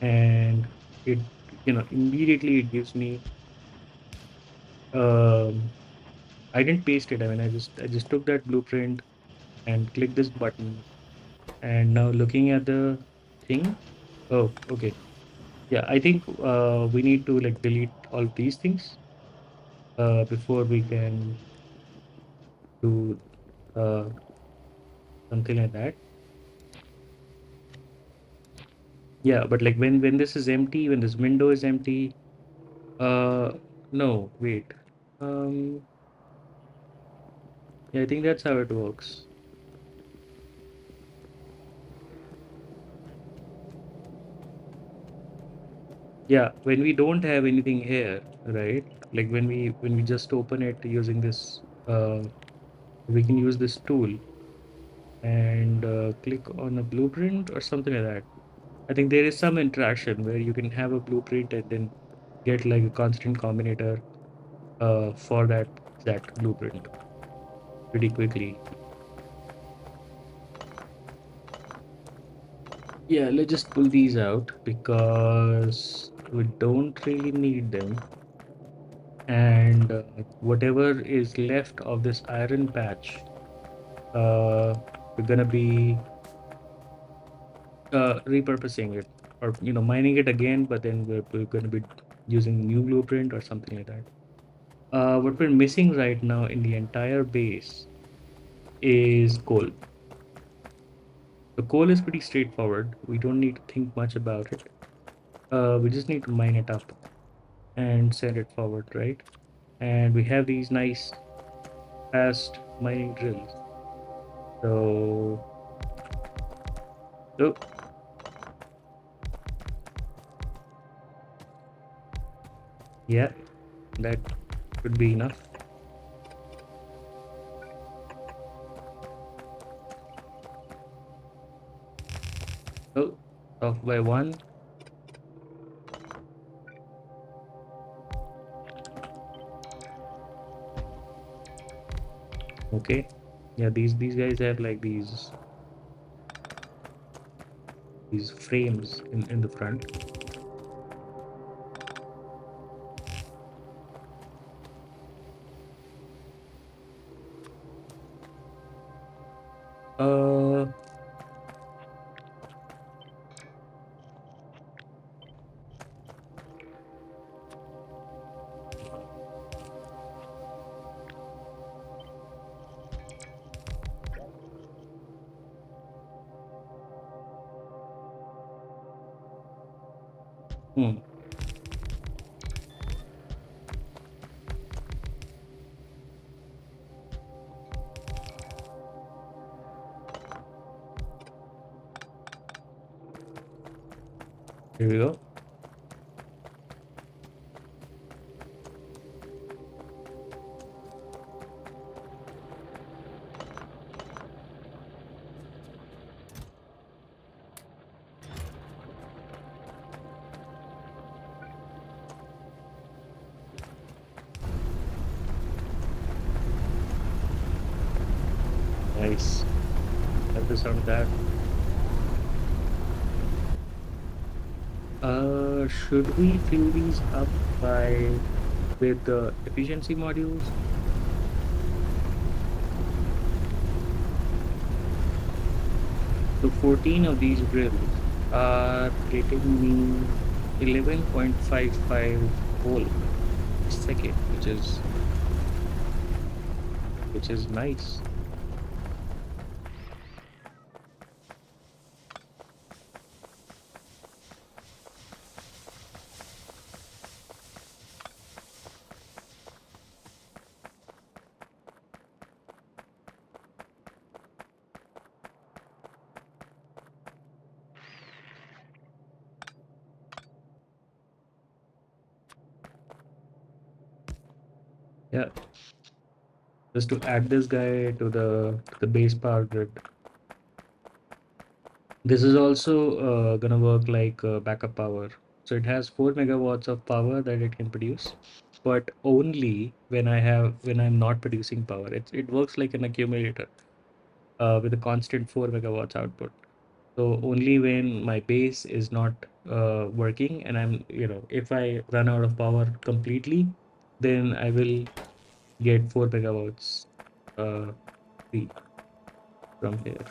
and it, immediately it gives me. Um, I didn't paste it. I mean, I just took that blueprint and clicked this button, and now looking at the thing. Oh, okay. Yeah, I think we need to like delete all of these things before we can do uh, something like that. Yeah, but like when this is empty, when this window is empty, uh, no, wait. Um, yeah, I think that's how it works. Yeah, when we don't have anything here, right? Like when we just open it using this, we can use this tool and click on a blueprint or something like that. I think there is some interaction where you can have a blueprint and then get like a constant combinator for that exact blueprint pretty quickly. Yeah, let's just pull these out because we don't really need them. And whatever is left of this iron patch, uh, we're gonna be repurposing it, or mining it again, but then we're gonna be using new blueprint or something like that. What we're missing right now in the entire base is coal. The coal is pretty straightforward. We don't need to think much about it. We just need to mine it up and send it forward, right? And we have these nice fast mining drills. So, oh, yeah, that should be enough. Oh, off by one. Okay. Yeah, these guys have like these frames in the front. Uh, hmm, here we go. Nice. Love the sound of that. Should we fill these up by with the efficiency modules? So 14 of these drills are getting me 11.55 coal per second, which is nice. Yeah, just to add this guy to the base power grid. This is also gonna work like backup power. So it has 4 megawatts of power that it can produce, but only when I'm not producing power. It works like an accumulator with a constant 4 megawatts output. So only when my base is not working and if I run out of power completely, then I will get 4 megawatts uh, free from here.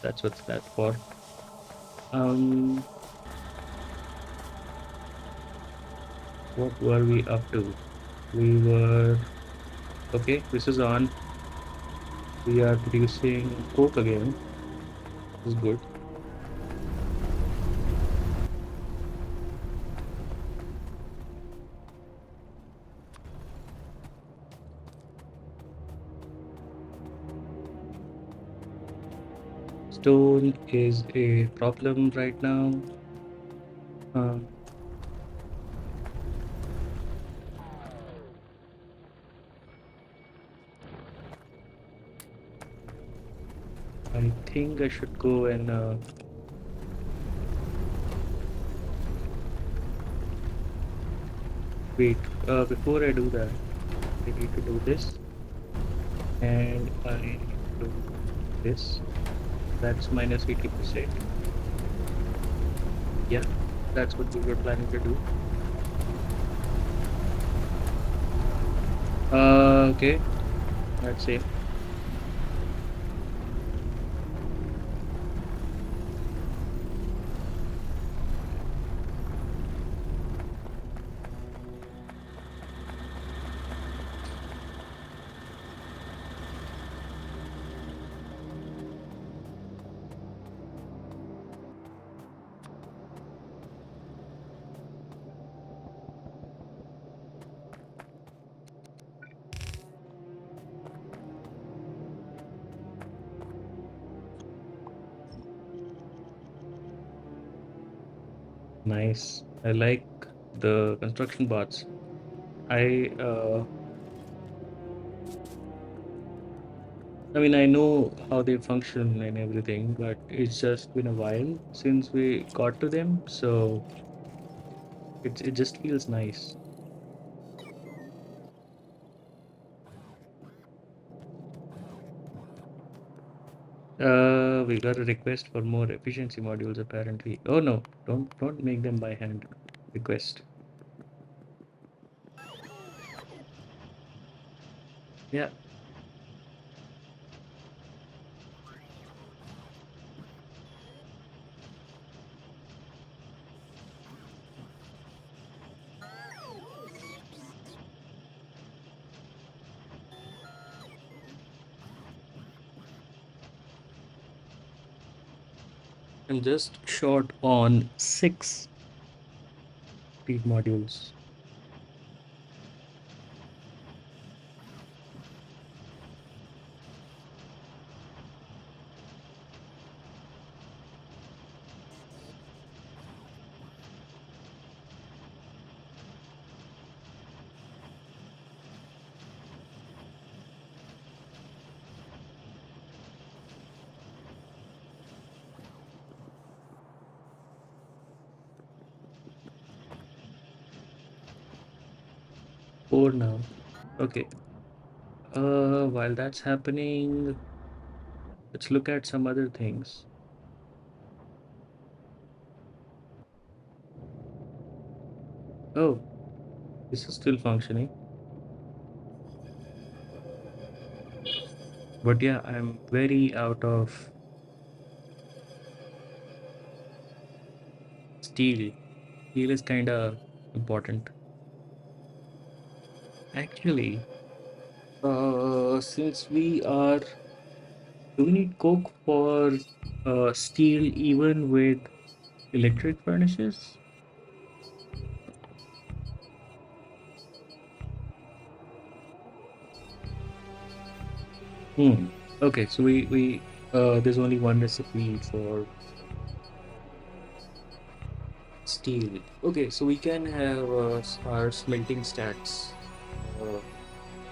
That's what's that for. Um, what were we up to? We were okay. This is on. We are producing coke again. This is good. Stone is a problem right now. Um, I think I should go and wait. Before I do that, I need to do this, and I need to do this. That's minus 80%. Yeah, that's what we were planning to do. Okay, that's it. Nice. I like the construction bots. I I mean I know how they function and everything, but it's just been a while since we got to them, so it just feels nice. We got a request for more efficiency modules apparently. Oh no, don't make them by hand. Request. Yeah, I'm just short on 6 speed modules. 4 now. Okay. While that's happening, let's look at some other things. Oh, this is still functioning. But yeah, I'm very out of steel. Steel is kind of important. Actually, since we are, do we need coke for steel even with electric furnaces? Hmm. Okay, so there's only one recipe for steel. Okay, so we can have our smelting stacks, uh,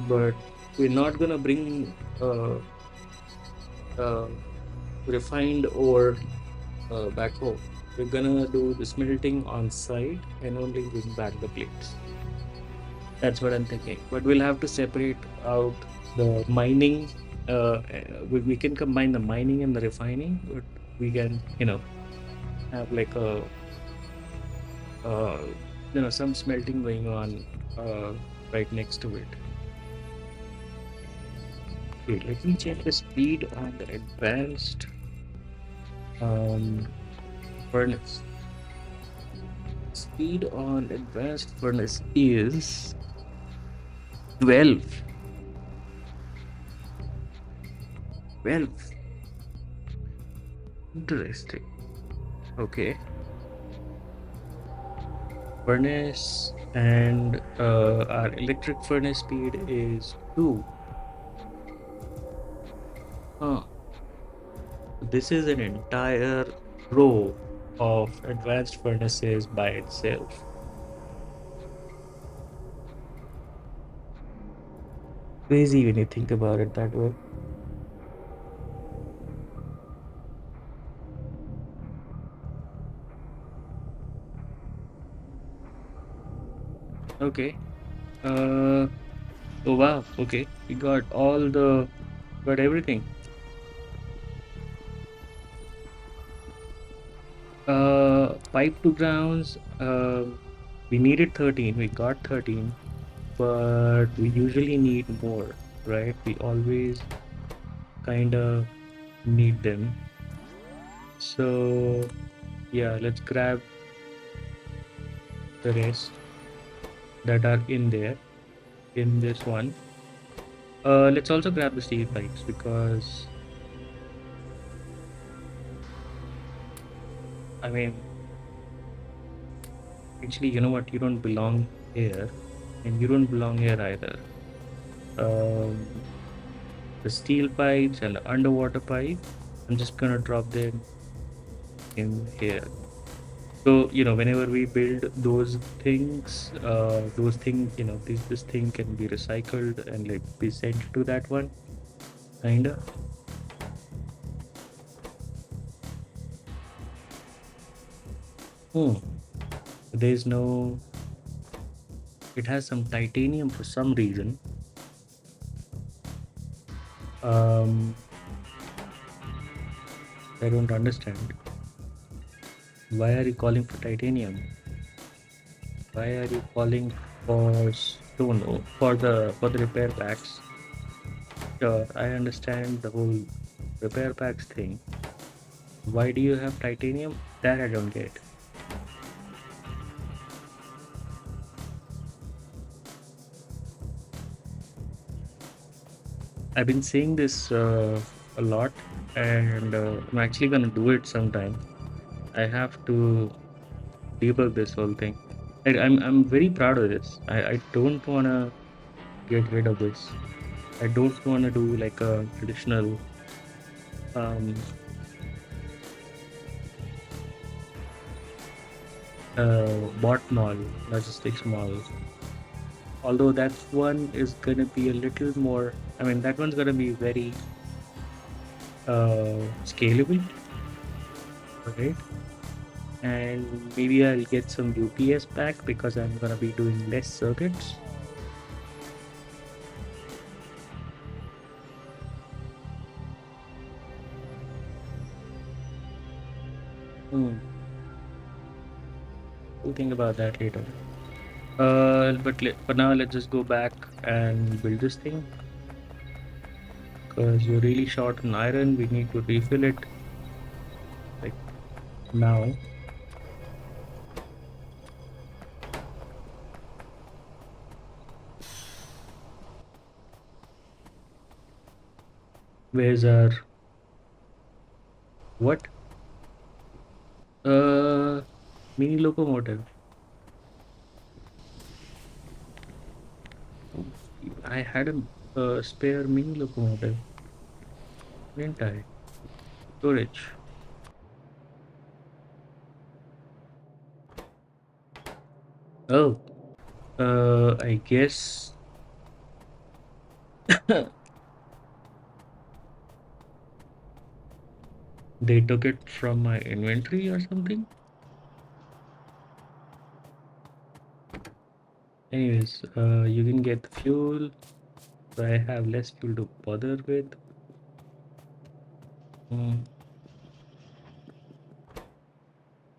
but we're not gonna bring uh, refined ore back home. We're gonna do the smelting on site and only bring back the plates. That's what I'm thinking. But we'll have to separate out the mining. We can combine the mining and the refining, but we can, have like uh, some smelting going on right next to it. Okay, let me check the speed on the advanced um, furnace. Speed on advanced furnace is 12. 12. Interesting. Okay. Furnace and our electric furnace speed is 2. Huh. This is an entire row of advanced furnaces by itself. Crazy when you think about it that way. Okay. Uh, oh wow. Okay. We got everything. Pipe to grounds. We needed 13. We got 13, but we usually need more, right? We always kind of need them. So yeah, let's grab the rest that are in there in this one. Let's also grab the steel pipes because I mean, actually, you know what? You don't belong here, and you don't belong here either. Um, the steel pipes and the underwater pipe, I'm just gonna drop them in here. So, whenever we build those things, this thing can be recycled and like be sent to that one, kinda. Hmm. There's no, it has some titanium for some reason. Um, I don't understand. Why are you calling for titanium? Why are you calling for stone for the repair packs? Sure, I understand the whole repair packs thing. Why do you have titanium? That I don't get. I've been saying this a lot, and I'm actually gonna do it sometime. I have to debug this whole thing. I'm very proud of this. I don't wanna get rid of this. I don't wanna do like a traditional um, bot mall, logistics mall. Although that one is gonna be a little more. I mean, that one's gonna be very scalable, right? And maybe I'll get some UPS back because I'm gonna be doing less circuits. Hmm. We'll think about that later. But for now, let's just go back and build this thing because you're really short on iron. We need to refill it like now. Where's our what? Uh, Mini locomotive. I had a spare mini locomotive, didn't I? Storage. Oh, I guess they took it from my inventory or something. Anyways, you can get the fuel. So I have less fuel to bother with. Mm,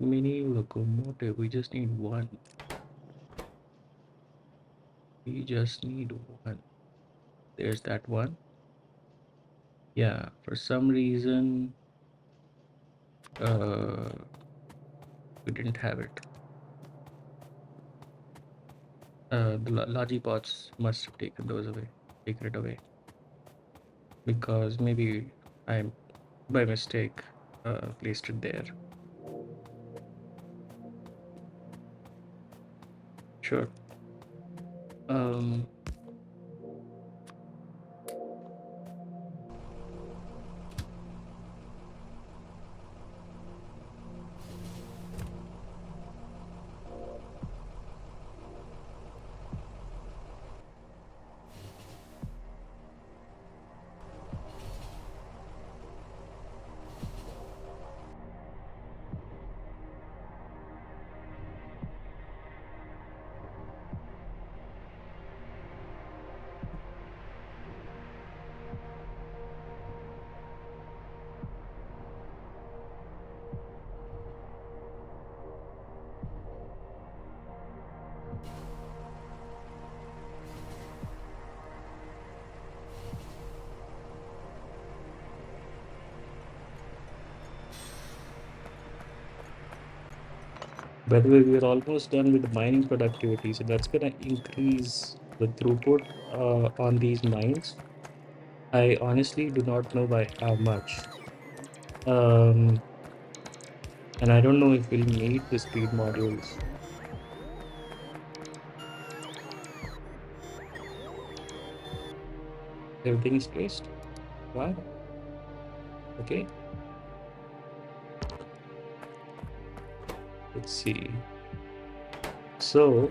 mini locomotive. We just need one. We just need one. There's that one. Yeah, for some reason, uh, we didn't have it. The Logipods must have taken those away, taken it away, because maybe I, by mistake, placed it there. Sure. Um, by the way, we're almost done with the mining productivity, so that's gonna increase the throughput on these mines. I honestly do not know by how much. Um, and I don't know if we'll need the speed modules. Everything is placed. Wow. Okay. Let's see. So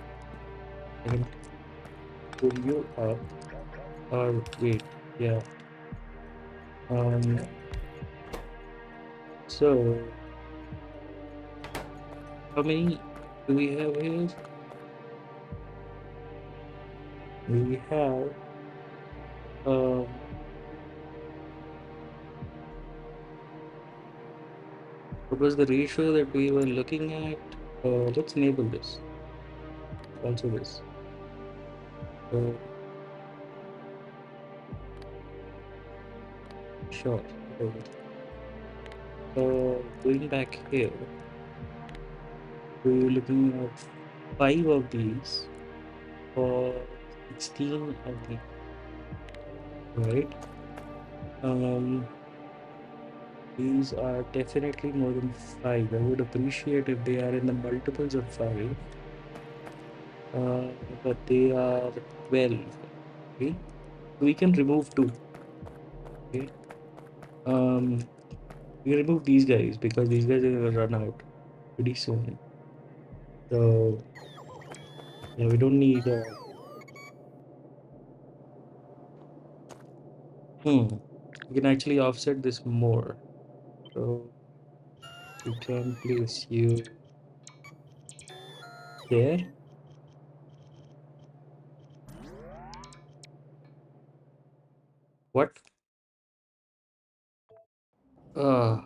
I can pull you up. Or wait. Yeah. Um. So how many do we have here? We have um. What was the ratio that we were looking at? Let's enable this. Also this. Uh, sure. Whatever. Going back here, we're looking at 5 of these for 16 of the right. Um, these are definitely more than 5. I would appreciate if they are in the multiples of 5, uh, but they are 12. Okay, we can remove 2. Okay, um, we remove these guys because these guys are gonna run out pretty soon. So yeah, we don't need. We can actually offset this more. So we can place you there. What? Uh,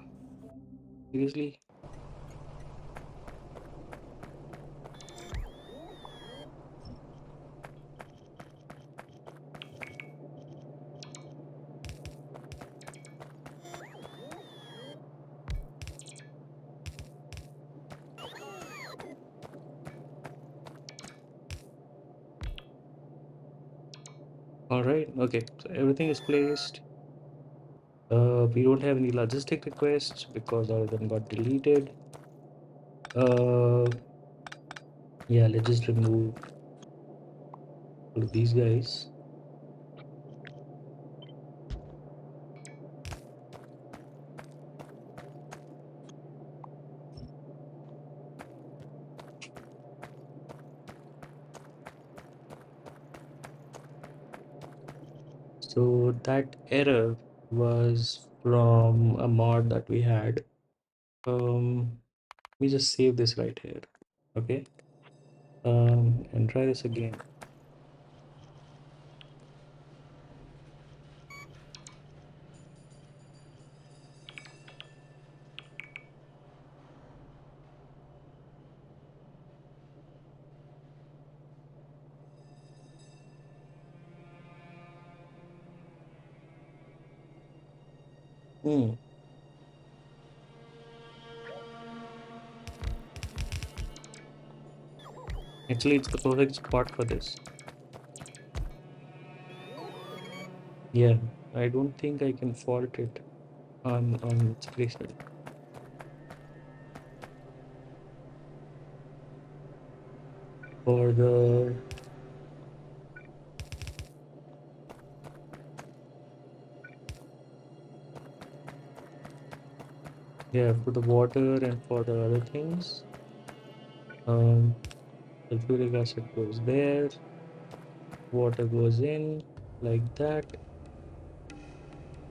seriously? All right. Okay. So everything is placed. We don't have any logistic requests because all of them got deleted. Uh, yeah, let's just remove all of these guys. So that error was from a mod that we had. Let me just save this right here. Okay. And try this again. Hmm. Actually, it's the perfect spot for this. Yeah, I don't think I can fault it on its placement. For the Yeah, for the water and for the other things, um, sulfuric acid goes there, water goes in like that,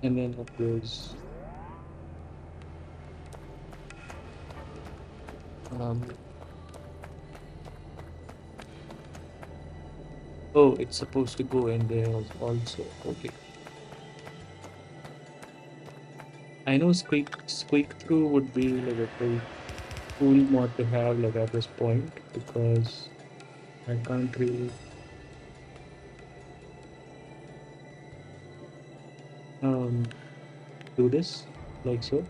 and then it goes. Um, oh, it's supposed to go in there also. Okay, I know squeak through would be like a very cool mod to have like at this point because I can't really um do this like so,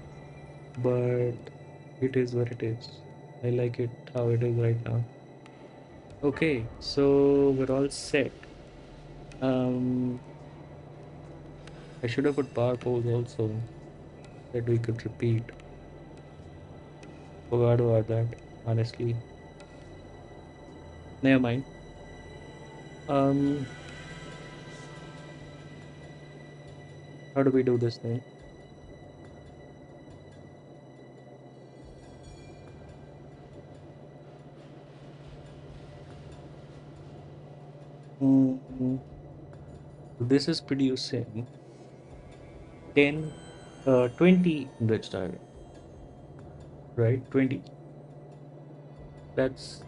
but it is what it is. I like it how it is right now. Okay, so we're all set. Um, I should have put power poles also that we could repeat. Forgot about that, honestly. Never mind. Um, how do we do this thing? Mm, this is producing 10, 20 enriched iron, right? 20. That's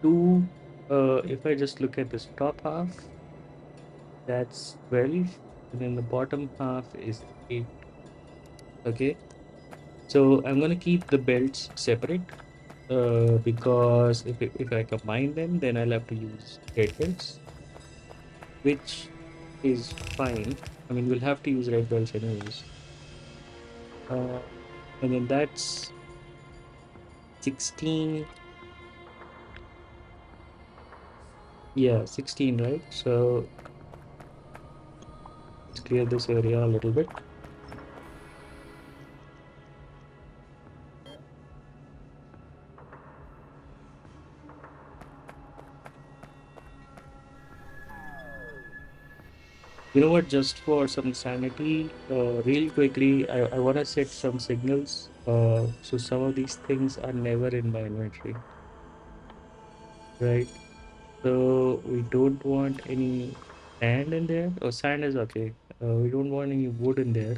two. If I just look at this top half, that's 12, and then the bottom half is 8. Okay, so I'm gonna keep the belts separate because if I combine them, then I'll have to use red belts, which is fine. I mean, we'll have to use red belts anyways. Uh, and then that's 16. Yeah, 16, right? So let's clear this area a little bit. You know what? Just for some sanity, real quickly, I want to set some signals. So some of these things are never in my inventory, right? So we don't want any sand in there. Oh, sand is okay. We don't want any wood in there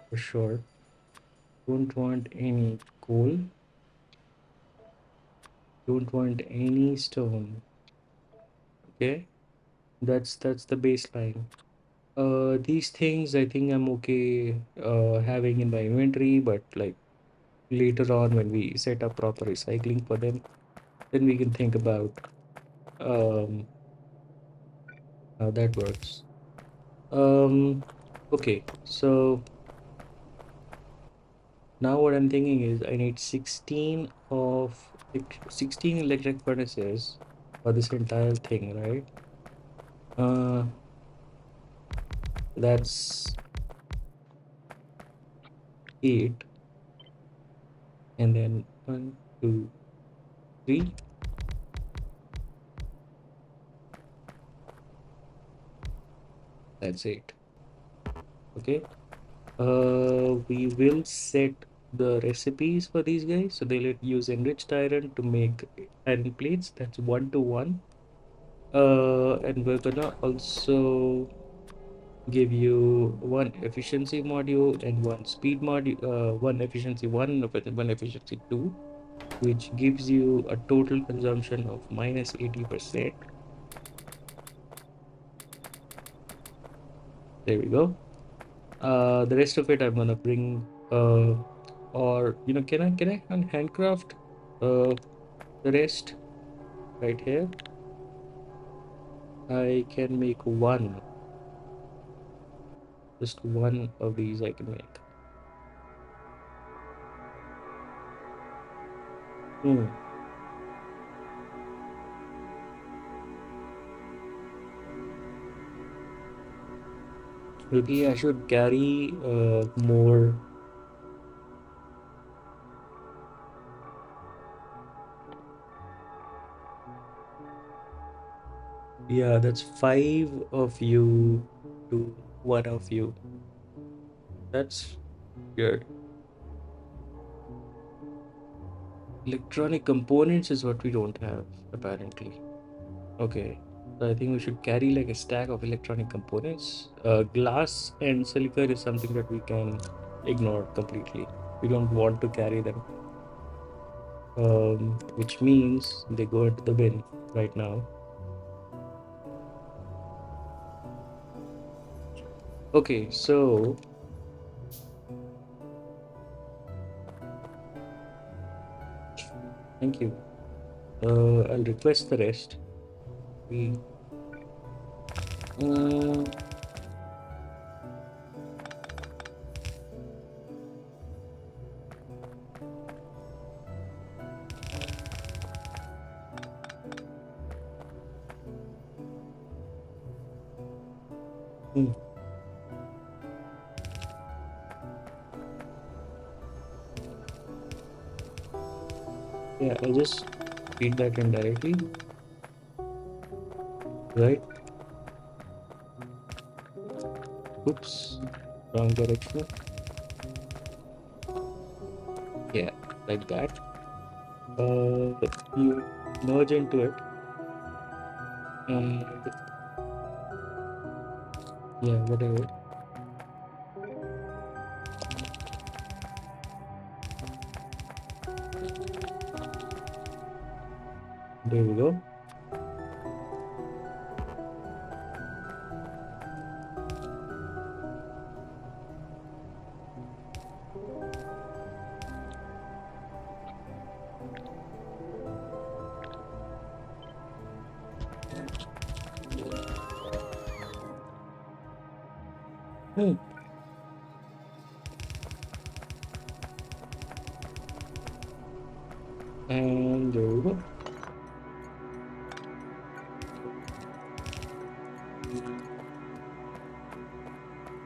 for sure. Don't want any coal. Don't want any stone. Okay, that's the baseline. These things I think I'm okay having in my inventory, but like later on when we set up proper recycling for them, then we can think about um how that works. Um, okay, so now what I'm thinking is I need 16 electric furnaces for this entire thing, right? Uh, that's 8, and then one, two, three. That's 8. Okay. We will set the recipes for these guys, so they'll use enriched iron to make iron plates. That's 1 to 1. And we're gonna also give you one efficiency module and one speed module, one efficiency one, one efficiency two, which gives you a total consumption of minus 80%. There we go. The rest of it I'm gonna bring, or can I handcraft the rest right here? I can make one, just one of these I can make. Hmm. Maybe I should carry more. Yeah, that's five of you to one of you. That's good. Electronic components is what we don't have, apparently. Okay. So I think we should carry like a stack of electronic components. Glass and silicon is something that we can ignore completely. We don't want to carry them. Which means they go into the bin right now. Okay, so thank you. I'll request the rest. We, mm, mm, yeah, I'll just feed that in directly, right? Oops, wrong direction. Yeah, like that. You merge into it, and yeah, whatever. There we go. Hmm. And there we go.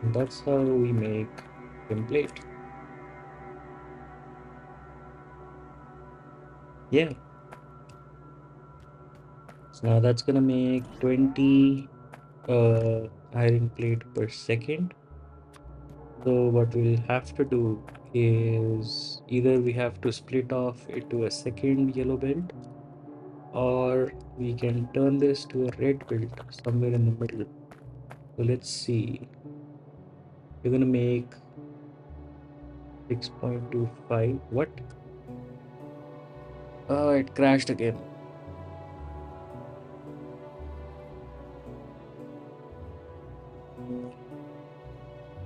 And that's how we make template. Yeah. So now that's gonna make 20 iron plate per second. So what we'll have to do is either we have to split off into a second yellow belt, or we can turn this to a red belt somewhere in the middle. So let's see. We're gonna make 6.25. What? Oh, it crashed again.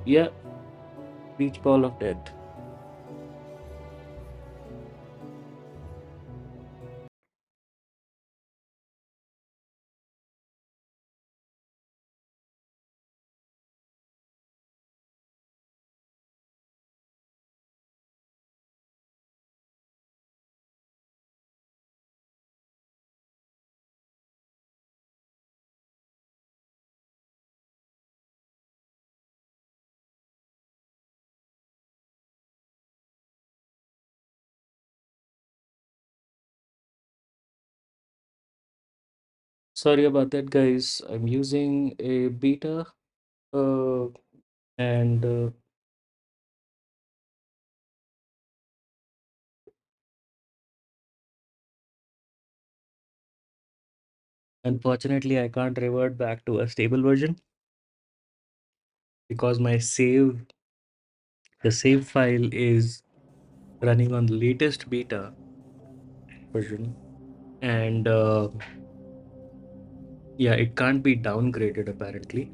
Yeah, beach ball of death. Sorry about that, guys. I'm using a beta, uh, and unfortunately, I can't revert back to a stable version. because the save file is running on the latest beta version, and yeah, it can't be downgraded apparently.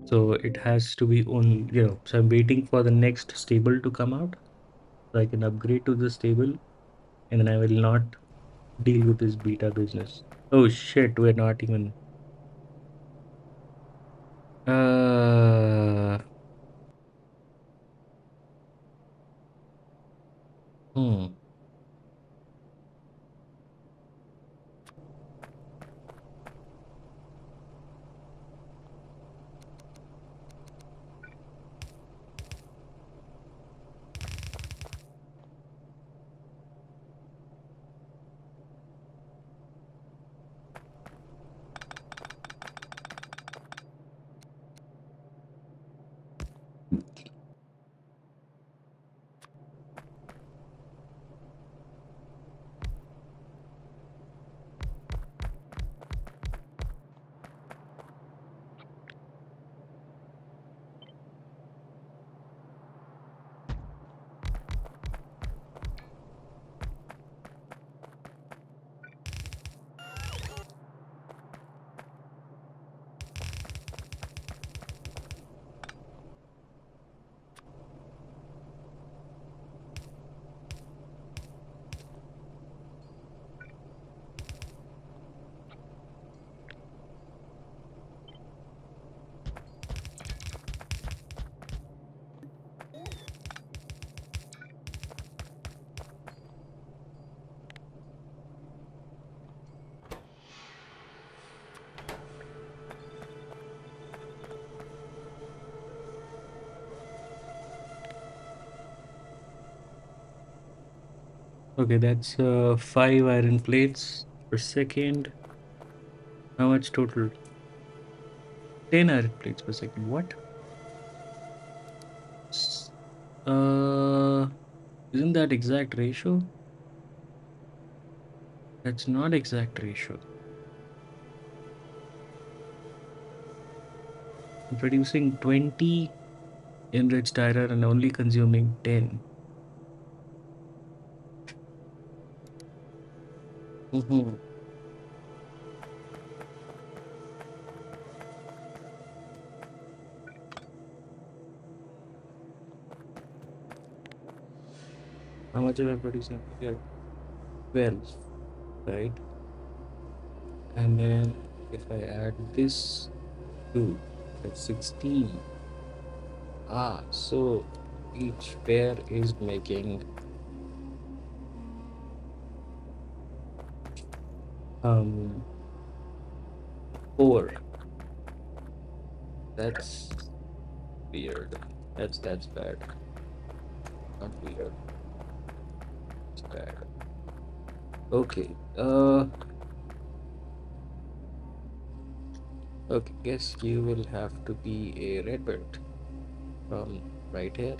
So it has to be on, so I'm waiting for the next stable to come out so I can upgrade to the stable, and then I will not deal with this beta business. Oh shit, we're not even. Uh, hmm. Okay, that's 5 iron plates per second. How much total? 10 iron plates per second. What? S- Uh, isn't that exact ratio? That's not exact ratio. I'm producing 20 enriched iron and only consuming 10. Mm-hmm. How much am I producing? Yeah, 12, right? And then if I add this to, that's 16. So each pair is making um 4. That's weird. That's bad. Not weird. It's bad. Okay. Okay. Guess you will have to be a red belt from right here.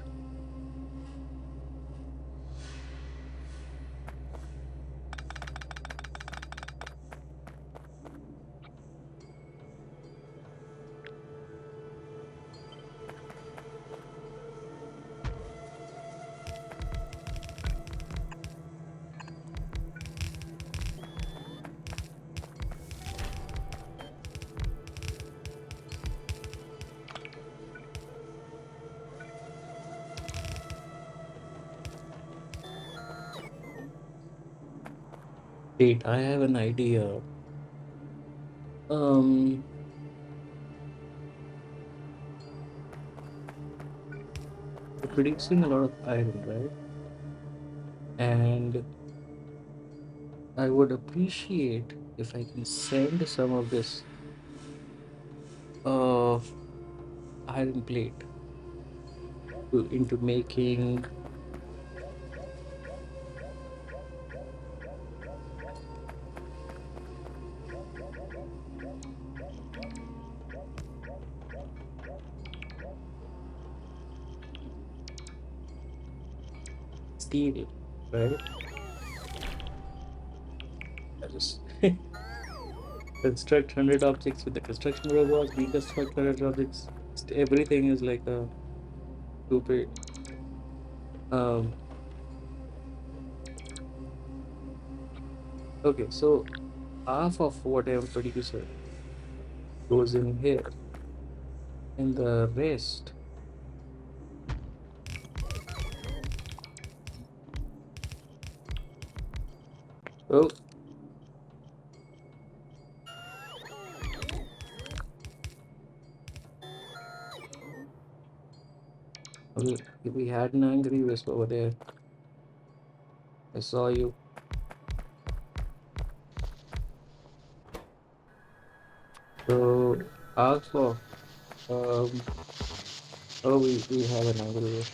Wait, I have an idea. Um, we're producing a lot of iron, right? And I would appreciate if I can send some of this uh iron plate into making steel, right? I just Construct 100 objects with the construction robot, deconstruct 100 objects. Everything is like a stupid. Um, okay, so half of what I am producing goes in here, and the rest. Oh, okay. We had an angry wisp over there. I saw you. So half of um. Oh, we have an angry wisp.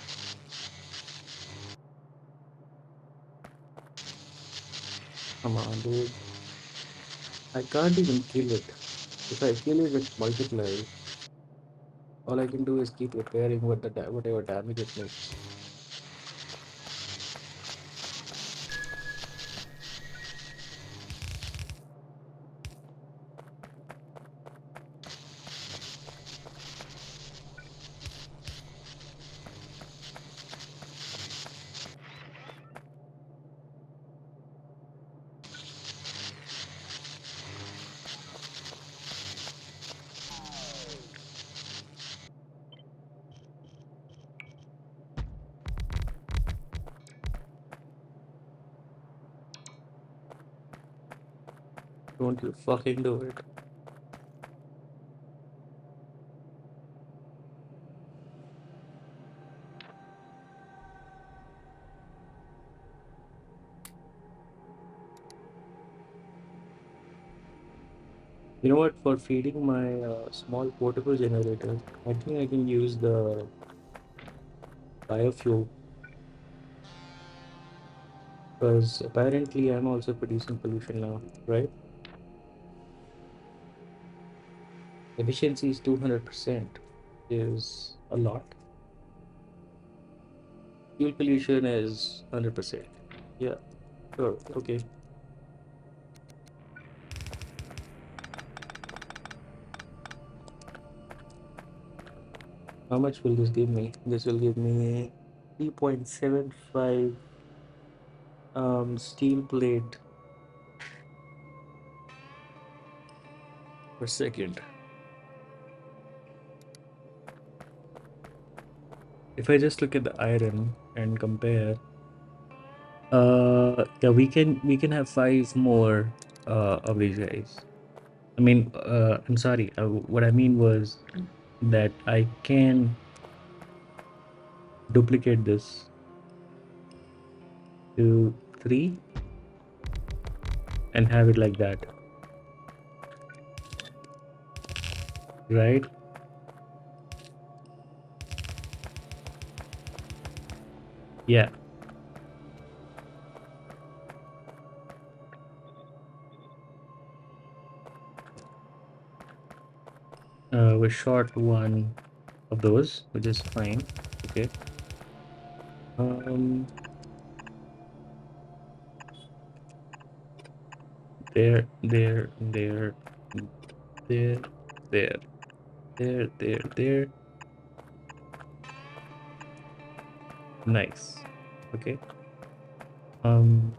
Come on, dude. I can't even kill it. If I kill it, it multiplies. All I can do is keep repairing whatever damage it makes. Don't you fucking do it. You know what? For feeding my small portable generator, I think I can use the biofuel because apparently I'm also producing pollution now, right? Efficiency is 200%, is a lot. Fuel pollution is 100%. Yeah, sure. Okay. How much will this give me? This will give me 3.75 steel plate per second. If I just look at the iron and compare, yeah, we can have five more of these guys. I mean, I'm sorry. What I mean was that I can duplicate this to three and have it like that, right? Yeah. We're short one of those, which is fine. Okay. Um, there, there, there, there, there, there. Nice. Okay. Um.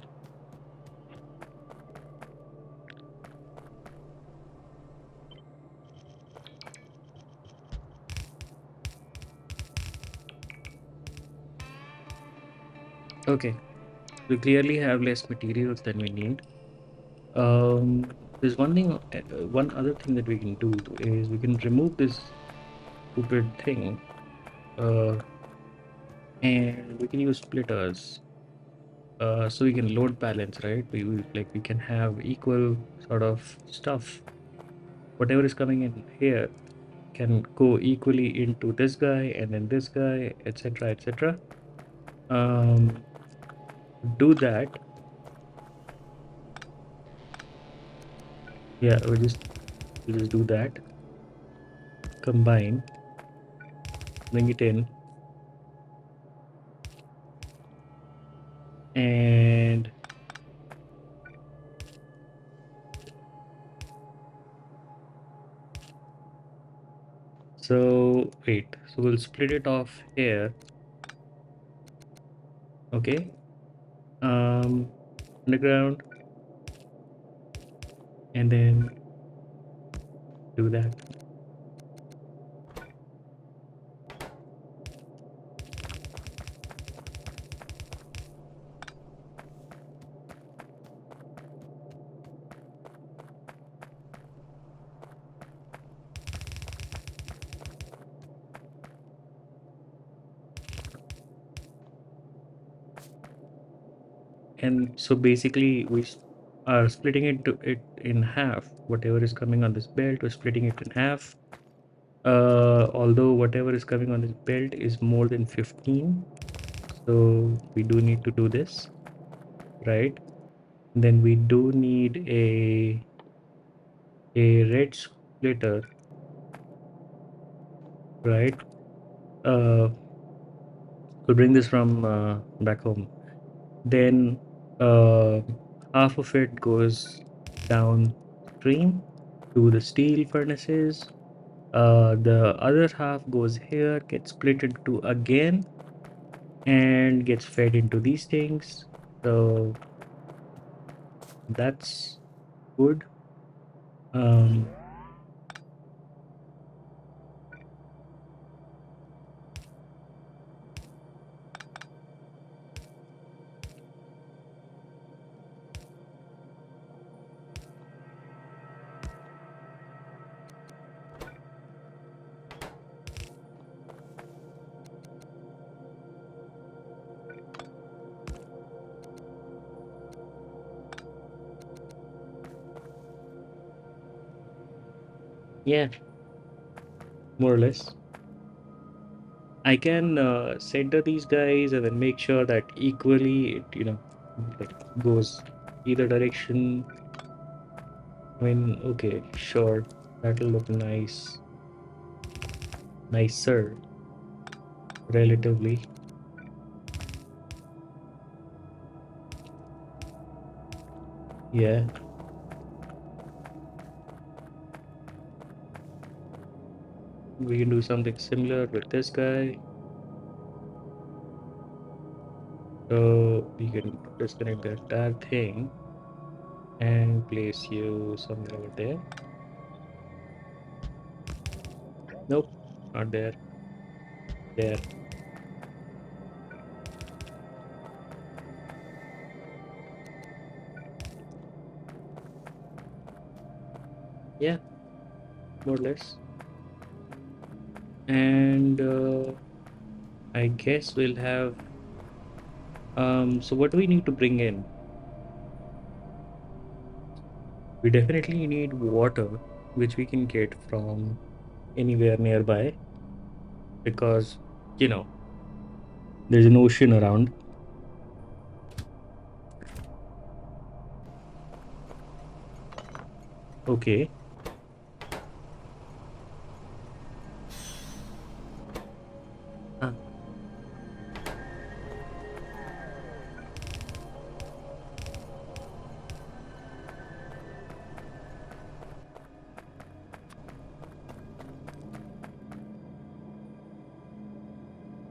Okay. We clearly have less materials than we need. There's one other thing that we can do is we can remove this stupid thing, uh, and we can use splitters. So we can load balance, right? We can have equal sort of stuff. Whatever is coming in here can go equally into this guy and then this guy, etc., etc. Um, do that. Yeah, we'll just do that. Combine, bring it in, and So wait, so we'll split it off here. Okay. Underground, and then do that. And so basically are splitting it in half. Whatever is coming on this belt, we're splitting it in half. Although whatever is coming on this belt is more than 15, so we do need to do this, right? Then we do need a red splitter, right? Uh, we'll bring this from back home. Then uh, half of it goes downstream to the steel furnaces. The other half goes here, gets split into again, and gets fed into these things. So that's good. Um, yeah, more or less. I can center these guys and then make sure that equally it, like goes either direction. I mean, okay, sure, that'll look nice, nicer, relatively. Yeah, we can do something similar with this guy. So we can disconnect the entire thing and place you somewhere over there. Nope, not there. There. Yeah, more or less. And I guess we'll have. So what do we need to bring in? We definitely need water, which we can get from anywhere nearby because, you know, there's an ocean around. Okay. Ah.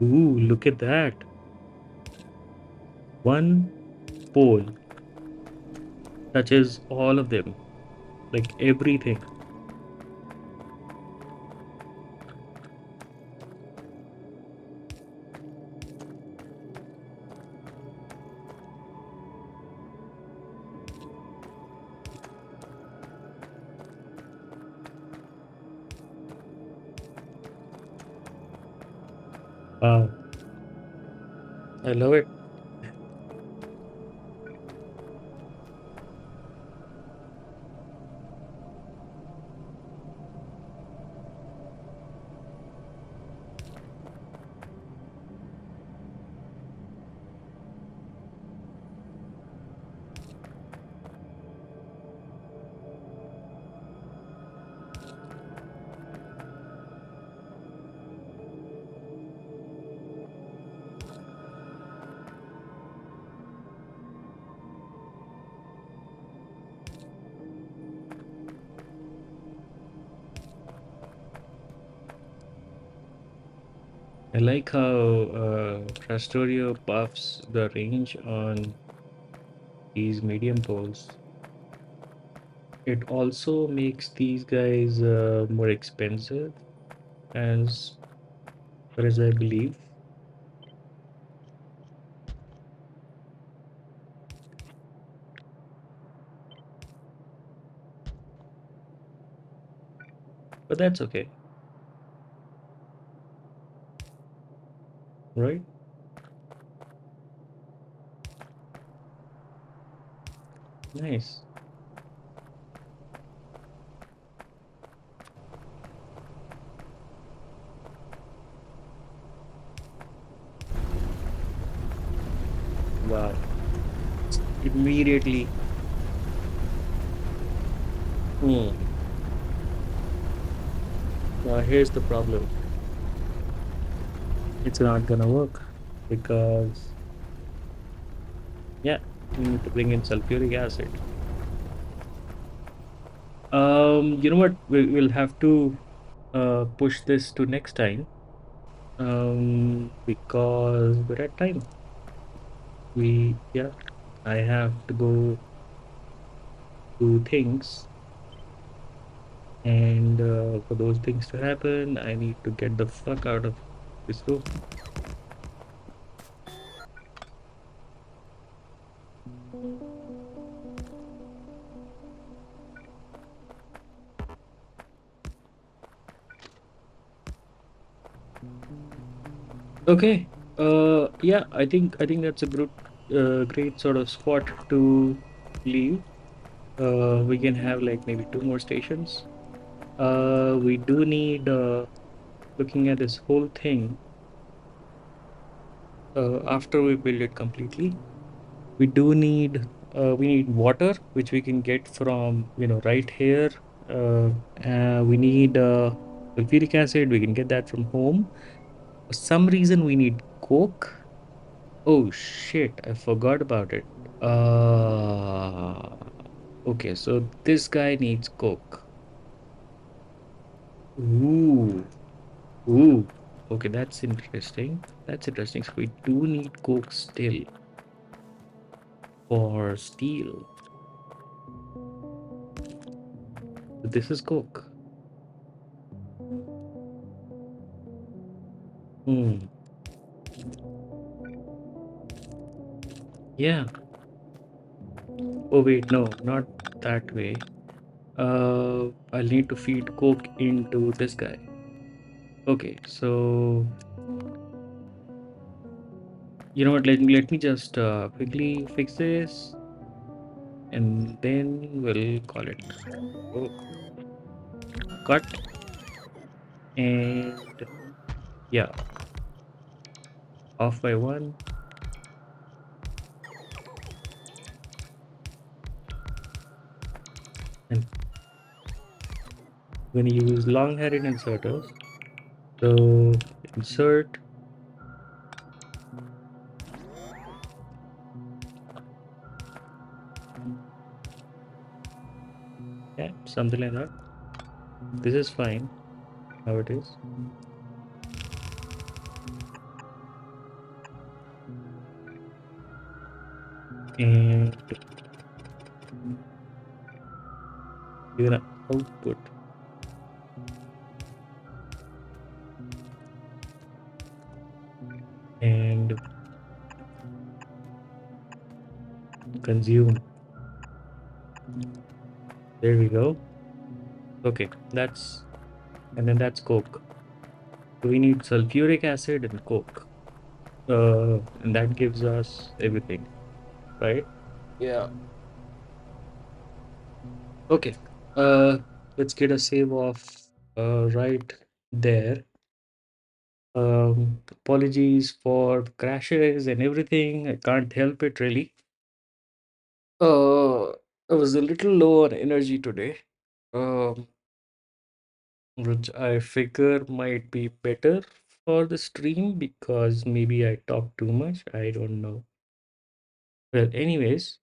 Ooh, look at that. One pole touches all of them, like everything. Wow, I love it. I like how Trastorio buffs the range on these medium poles. It also makes these guys more expensive, as far as I believe. But that's okay, right? Nice. Wow. Immediately. Hmm. Now here's the problem. It's not gonna work because, yeah, we need to bring in sulfuric acid. You know what? We'll have to push this to next time. Because we're at time. Yeah, I have to go do things, and for those things to happen, I need to get the fuck out of this room. Okay. Yeah, I think that's a great sort of spot to leave. We can have like maybe two more stations. We do need looking at this whole thing after we build it completely. We do need we need water, which we can get from right here. Uh, we need sulfuric acid. We can get that from home. For some reason, we need coke. Oh shit! I forgot about it. Uh, okay, so this guy needs coke. Ooh, ooh. Okay, that's interesting. That's interesting. So we do need coke still for steel. This is coke. Hmm. Yeah. Oh wait, no, not that way. I'll need to feed coke into this guy. Okay, so you know what? Let me just quickly fix this, and then we'll call it. Oh, cut, and yeah, off by one. And we're gonna use long-headed inserters. So insert, yeah, something like that. This is fine how it is, and we're gonna output, and consume. There we go. Okay, and then that's coke. So we need sulfuric acid and coke. And that gives us everything, right? Yeah. Okay. Uh, let's get a save off right there. Apologies for the crashes and everything. I can't help it really. Uh, I was a little low on energy today. Um, which I figure might be better for the stream because maybe I talk too much. I don't know. Well, anyways,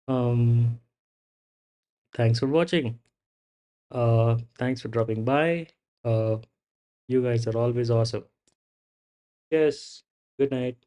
um, thanks for watching. Thanks for dropping by. Uh, you guys are always awesome. Cheers. Good night.